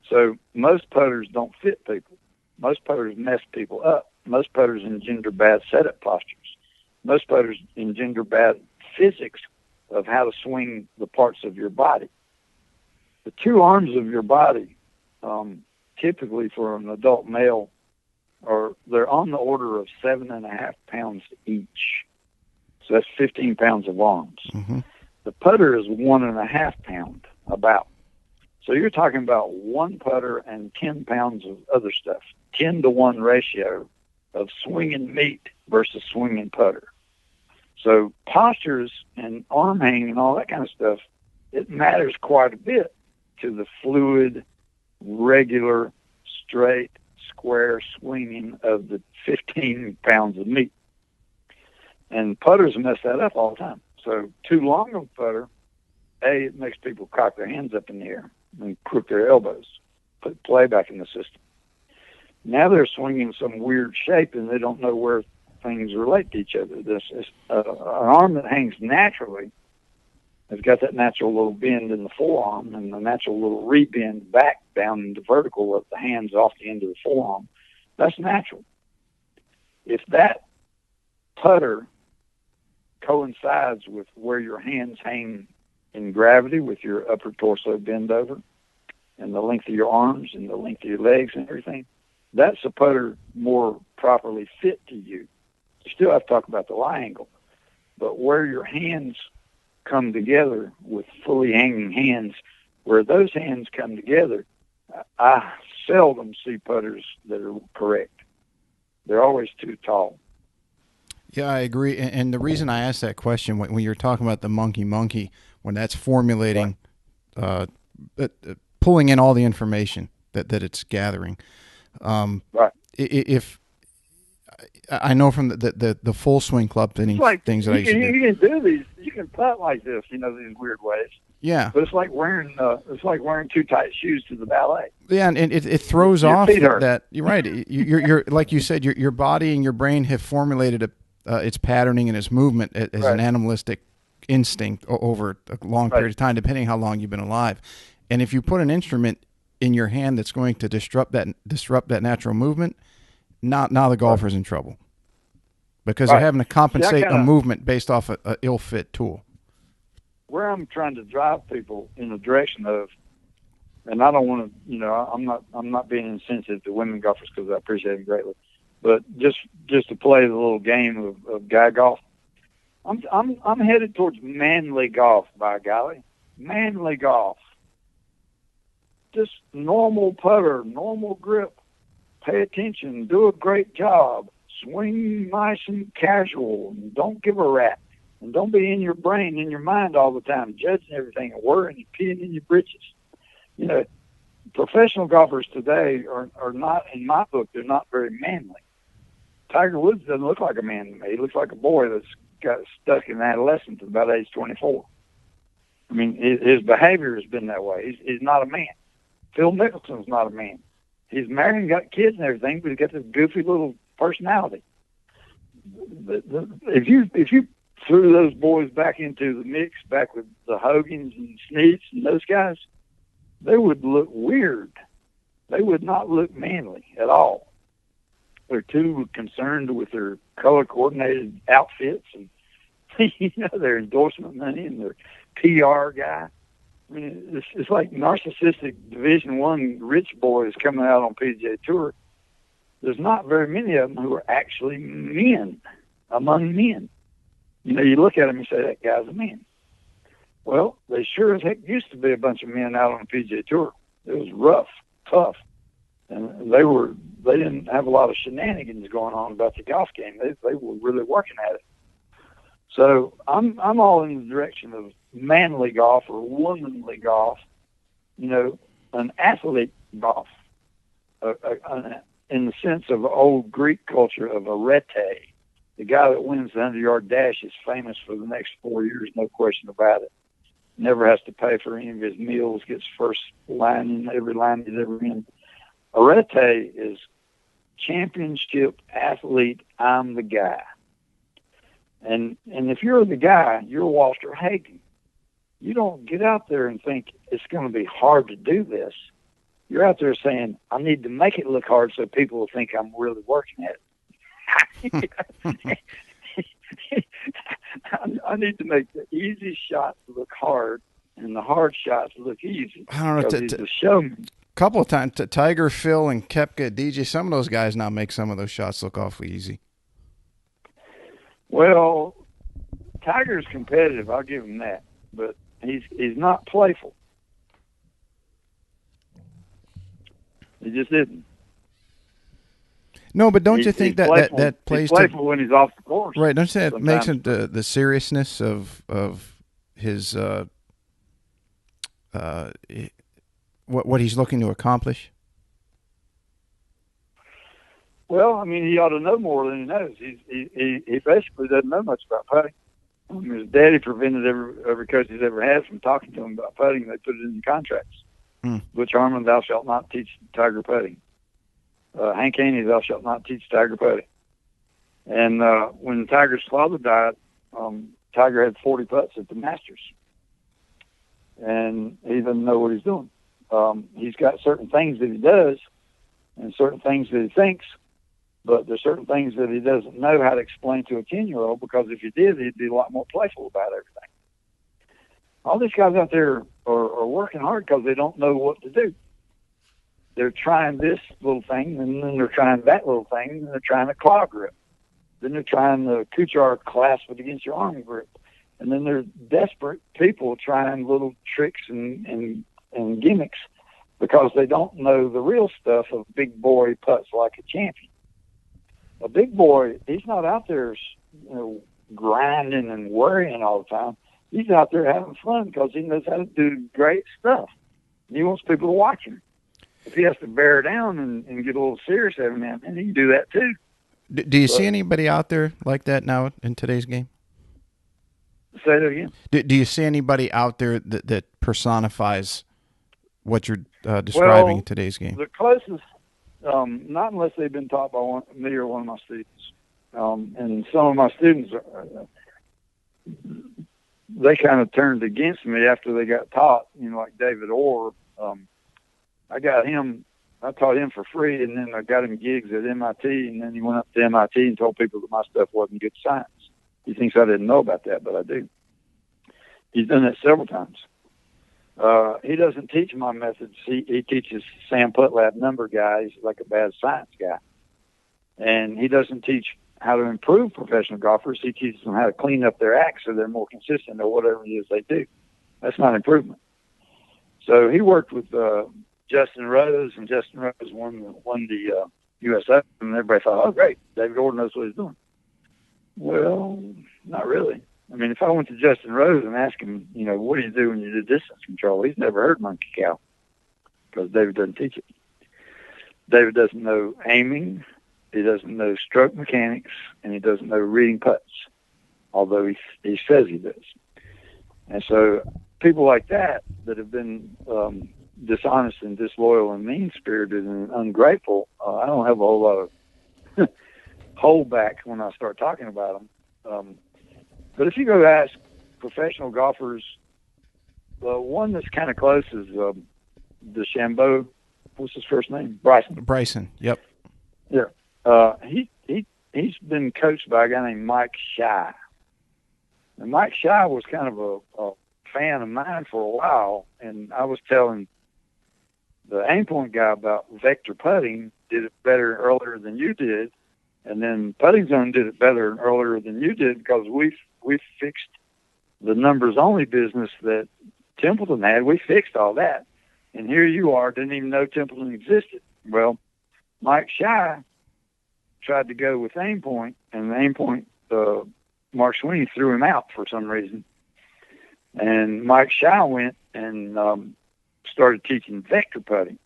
So most putters don't fit people. Most putters mess people up. Most putters engender bad setup postures. Most putters engender bad physics of how to swing the parts of your body. The two arms of your body, typically for an adult male, they're on the order of 7.5 pounds each. So that's 15 pounds of arms. Mm-hmm. The putter is 1.5 pound, about. So you're talking about one putter and 10 pounds of other stuff, 10-to-1 ratio of swinging meat versus swinging putter. So postures and arm hang and all that kind of stuff, it matters quite a bit to the fluid, regular, straight, square swinging of the 15 pounds of meat. And putters mess that up all the time. So too long of a putter, it makes people cock their hands up in the air and crook their elbows, put play back in the system. Now they're swinging some weird shape and they don't know where things relate to each other. This is an arm that hangs naturally has got that natural little bend in the forearm and the natural little rebend back down into vertical of the hands off the end of the forearm. That's natural. If that putter coincides with where your hands hang in gravity with your upper torso bend over and the length of your arms and the length of your legs and everything, that's a putter more properly fit to you. You still have to talk about the lie angle, but where your hands come together with fully hanging hands. Where those hands come together, I seldom see putters that are correct. They're always too tall. Yeah, I agree. And the reason I asked that question, when you're talking about the monkey, when that's formulating, Right. Pulling in all the information that it's gathering. Right. If I know from the full swing club things that I used to do. You can do these. You can putt like this. These weird ways. Yeah. But it's like wearing too tight shoes to the ballet. Yeah, and it throws Your off feet hurt. that. You're right. You're like you said. Your body and your brain have formulated its patterning and its movement as Right. an animalistic instinct over a long period of time, depending how long you've been alive. And if you put an instrument in your hand that's going to disrupt that natural movement, now the golfer's in trouble because they're having to compensate a movement based off a ill-fit tool. Where I'm trying to drive people in the direction of, and I don't want to, I'm not being insensitive to women golfers because I appreciate them greatly, but just to play the little game of guy golf, I'm headed towards manly golf, by golly, manly golf. Just normal putter, normal grip, pay attention, do a great job, swing nice and casual, and don't give a rap. And don't be in your brain, in your mind all the time, judging everything and worrying and peeing in your britches. Professional golfers today are not, in my book, they're not very manly. Tiger Woods doesn't look like a man to me. He looks like a boy that's got stuck in adolescence at about age 24. I mean, his behavior has been that way. He's not a man. Phil Mickelson's not a man. He's married and got kids and everything, but he's got this goofy little personality. If you threw those boys back into the mix, back with the Hogans and Sneeds and those guys, they would look weird. They would not look manly at all. They're too concerned with their color-coordinated outfits and their endorsement money and their PR guy. I mean, it's like narcissistic Division I rich boys coming out on PGA Tour. There's not very many of them who are actually men among men. You look at them and say, that guy's a man. Well, they sure as heck used to be a bunch of men out on the PGA Tour. It was rough, tough. And they didn't have a lot of shenanigans going on about the golf game. They were really working at it. So I'm all in the direction of manly golf or womanly golf, an athlete golf, in the sense of old Greek culture of arete. The guy that wins the 100-yard dash is famous for the next 4 years, no question about it. Never has to pay for any of his meals, gets first line in every line he's ever in. Arete is championship athlete, I'm the guy. And if you're the guy, you're Walter Hagen. You don't get out there and think it's going to be hard to do this. You're out there saying, I need to make it look hard so people will think I'm really working at it. I need to make the easy shots look hard and the hard shots look easy. I don't know. Because he's a showman. Couple of times, Tiger, Phil, and Koepka, DJ, some of those guys now make some of those shots look awfully easy. Well, Tiger's competitive, I'll give him that, but he's not playful. He just isn't. No, but don't you think that plays he's playful when he's off the course? Right, don't you say that sometimes. makes him the seriousness of his what he's looking to accomplish? Well, I mean, he ought to know more than he knows. He basically doesn't know much about putting. His daddy prevented every coach he's ever had from talking to him about putting. They put it in the contracts. Butch Harmon, thou shalt not teach Tiger putting. Hank Haney, thou shalt not teach Tiger putting. And when Tiger's father died, Tiger had 40 putts at the Masters. And he doesn't know what he's doing. He's got certain things that he does and certain things that he thinks, but there's certain things that he doesn't know how to explain to a 10-year-old, because if he did, he'd be a lot more playful about everything. All these guys out there are working hard because they don't know what to do. They're trying this little thing, and then they're trying that little thing, and they're trying a claw grip. Then they're trying the Kuchar clasp it against your arm grip. And then there's desperate people trying little tricks and gimmicks because they don't know the real stuff of big boy putts like a champion. A big boy, he's not out there, grinding and worrying all the time. He's out there having fun because he knows how to do great stuff. And he wants people to watch him. If he has to bear down and get a little serious every now and then, he can do that too. Do you see anybody out there like that now in today's game? Say that again. Do you see anybody out there that personifies what you're describing in today's game? The closest, not unless they've been taught by me or one of my students. And some of my students, they kind of turned against me after they got taught, like David Orr. I taught him for free, and then I got him gigs at MIT, and then he went up to MIT and told people that my stuff wasn't good science. He thinks I didn't know about that, but I do. He's done that several times. He doesn't teach my methods. He teaches Sam Putlab number guy. He's like a bad science guy. And he doesn't teach how to improve professional golfers. He teaches them how to clean up their act so they're more consistent or whatever it is they do. That's not improvement. So he worked with Justin Rose, and Justin Rose won the U.S. Open, and everybody thought, oh, great, David Orr knows what he's doing. Well, not really. I mean, if I went to Justin Rose and asked him, what do you do when you do distance control? He's never heard monkey cow because David doesn't teach it. David doesn't know aiming. He doesn't know stroke mechanics, and he doesn't know reading putts, although he says he does. And so people like that have been dishonest and disloyal and mean-spirited and ungrateful, I don't have a whole lot of holdback when I start talking about them. But if you go ask professional golfers, the one that's kind of close is DeChambeau. What's his first name? Bryson. Yep. Yeah. He's been coached by a guy named Mike Shy. And Mike Shy was kind of a fan of mine for a while, and I was telling the Aimpoint guy about vector putting, did it better earlier than you did, and then Putting Zone did it better earlier than you did because we fixed the numbers only business that Templeton had. We fixed all that, and here you are, didn't even know Templeton existed. Well, Mike Shy tried to go with Aimpoint, and Aimpoint, Mark Sweeney threw him out for some reason. And Mike Shy went and started teaching vector putting.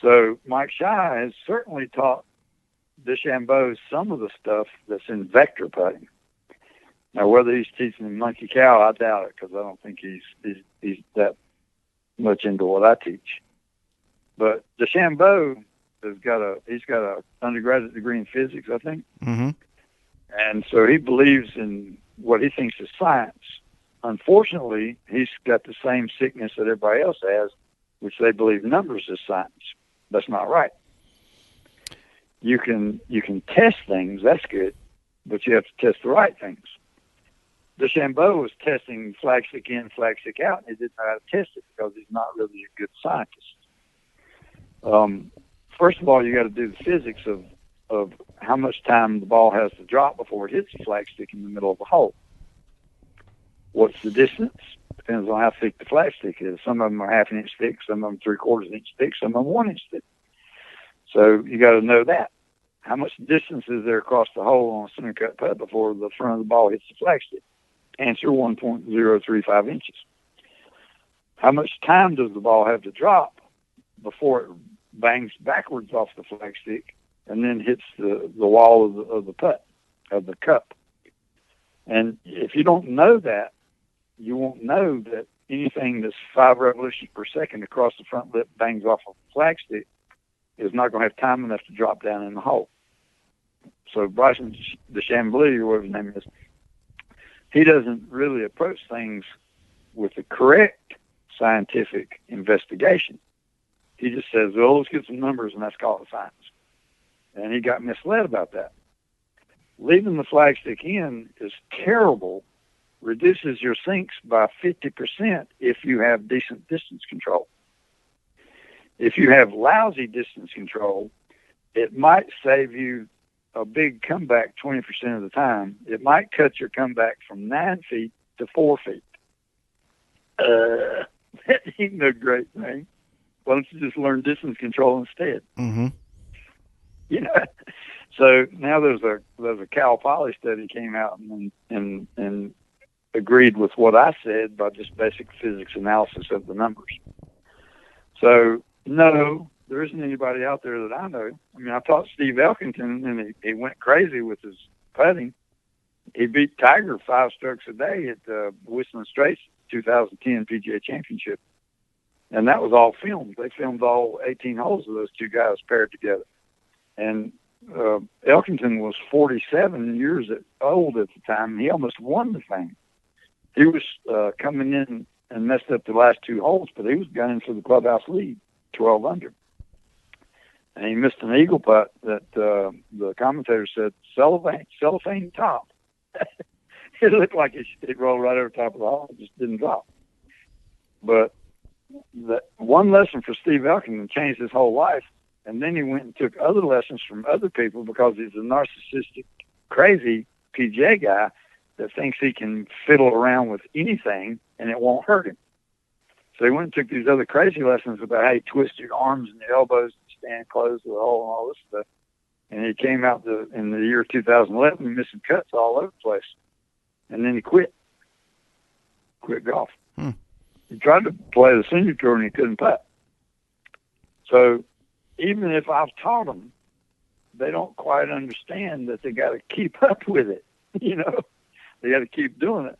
So Mike Shy has certainly taught DeChambeau some of the stuff that's in vector putting. Now, whether he's teaching monkey cow, I doubt it because I don't think he's that much into what I teach. But DeChambeau he's got a undergraduate degree in physics, I think. Mm-hmm. And so he believes in what he thinks is science. Unfortunately, he's got the same sickness that everybody else has, which they believe numbers is science. That's not right. You can test things, that's good, but you have to test the right things. DeChambeau was testing flagstick in, flagstick out, and he didn't know how to test it because he's not really a good scientist. First of all, you got to do the physics of how much time the ball has to drop before it hits the flagstick in the middle of the hole. What's the distance? Depends on how thick the flagstick is. Some of them are 1/2 inch thick, some of them 3/4 inch thick, some of them 1 inch thick. So you got to know that. How much distance is there across the hole on a center cut putt before the front of the ball hits the flagstick? Answer 1.035 inches. How much time does the ball have to drop before it bangs backwards off the flagstick and then hits the wall of the putt, of the cup? And if you don't know that, you won't know that anything that's 5 revolutions per second across the front lip bangs off a flagstick is not going to have time enough to drop down in the hole. So Bryson DeChambeau, or whatever his name is, he doesn't really approach things with the correct scientific investigation. He just says, well, let's get some numbers and let's call it science. And he got misled about that. Leaving the flagstick in is terrible, reduces your sinks by 50% if you have decent distance control. If you have lousy distance control, it might save you a big comeback 20% of the time, it might cut your comeback from 9 feet to 4 feet. That ain't no great thing. Why don't you just learn distance control instead? Mm-hmm. You know. So now there's a Cal Poly study came out and agreed with what I said by just basic physics analysis of the numbers. So no, there isn't anybody out there that I know. I mean, I taught Steve Elkington, and he went crazy with his putting. He beat Tiger 5 strokes a day at Whistling Straits 2010 PGA Championship. And that was all filmed. They filmed all 18 holes of those two guys paired together. And Elkington was 47 years old at the time. He almost won the thing. He was coming in and messed up the last 2 holes, but he was gunning for the clubhouse lead, 12 under. And he missed an eagle putt that the commentator said, cellophane top. It looked like it rolled right over top of the hole. It just didn't drop. But the one lesson for Steve Elkington changed his whole life. And then he went and took other lessons from other people because he's a narcissistic, crazy PGA guy that thinks he can fiddle around with anything and it won't hurt him. So he went and took these other crazy lessons about how you twist your arms and your elbows to stand close to the hole and all this stuff. And he came out in the year 2011 missing cuts all over the place. And then he quit golf. He tried to play the senior tour and he couldn't putt. So even if I've taught them, they don't quite understand that they got to keep up with it. You know, they got to keep doing it.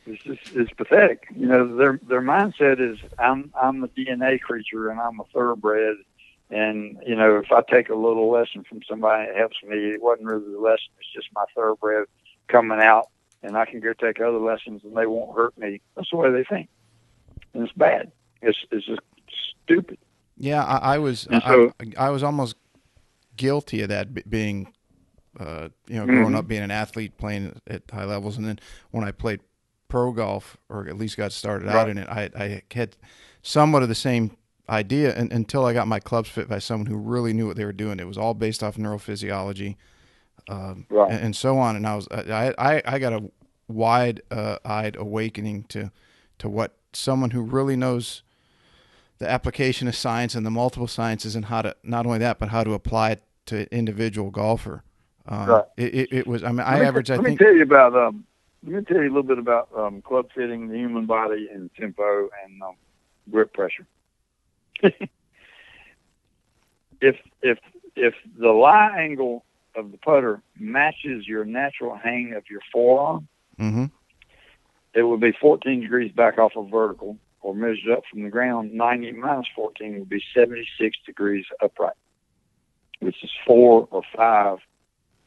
It's pathetic. You know, their mindset is I'm a DNA creature and I'm a thoroughbred. And, you know, if I take a little lesson from somebody that helps me, it wasn't really the lesson. It's just my thoroughbred coming out, and I can go take other lessons and they won't hurt me. That's the way they think. And it's bad. It's just stupid. Yeah, I was almost guilty of that, being, growing up being an athlete, playing at high levels. And then when I played pro golf, or at least got started out in it, I had somewhat of the same idea until I got my clubs fit by someone who really knew what they were doing. It was all based off neurophysiology, and so on. And I got a wide-eyed awakening to what someone who really knows the application of science and the multiple sciences, and how to, not only that, but how to apply it to individual golfer. It was. I mean, let me tell you a little bit about club fitting, the human body, and tempo and grip pressure. If the lie angle of the putter matches your natural hang of your forearm, it would be 14 degrees back off of vertical, or measured up from the ground. 90 minus 14 would be 76 degrees upright, which is 4 or 5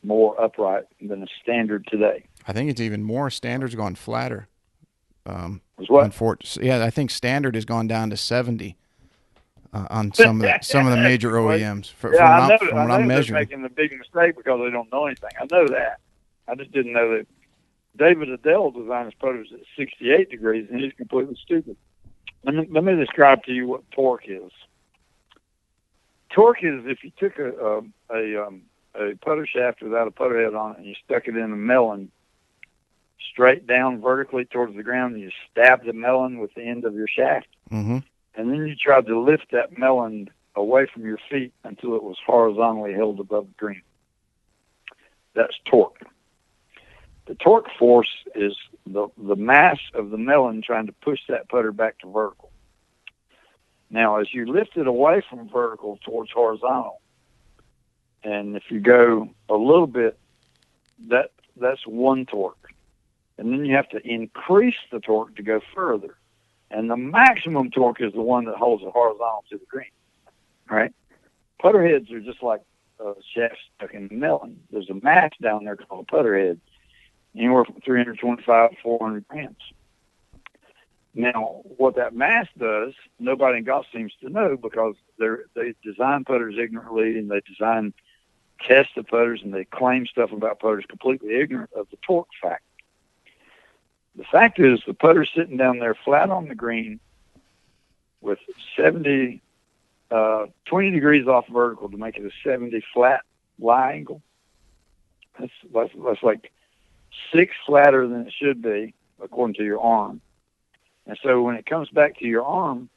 more upright than a standard today. I think it's even more. Standard's gone flatter. What? Yeah, I think standard has gone down to 70 on some of the major OEMs. From what I'm measuring, they're making a big mistake because they don't know anything. I know that. I just didn't know that. David Adele designed his putters at 68 degrees, and he's completely stupid. Let me describe to you what torque is. Torque is if you took a putter shaft without a putter head on it and you stuck it in a melon straight down vertically towards the ground, and you stabbed the melon with the end of your shaft, and then you tried to lift that melon away from your feet until it was horizontally held above the green. That's torque. The torque force is the mass of the melon trying to push that putter back to vertical. Now, as you lift it away from vertical towards horizontal, and if you go a little bit, that's one torque. And then you have to increase the torque to go further. And the maximum torque is the one that holds it horizontal to the green, right? Putter heads are just like shafts stuck in a melon. There's a mass down there called a putter head, anywhere from 325 to 400 grams. Now, what that mass does, nobody in golf seems to know, because they design putters ignorantly, and they test the putters, and they claim stuff about putters completely ignorant of the torque factor. The fact is, the putter's sitting down there flat on the green with 70 20 degrees off vertical to make it a 70 flat lie angle. That's like 6 flatter than it should be according to your arm. And so when it comes back to your arm,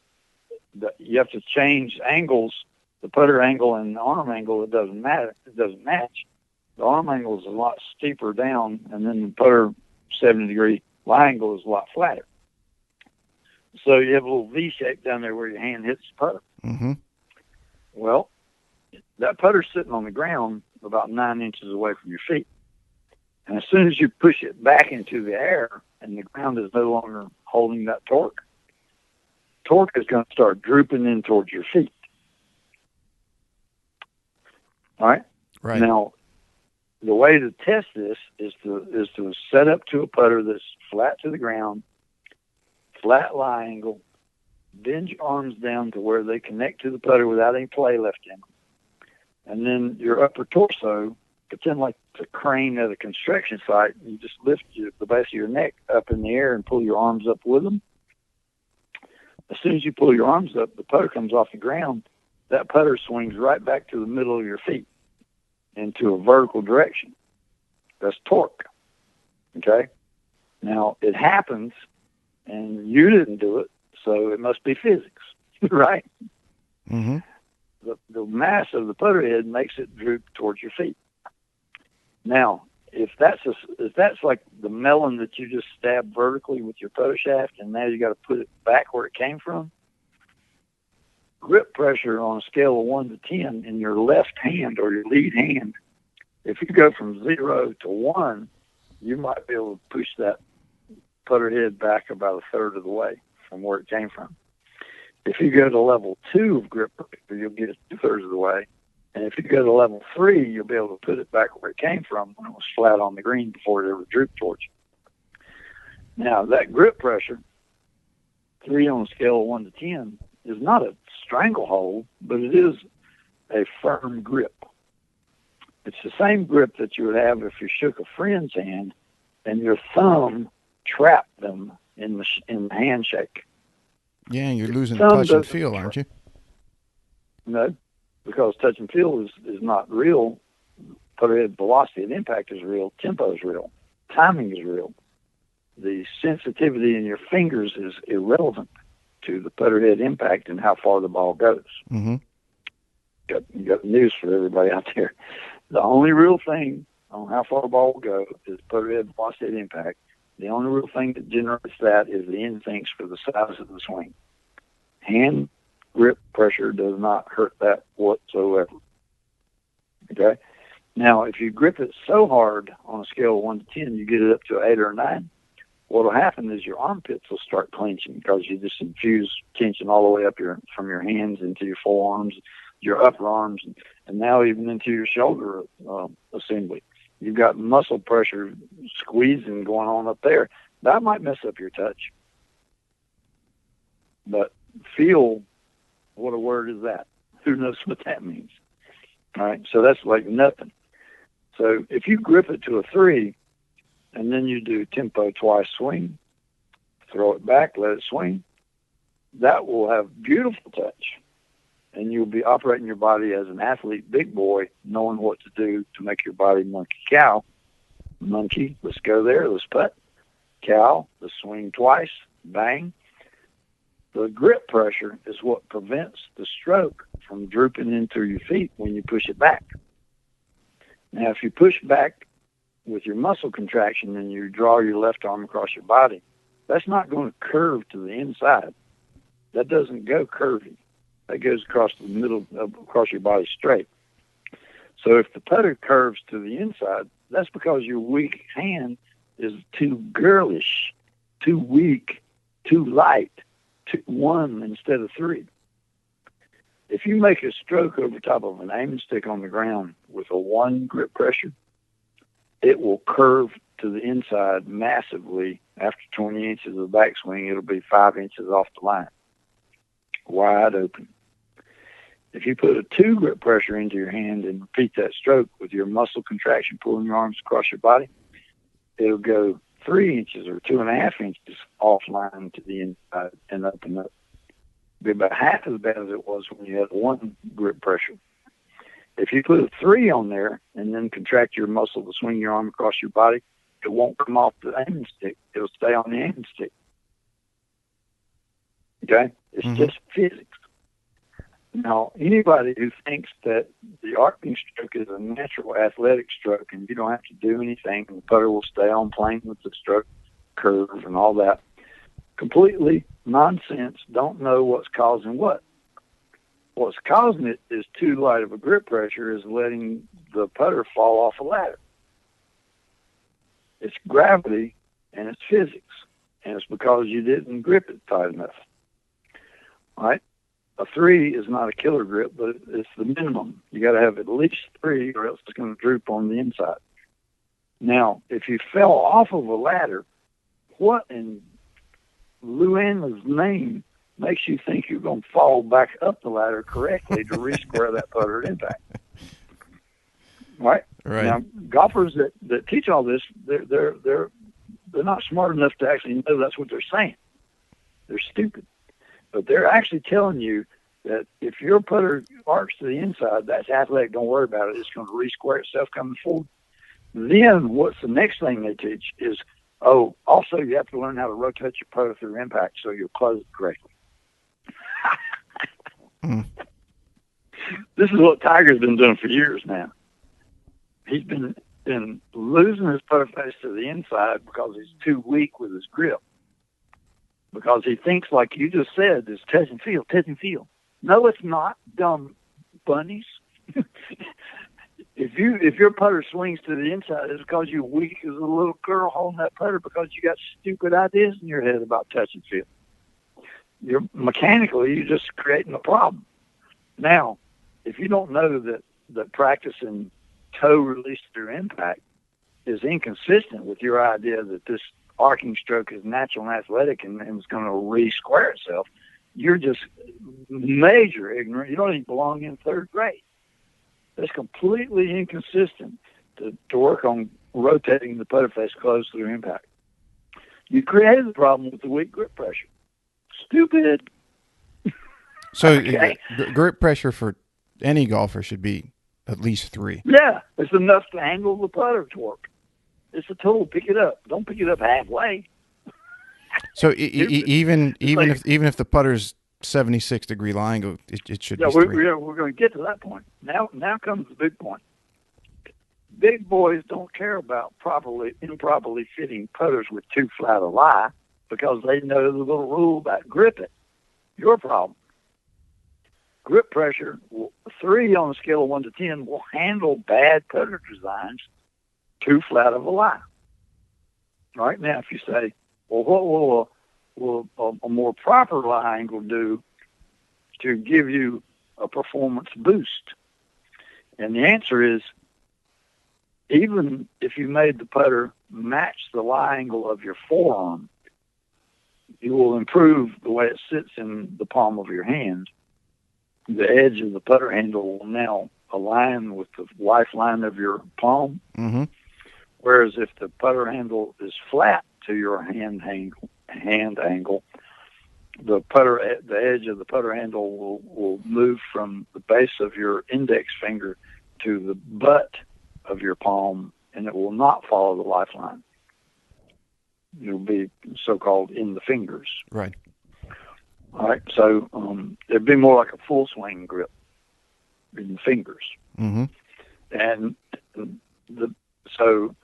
you have to change angles. The putter angle and the arm angle, it doesn't matter. It doesn't match. The arm angle is a lot steeper down, and then the putter 70-degree lie angle is a lot flatter. So you have a little V shape down there where your hand hits the putter. Mm-hmm. Well, that putter's sitting on the ground about 9 inches away from your feet. And as soon as you push it back into the air and the ground is no longer holding that torque is going to start drooping in towards your feet. All right? Right. Now, the way to test this is to set up to a putter that's flat to the ground, flat lie angle, bend your arms down to where they connect to the putter without any play left in them. And then your upper torso, pretend like it's a crane at a construction site. You just lift the base of your neck up in the air and pull your arms up with them. As soon as you pull your arms up, the putter comes off the ground. That putter swings right back to the middle of your feet into a vertical direction. That's torque. Okay? Now, it happens, and you didn't do it, so it must be physics, right? Mm-hmm. The mass of the putter head makes it droop towards your feet. Now, if that's like the melon that you just stabbed vertically with your putter shaft, and now you got to put it back where it came from, grip pressure on a scale of 1 to 10 in your left hand or your lead hand, if you go from 0 to 1, you might be able to push that putter head back about a third of the way from where it came from. If you go to level 2 of grip pressure, you'll get it 2/3 of the way. And if you go to level 3, you'll be able to put it back where it came from when it was flat on the green before it ever drooped towards you. Now, that grip pressure, 3 on a scale of 1 to 10, is not a stranglehold, but it is a firm grip. It's the same grip that you would have if you shook a friend's hand and your thumb trapped them in the handshake. Yeah, you're losing touch and feel, aren't you? No, because touch and feel is not real. Putterhead velocity of impact is real. Tempo is real. Timing is real. The sensitivity in your fingers is irrelevant to the putterhead impact and how far the ball goes. Mm-hmm. You got news for everybody out there. The only real thing on how far the ball will go is putterhead velocity of impact. The only real thing that generates that is the instincts for the size of the swing. Hand grip pressure does not hurt that whatsoever. Okay? Now, if you grip it so hard on a scale of 1 to 10, you get it up to 8 or 9, what will happen is your armpits will start clenching because you just infuse tension all the way up from your hands into your forearms, your upper arms, and now even into your shoulder assembly. You've got muscle pressure squeezing going on up there. That might mess up your touch. But feel, what a word is that? Who knows what that means? All right, so that's like nothing. So if you grip it to a 3, and then you do tempo twice swing, throw it back, let it swing, that will have beautiful touch. And you'll be operating your body as an athlete, big boy, knowing what to do to make your body monkey cow. Monkey, let's go there, let's putt. Cow, let's swing twice, bang. The grip pressure is what prevents the stroke from drooping into your feet when you push it back. Now, if you push back with your muscle contraction and you draw your left arm across your body, that's not going to curve to the inside. That doesn't go curvy. That goes across the middle, across your body straight. So if the putter curves to the inside, that's because your weak hand is too girlish, too weak, too light, 1 instead of 3. If you make a stroke over top of an aiming stick on the ground with a 1 grip pressure, it will curve to the inside massively. After 20 inches of backswing, it'll be 5 inches off the line, wide open. If you put a 2 grip pressure into your hand and repeat that stroke with your muscle contraction, pulling your arms across your body, it'll go 3 inches or 2.5 inches offline to the inside and up and up. be about half as bad as it was when you had 1 grip pressure. If you put a 3 on there and then contract your muscle to swing your arm across your body, it won't come off the aiming stick. It'll stay on the aiming stick. Okay? It's just physics. Now, anybody who thinks that the arcing stroke is a natural athletic stroke and you don't have to do anything and the putter will stay on plane with the stroke curve and all that, completely nonsense, don't know what's causing what. What's causing it is too light of a grip pressure is letting the putter fall off a ladder. It's gravity and it's physics, and it's because you didn't grip it tight enough. All right? A 3 is not a killer grip, but it's the minimum. You got to have at least 3 or else it's going to droop on the inside. Now, if you fell off of a ladder, what in Luana's name makes you think you're going to fall back up the ladder correctly to re-square that putter at impact? Right? Now, golfers that teach all this, they're not smart enough to actually know that's what they're saying. They're stupid. But they're actually telling you that if your putter arcs to the inside, that's athletic. Don't worry about it. It's going to re-square itself coming forward. Then what's the next thing they teach is, also you have to learn how to rotate your putter through impact so you'll close it correctly. This is what Tiger's been doing for years now. He's been losing his putter face to the inside because he's too weak with his grip. Because he thinks, like you just said, is touch and feel, touch and feel. No, it's not, dumb bunnies. If your putter swings to the inside, it's because you're weak as a little girl holding that putter because you got stupid ideas in your head about touch and feel. You're just creating a problem. Now, if you don't know that practicing toe release through impact is inconsistent with your idea that this arcing stroke is natural and athletic and it's going to re-square itself, you're just major ignorant. You don't even belong in 3rd grade. It's completely inconsistent to work on rotating the putter face close through impact. You created the problem with the weak grip pressure. Stupid. So okay. Grip pressure for any golfer should be at least 3. Yeah, it's enough to angle the putter torque. It's a tool. Pick it up. Don't pick it up halfway. So even if the putter's 76-degree lie angle, it should be 3. We're going to get to that point. Now comes the big point. Big boys don't care about improperly fitting putters with too flat a lie because they know the little rule about grip it. Your problem. Grip pressure, 3 on a scale of 1 to 10, will handle bad putter designs too flat of a lie. Right now, if you say, well, what will a more proper lie angle do to give you a performance boost? And the answer is, even if you made the putter match the lie angle of your forearm, you will improve the way it sits in the palm of your hand. The edge of the putter handle will now align with the lifeline of your palm. Mm-hmm. Whereas if the putter handle is flat to your hand angle, the edge of the putter handle will move from the base of your index finger to the butt of your palm, and it will not follow the lifeline. It'll be so-called in the fingers. Right. All right. So it'd be more like a full swing grip in the fingers. Mm-hmm. And so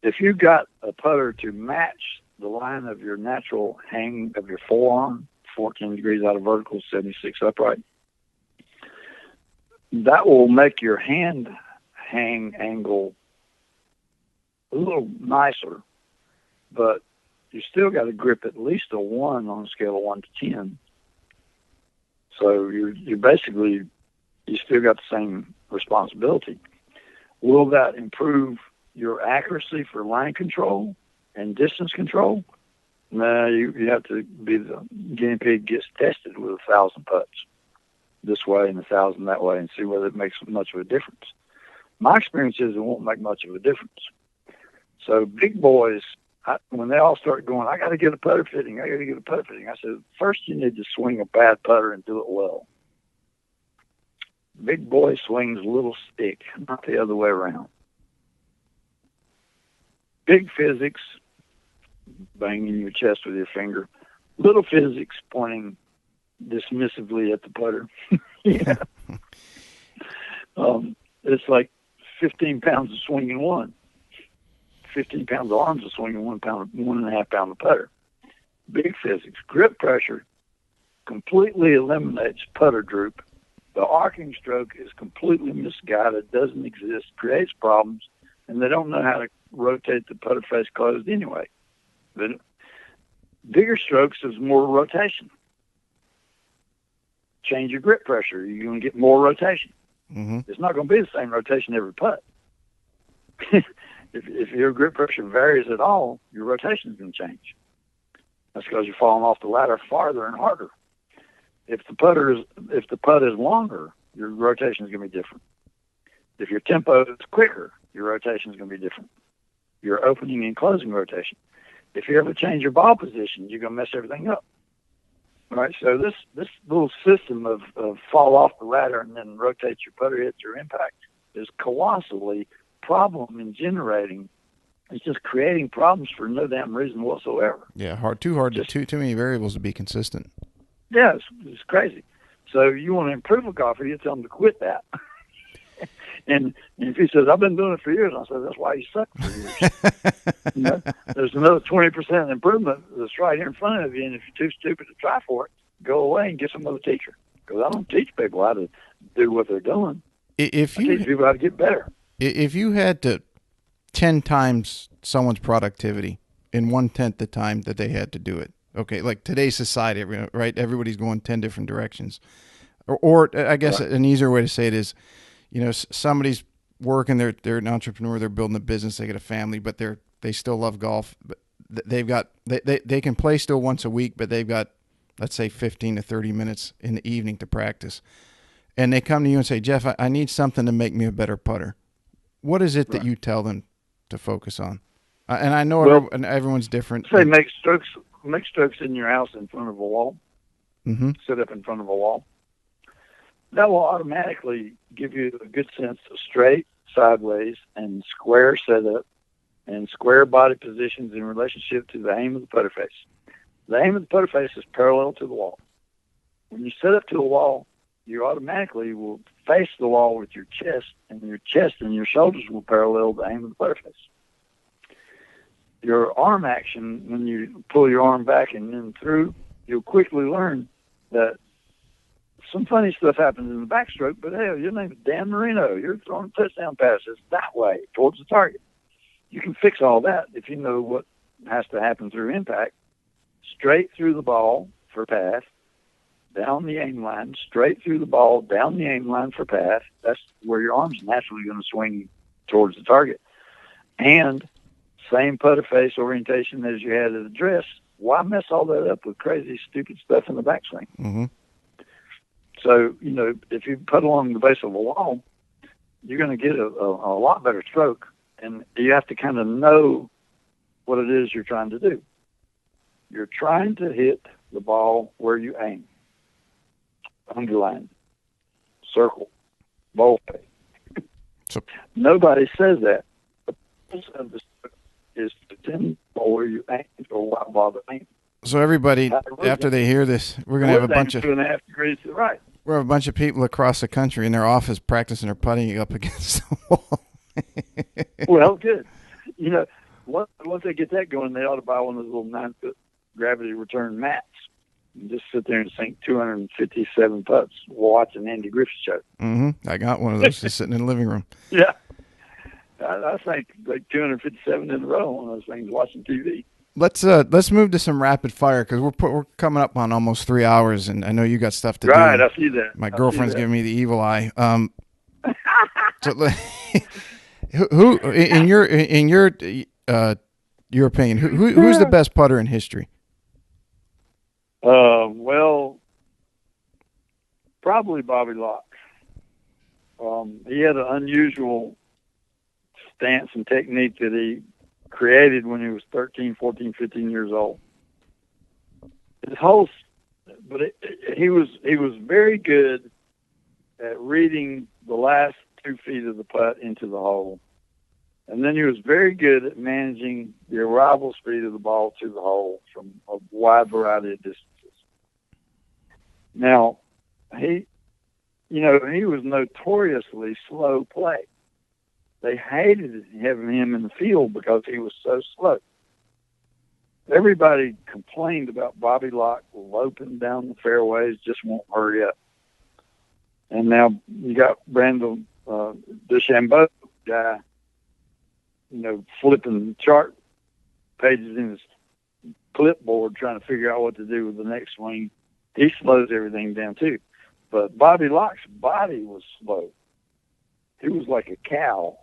if you got a putter to match the line of your natural hang of your forearm, 14 degrees out of vertical, 76 upright, that will make your hand hang angle a little nicer, but you still got to grip at least a 1 on a scale of 1 to 10. So you basically, you still got the same responsibility. Will that improve your accuracy for line control and distance control? No, you have to be the guinea pig gets tested with 1,000 putts this way and 1,000 that way and see whether it makes much of a difference. My experience is it won't make much of a difference. So big boys when they all start going, I got to get a putter fitting. I said, first you need to swing a bad putter and do it well. Big boy swings little stick, not the other way around. Big physics, banging your chest with your finger. Little physics, pointing dismissively at the putter. Yeah. It's like 15 pounds of swinging one. 15 pounds of arms of swinging 1.5 pound of putter. Big physics. Grip pressure completely eliminates putter droop. The arcing stroke is completely misguided, doesn't exist, creates problems, and they don't know how to rotate the putter face closed anyway. But bigger strokes is more rotation. Change your grip pressure. You're going to get more rotation. Mm-hmm. It's not going to be the same rotation every putt. If your grip pressure varies at all, your rotation is going to change. That's because you're falling off the ladder farther and harder. If the putt is longer, your rotation is going to be different. If your tempo is quicker, your rotation is going to be different. Your opening and closing rotation. If you ever change your ball position, you're going to mess everything up. All right, so this little system of fall off the ladder and then rotate your putter hit your impact is colossally problem in generating. It's just creating problems for no damn reason whatsoever. Yeah, too many variables to be consistent. Yeah, it's crazy. So you want to improve a golfer, you tell them to quit that. and if he says, I've been doing it for years, I said, that's why you suck for years. There's another 20% improvement that's right here in front of you, and if you're too stupid to try for it, go away and get some other teacher. Because I don't teach people how to do what they're doing. I teach people how to get better. If you had to 10 times someone's productivity in 1/10 the time that they had to do it, okay, like today's society, right? Everybody's going 10 different directions. Or I guess an easier way to say it is, somebody's working, they're an entrepreneur, they're building a business, they got a family, but they still love golf. But they can play still once a week, but they've got, let's say, 15 to 30 minutes in the evening to practice. And they come to you and say, Geoff, I need something to make me a better putter. What is it that you tell them to focus on? And I know everyone's different. Say make strokes in your house in front of a wall. Mm-hmm. Sit up in front of a wall. That will automatically give you a good sense of straight, sideways, and square setup and square body positions in relationship to the aim of the putter face. The aim of the putter face is parallel to the wall. When you set up to a wall, you automatically will face the wall with your chest and your shoulders will parallel the aim of the putter face. Your arm action, when you pull your arm back and then through, you'll quickly learn that some funny stuff happens in the backstroke, but hell, your name is Dan Marino. You're throwing touchdown passes that way towards the target. You can fix all that if you know what has to happen through impact. Straight through the ball for pass, down the aim line, straight through the ball, down the aim line for pass. That's where your arm's naturally going to swing towards the target. And same putter face orientation as you had at address. Why mess all that up with crazy, stupid stuff in the backswing? Mm-hmm. So, if you put along the base of a wall, you're going to get a lot better stroke. And you have to kind of know what it is you're trying to do. You're trying to hit the ball where you aim. Underline, circle, bold face. So, nobody says that. The purpose of the stroke is to tend where you aim or why bother aim. So everybody, after they hear this, we're going to have a bunch of 2.5 degrees to the right. We're a bunch of people across the country in their office practicing their putting up against the wall. Well, good. Once they get that going, they ought to buy one of those little 9-foot gravity return mats and just sit there and sink 257 putts watching Andy Griffith show. Mm-hmm. I got one of those just sitting in the living room. Yeah. I think like 257 in a row on those things watching TV. Let's move to some rapid fire because we're coming up on almost 3 hours, and I know you got stuff to do. Right, I see that. My girlfriend's giving me the evil eye. So, who in your opinion, who's the best putter in history? Well, probably Bobby Locke. He had an unusual stance and technique that he created when he was 13, 14, 15 years old. His whole, but he was very good at reading the last 2 feet of the putt into the hole. And then he was very good at managing the arrival speed of the ball to the hole from a wide variety of distances. Now, he was notoriously slow play. They hated having him in the field because he was so slow. Everybody complained about Bobby Locke loping down the fairways, just won't hurry up. And now you got Brandel DeChambeau guy, flipping chart pages in his clipboard trying to figure out what to do with the next swing. He slows everything down too. But Bobby Locke's body was slow. He was like a cow.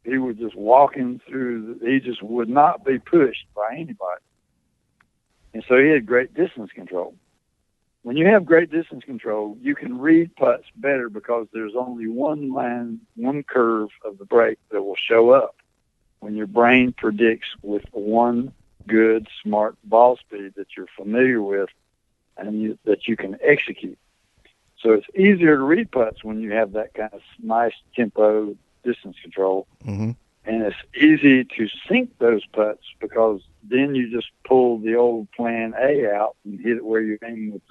He was just walking through. He just would not be pushed by anybody. And so he had great distance control. When you have great distance control, you can read putts better because there's only one line, one curve of the break that will show up when your brain predicts with one good, smart ball speed that you're familiar with and that you can execute. So it's easier to read putts when you have that kind of nice tempo distance control. Mm-hmm. And it's easy to sink those putts because then you just pull the old plan A out and hit it where you're aiming with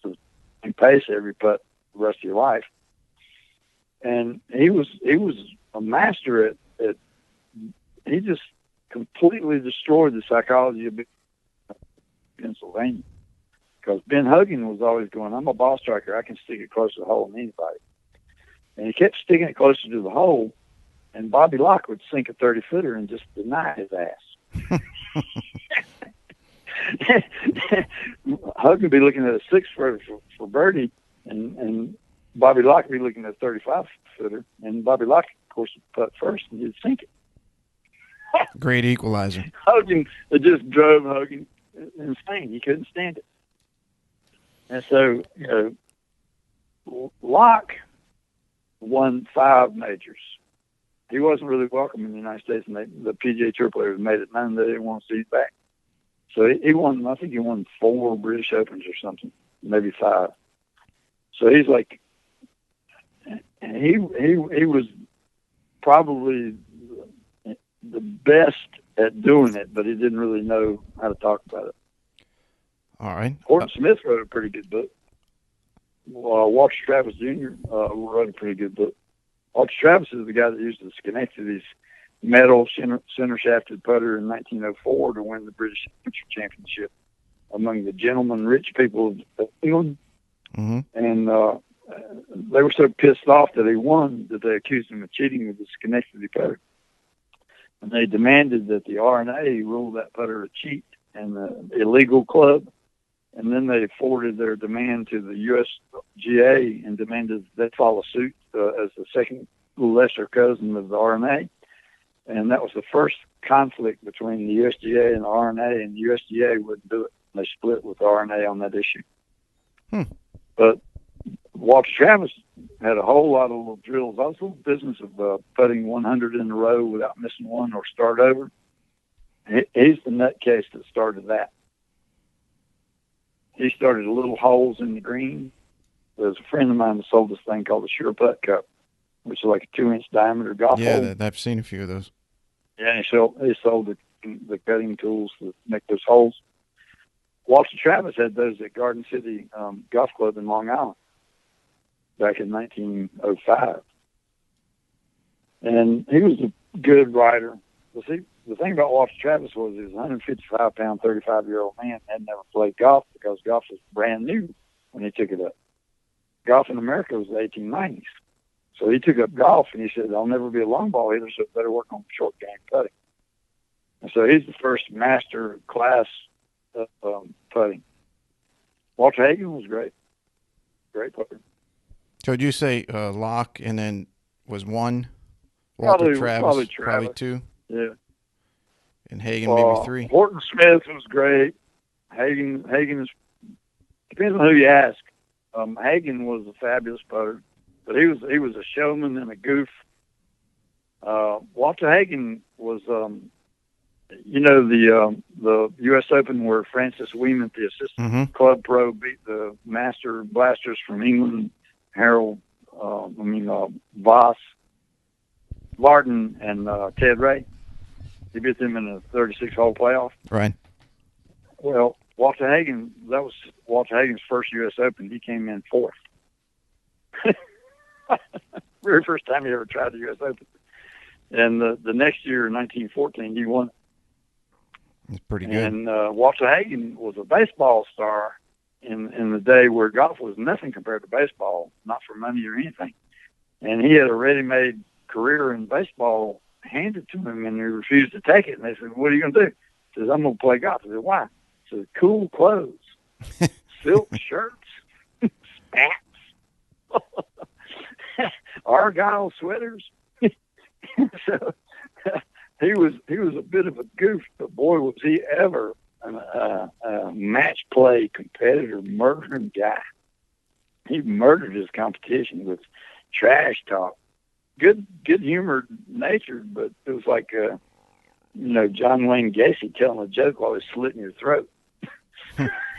the same pace every putt the rest of your life. And he was a master at he just completely destroyed the psychology of Pennsylvania. Because Ben Hogan was always going, I'm a ball striker, I can stick it closer to the hole than anybody. And he kept sticking it closer to the hole, and Bobby Locke would sink a 30-footer and just deny his ass. Hogan would be looking at a 6-footer for birdie, and Bobby Locke would be looking at a 35-footer, and Bobby Locke, of course, would putt first, and he'd sink it. Great equalizer. Hogan, it just drove Hogan insane. He couldn't stand it. And so, Locke won 5 majors. He wasn't really welcome in the United States, and the PGA Tour players made it known they didn't want to see him back. So he won, I think he won 4 British Opens or something, maybe 5. So he's like, he was probably the best at doing it, but he didn't really know how to talk about it. All right. Horton Smith wrote a pretty good book. Walter Travis Jr. Wrote a pretty good book. Walter Travis is the guy that used the Schenectady's metal center-shafted putter in 1904 to win the British Championship among the gentlemen, rich people of England. Mm-hmm. And they were so pissed off that he won that they accused him of cheating with the Schenectady putter. And they demanded that the R&A rule that putter a cheat and an illegal club. And then they forwarded their demand to the USGA and demanded they follow suit as the second lesser cousin of the R&A. And that was the first conflict between the USGA and the R&A, and the USGA wouldn't do it. They split with the R&A on that issue. But Walter Travis had a whole lot of little drills. I was a little business of putting 100 in a row without missing one or start over. He's the nutcase that started that. He started little holes in the green. There's a friend of mine that sold this thing called the Sure Putt Cup, which is like a 2-inch diameter golf hole. Yeah, I've seen a few of those. Yeah, and he sold the cutting tools to make those holes. Walter Travis had those at Garden City Golf Club in Long Island back in 1905. And he was a good rider. Well, see, the thing about Walter Travis was he was a 155-pound, 35-year-old man, had never played golf because golf was brand new when he took it up. Golf in America was the 1890s. So he took up golf, and he said, I'll never be a long ball hitter, so I better work on short game putting. And so he's the first master class putting. Walter Hagen was great. Great putter. So would you say Locke and then was 1? Walter Travis, probably 2? Yeah. And Hagen maybe 3? Horton Smith was great. Hagen is, depends on who you ask. Hagen was a fabulous putter, but he was a showman and a goof. Walter Hagen was, the U.S. Open where Francis Wiemann, the assistant club pro, beat the master blasters from England, Voss, Varden, and Ted Ray. He beat them in a 36-hole playoff. Right. Well, that was Walter Hagen's first U.S. Open. He came in fourth. Very first time he ever tried the U.S. Open. And the next year, in 1914, he won. That's pretty good. And Walter Hagen was a baseball star in the day where golf was nothing compared to baseball, not for money or anything. And he had a ready-made career in baseball handed to him, and he refused to take it. And they said, "What are you going to do?" He says, "I'm going to play golf." I said, "Why?" He said, "Cool clothes, silk shirts, spats, Argyle sweaters." So he was a bit of a goof, but boy, was he ever a match play competitor, murdering guy. He murdered his competition with trash talk. Good humored natured, but it was like John Wayne Gacy telling a joke while he's slitting your throat.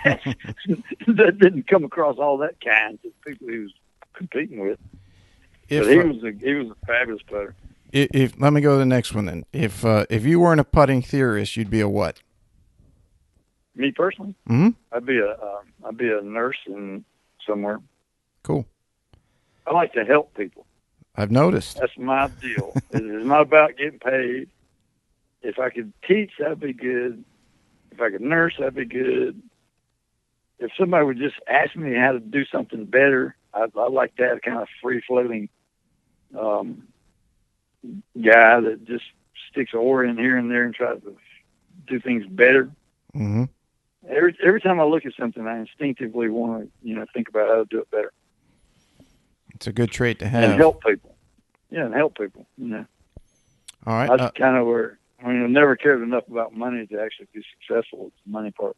That didn't come across all that kind to people he was competing with. But he was a fabulous player. If let me go to the next one then. If you weren't a putting theorist, you'd be a what? Me personally, I'd be a nurse in somewhere. Cool. I like to help people. I've noticed. That's my deal. It is not about getting paid. If I could teach, that'd be good. If I could nurse, that'd be good. If somebody would just ask me how to do something better, I like that kind of free-floating guy that just sticks an oar in here and there and tries to do things better. Mm-hmm. Every time I look at something, I instinctively want to, think about how to do it better. It's a good trait to have. And help people. Yeah, and help people. All right. That's kind of where, I never cared enough about money to actually be successful with the money part.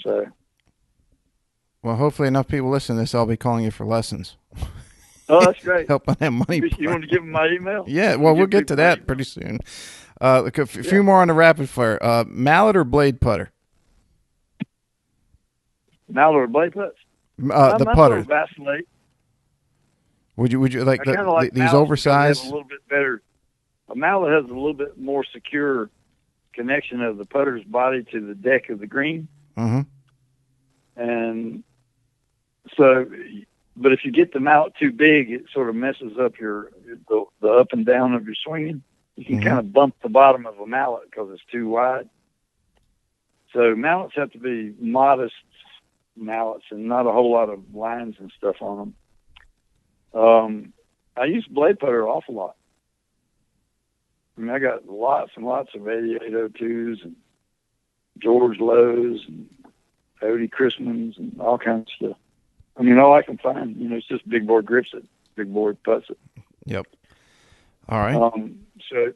So. Well, hopefully enough people listen to this, I'll be calling you for lessons. Oh, that's great. Help on that money part. You want to give them my email? Yeah, well, we'll get to that pretty soon. Look, a few more on the rapid fire. Mallet or blade putter? Mallet or blade putts? The putter. Vacillate. Would you like, these oversized? A little bit better. A mallet has a little bit more secure connection of the putter's body to the deck of the green. Mm-hmm. And so, but if you get the mallet too big, it sort of messes up the up and down of your swinging. You can kind of bump the bottom of a mallet because it's too wide. So mallets have to be modest mallets and not a whole lot of lines and stuff on them. I use blade putter an awful lot. I got lots and lots of 8802s and George Lowe's and Odie Chrismans and all kinds of stuff. All I can find, it's just big board grips it, big board putts it. Yep. All right. So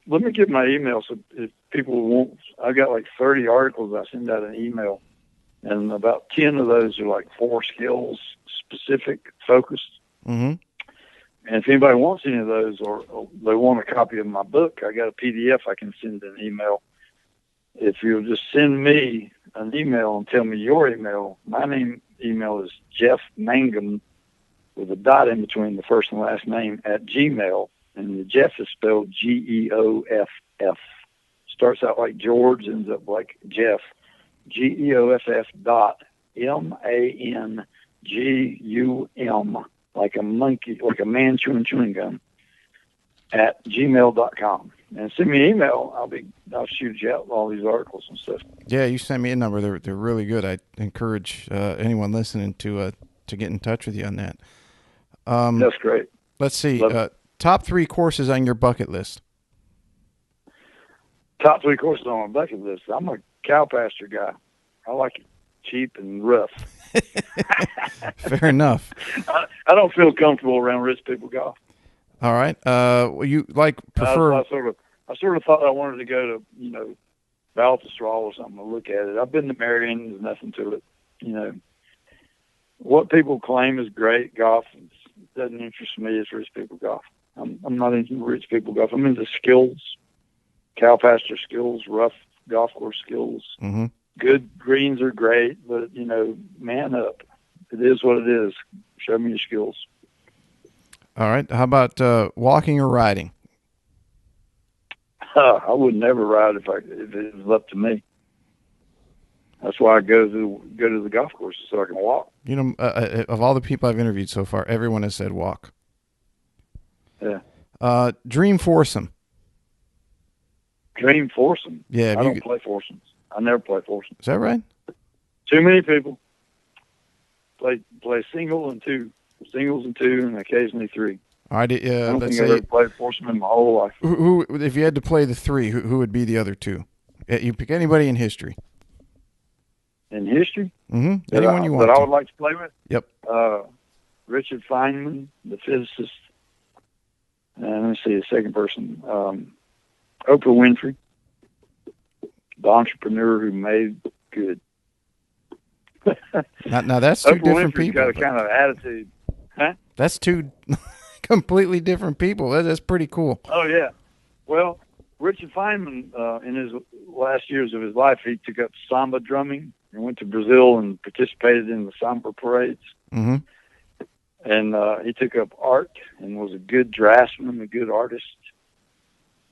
let me give my email. So if people want, I've got like 30 articles I send out an email, and about 10 of those are like 4 skills specific, focused. Mm-hmm. And if anybody wants any of those or they want a copy of my book, I got a PDF I can send an email. If you'll just send me an email and tell me your email, my email is Geoff Mangum with a dot in between the first and last name at Gmail. And the Geoff is spelled Geoff. Starts out like George, ends up like Jeff. GEOFF.MANGUM, like a monkey, like a man chewing gum, at gmail.com. And send me an email. I'll shoot you out all these articles and stuff. Yeah, you send me a number. They're really good. I encourage anyone listening to get in touch with you on that. That's great. Let's see. Top 3 courses on your bucket list. Top 3 courses on my bucket list. I'm a cow pasture guy. I like it cheap and rough. Fair enough. I don't feel comfortable around rich people golf. All right. You prefer? I sort of thought I wanted to go to Baltusrol or something to look at it. I've been to Marion. There's nothing to it. What people claim is great golf doesn't interest me as rich people golf. I'm not into rich people golf. I'm into skills, cow pasture skills, rough golf course skills. Mm-hmm. Good greens are great, but, man up. It is what it is. Show me your skills. All right. How about walking or riding? I would never ride if it was up to me. That's why I go to the golf courses so I can walk. Of all the people I've interviewed so far, everyone has said walk. Yeah. Dream foursome. Dream foursome? Yeah. I don't play foursomes. I never play foursomes. Is that right? Too many people. Play singles and two, and occasionally three. All right. I don't think I've ever played foursome in my whole life. Who, if you had to play the three, who would be the other two? You pick anybody in history. In history? Mm-hmm. Anyone you want that I would like to play with? Yep. Richard Feynman, the physicist. And let me see, the second person. Oprah Winfrey, the entrepreneur who made good. Now that's two Oprah different Winfrey's people. Got a kind of attitude. Huh? That's two completely different people. That's pretty cool. Oh, yeah. Well, Richard Feynman, in his last years of his life, he took up samba drumming and went to Brazil and participated in the samba parades. Mm-hmm. And he took up art and was a good draftsman, a good artist.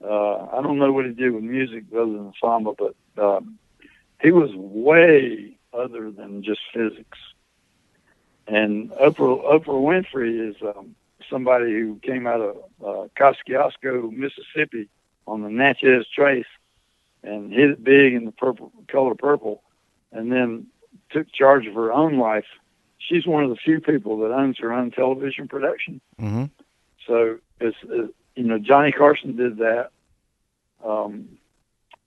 I don't know what he did with music other than samba, but he was way other than just physics. And Oprah Winfrey is somebody who came out of Kosciuszko, Mississippi, on the Natchez Trace, and hit it big in the color purple, and then took charge of her own life. She's one of the few people that owns her own television production. Mm-hmm. So it's Johnny Carson did that.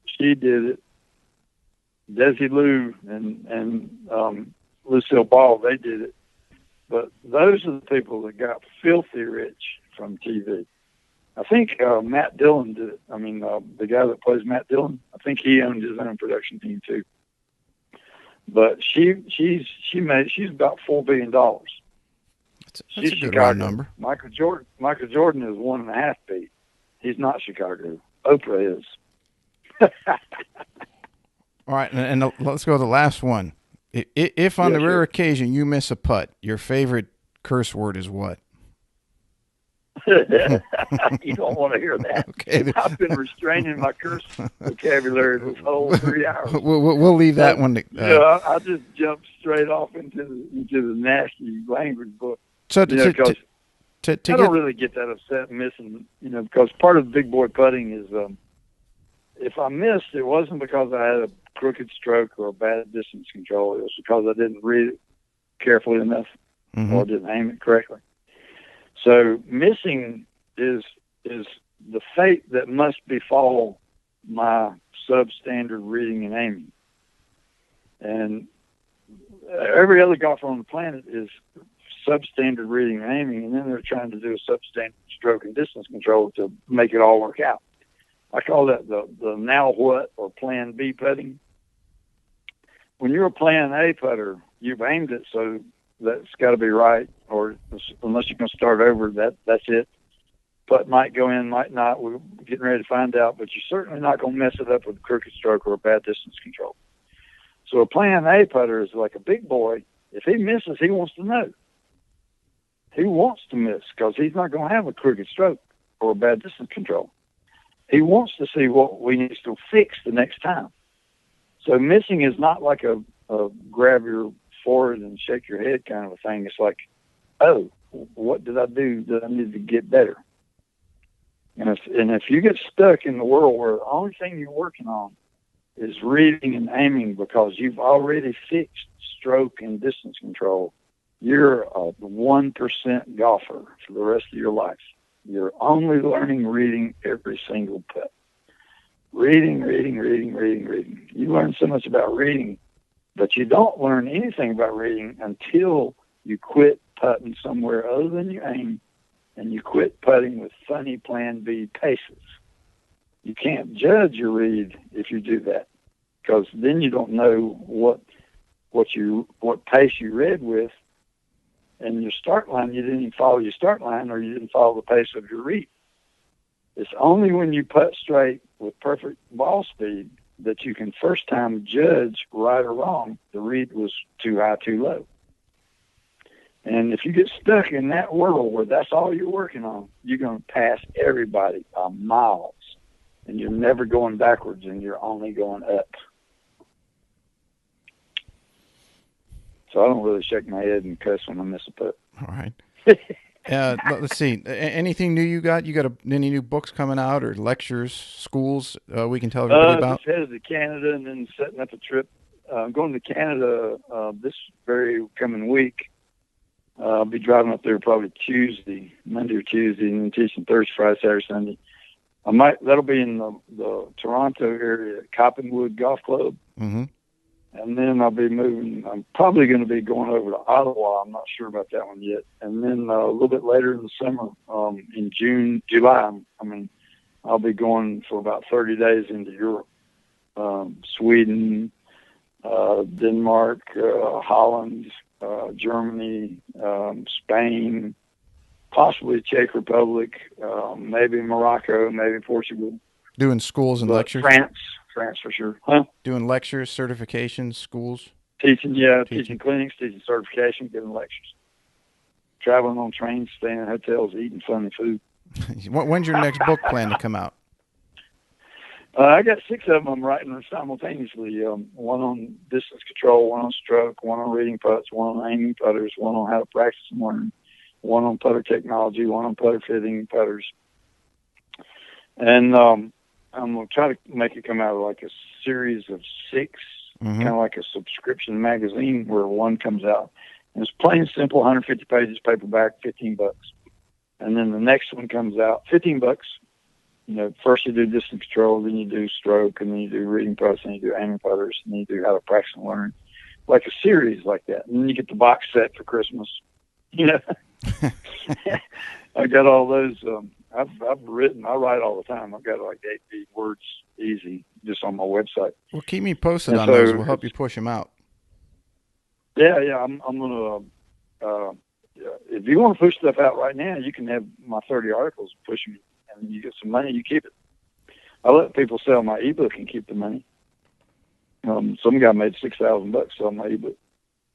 She did it. Desi Lou and Lucille Ball, they did it. But those are the people that got filthy rich from TV. I think Matt Dillon did it. I mean, the guy that plays Matt Dillon, I think he owned his own production team too. But she's about $4 billion. That's She's a good Chicago. round number. Michael Jordan is 1.5 billion. He's not Chicago. Oprah is. All right, and let's go to the last one. If on the rare occasion you miss a putt, your favorite curse word is what? You don't want to hear that. Okay. I've been restraining my curse vocabulary this whole 3 hours. We'll leave that one. I just jumped straight off into the nasty language book. So because I don't really get that upset missing, because part of big boy putting is if I missed, it wasn't because I had a crooked stroke or a bad distance control. It was because I didn't read it carefully enough or didn't aim it correctly. So missing is the fate that must befall my substandard reading and aiming. And every other golfer on the planet is substandard reading and aiming, and then they're trying to do a substandard stroke and distance control to make it all work out. I call that the now what, or plan B putting. When you're a plan A putter, you've aimed it, so that's got to be right, or unless you're going to start over, that's it. Putt might go in, might not. We're getting ready to find out, but you're certainly not going to mess it up with a crooked stroke or a bad distance control. So a plan A putter is like a big boy. If he misses, he wants to know. He wants to miss because he's not going to have a crooked stroke or a bad distance control. He wants to see what we need to fix the next time. So missing is not like a grab your forehead and shake your head kind of a thing. It's like, oh, what did I do that I need to get better? And if you get stuck in the world where the only thing you're working on is reading and aiming because you've already fixed stroke and distance control, you're a 1% golfer for the rest of your life. You're only learning reading every single putt. Reading. You learn so much about reading, but you don't learn anything about reading until you quit putting somewhere other than your aim, and you quit putting with funny plan B paces. You can't judge your read if you do that, because then you don't know what pace you read with, and your start line, you didn't even follow your start line, or you didn't follow the pace of your read. It's only when you putt straight with perfect ball speed that you can first time judge right or wrong. The read was too high, too low. And if you get stuck in that world where that's all you're working on, you're going to pass everybody by miles, and you're never going backwards, and you're only going up. So I don't really shake my head and cuss when I miss a putt. All right. Let's see. Anything new you got? You got any new books coming out or lectures, schools we can tell everybody about? Just headed to Canada and then setting up a trip. I'm going to Canada this very coming week. I'll be driving up there probably Monday or Tuesday, and then teaching Thursday, Friday, Saturday, Sunday. That'll be in the Toronto area at Coppenwood Golf Club. Mm-hmm. And then I'll be moving. I'm probably going to be going over to Ottawa. I'm not sure about that one yet. And then a little bit later in the summer, in July, I'll be going for about 30 days into Europe, Sweden, Denmark, Holland, Germany, Spain, possibly Czech Republic, maybe Morocco, maybe Portugal. Doing schools and lectures? France for sure. Huh? Doing lectures, certifications, schools? Teaching clinics, teaching certification, giving lectures. Traveling on trains, staying in hotels, eating funny food. When's your next book plan to come out? I got 6 of them I'm writing simultaneously. One on distance control, one on stroke, one on reading putts, one on aiming putters, one on how to practice and learn, one on putter technology, one on putter fitting putters. And I'm going to try to make it come out like a series of 6, kind of like a subscription magazine where one comes out. And it's plain simple, 150 pages, paperback, $15. And then the next one comes out, $15. You know, first you do distance control, then you do stroke, and then you do reading putts, and you do aiming putters, and then you do how to practice and learn. Like a series like that. And then you get the box set for Christmas. You know, I got all those. I've written. I write all the time. I've got like 8 words easy just on my website. Well, keep me posted on those. We'll help you push them out. Yeah. I'm gonna. If you want to push stuff out right now, you can have my 30 articles, push them, and you get some money. You keep it. I let people sell my ebook and keep the money. Some guy made $6,000 selling my ebook.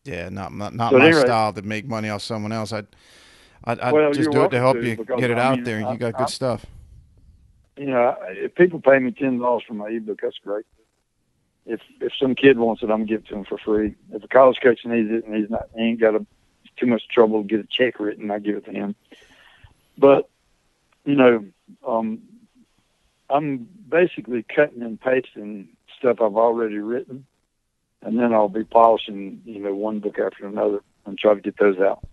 Yeah, not my style to make money off someone else. I'd just do it to help you get it out there, and you got good stuff. You know, if people pay me $10 for my ebook, that's great. If some kid wants it, I'm gonna give it to him for free. If a college coach needs it and he ain't got too much trouble to get a check written, I give it to him. But you know, I'm basically cutting and pasting stuff I've already written, and then I'll be polishing, one book after another and try to get those out.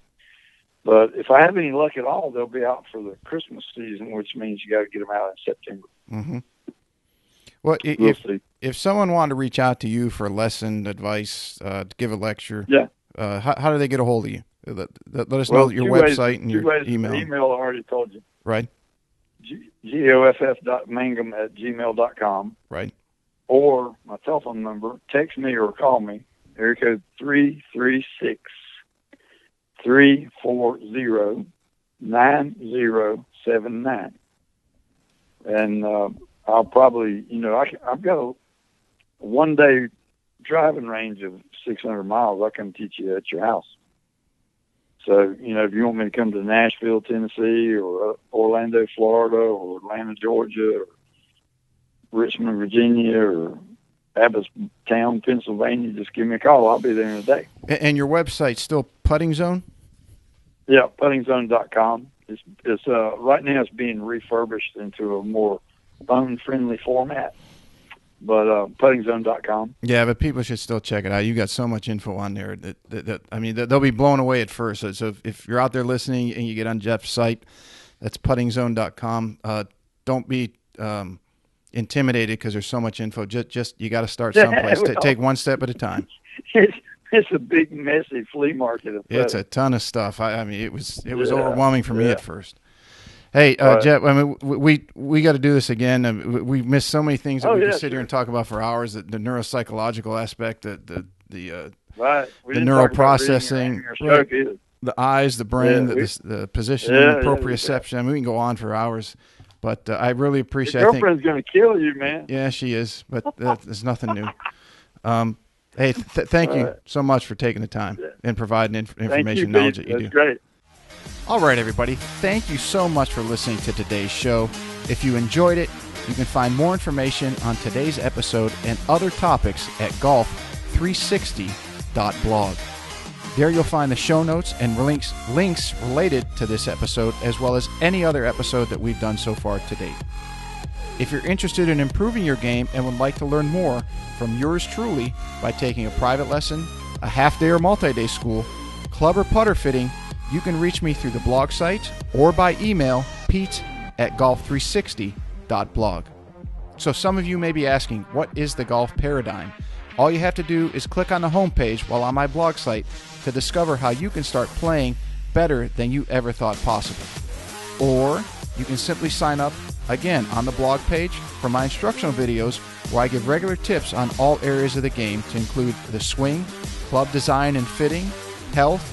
But if I have any luck at all, they'll be out for the Christmas season, which means you got to get them out in September. Mm-hmm. Well, if someone wanted to reach out to you for lesson advice, to give a lecture, how do they get a hold of you? Let us know your website and your email. Email I already told you. Right. Geoff.mangum@gmail.com. Right. Or my telephone number, text me or call me, area code 336-340-9079. And I'll probably, I've got a one-day driving range of 600 miles. I can teach you at your house. So, if you want me to come to Nashville, Tennessee, or Orlando, Florida, or Atlanta, Georgia, or Richmond, Virginia, or Abbottstown, Pennsylvania, just give me a call. I'll be there in a day. And your website's still Putting Zone? Yeah, puttingzone.com. It's right now it's being refurbished into a more phone-friendly format. But puttingzone.com. Yeah, but people should still check it out. You got so much info on there that they'll be blown away at first. So if you're out there listening and you get on Geoff's site, that's puttingzone.com. Don't be intimidated because there's so much info. Just you got to start someplace. Take one step at a time. It's a big, messy flea market. It's a ton of stuff. It was overwhelming for me at first. Hey, Geoff, we got to do this again. We missed so many things that we could sit here and talk about for hours. The neuropsychological aspect, the neural processing. the eyes, the brain, Yeah, the positioning, yeah, the yeah. proprioception. I mean, we can go on for hours, but I really appreciate. Your girlfriend's gonna kill you, man. Yeah, she is, but there's nothing new. Hey, thank you so much for taking the time and providing information, knowledge that you do. That's great. All right, everybody. Thank you so much for listening to today's show. If you enjoyed it, you can find more information on today's episode and other topics at golf360.blog. There you'll find the show notes and links related to this episode, as well as any other episode that we've done so far to date. If you're interested in improving your game and would like to learn more from yours truly by taking a private lesson, a half-day or multi-day school, club or putter fitting, you can reach me through the blog site or by email, pete@golf360.blog. So some of you may be asking, what is the golf paradigm? All you have to do is click on the homepage while on my blog site to discover how you can start playing better than you ever thought possible. Or you can simply sign up, again, on the blog page for my instructional videos where I give regular tips on all areas of the game to include the swing, club design and fitting, health,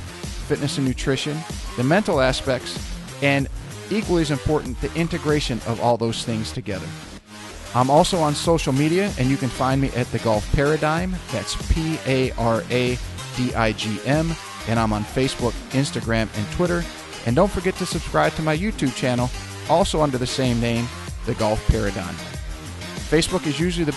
fitness and nutrition, the mental aspects, and equally as important, the integration of all those things together. I'm also on social media, and you can find me at The Golf Paradigm. That's Paradigm, and I'm on Facebook, Instagram, and Twitter. And don't forget to subscribe to my YouTube channel, also under the same name, The Golf Paradigm. Facebook is usually the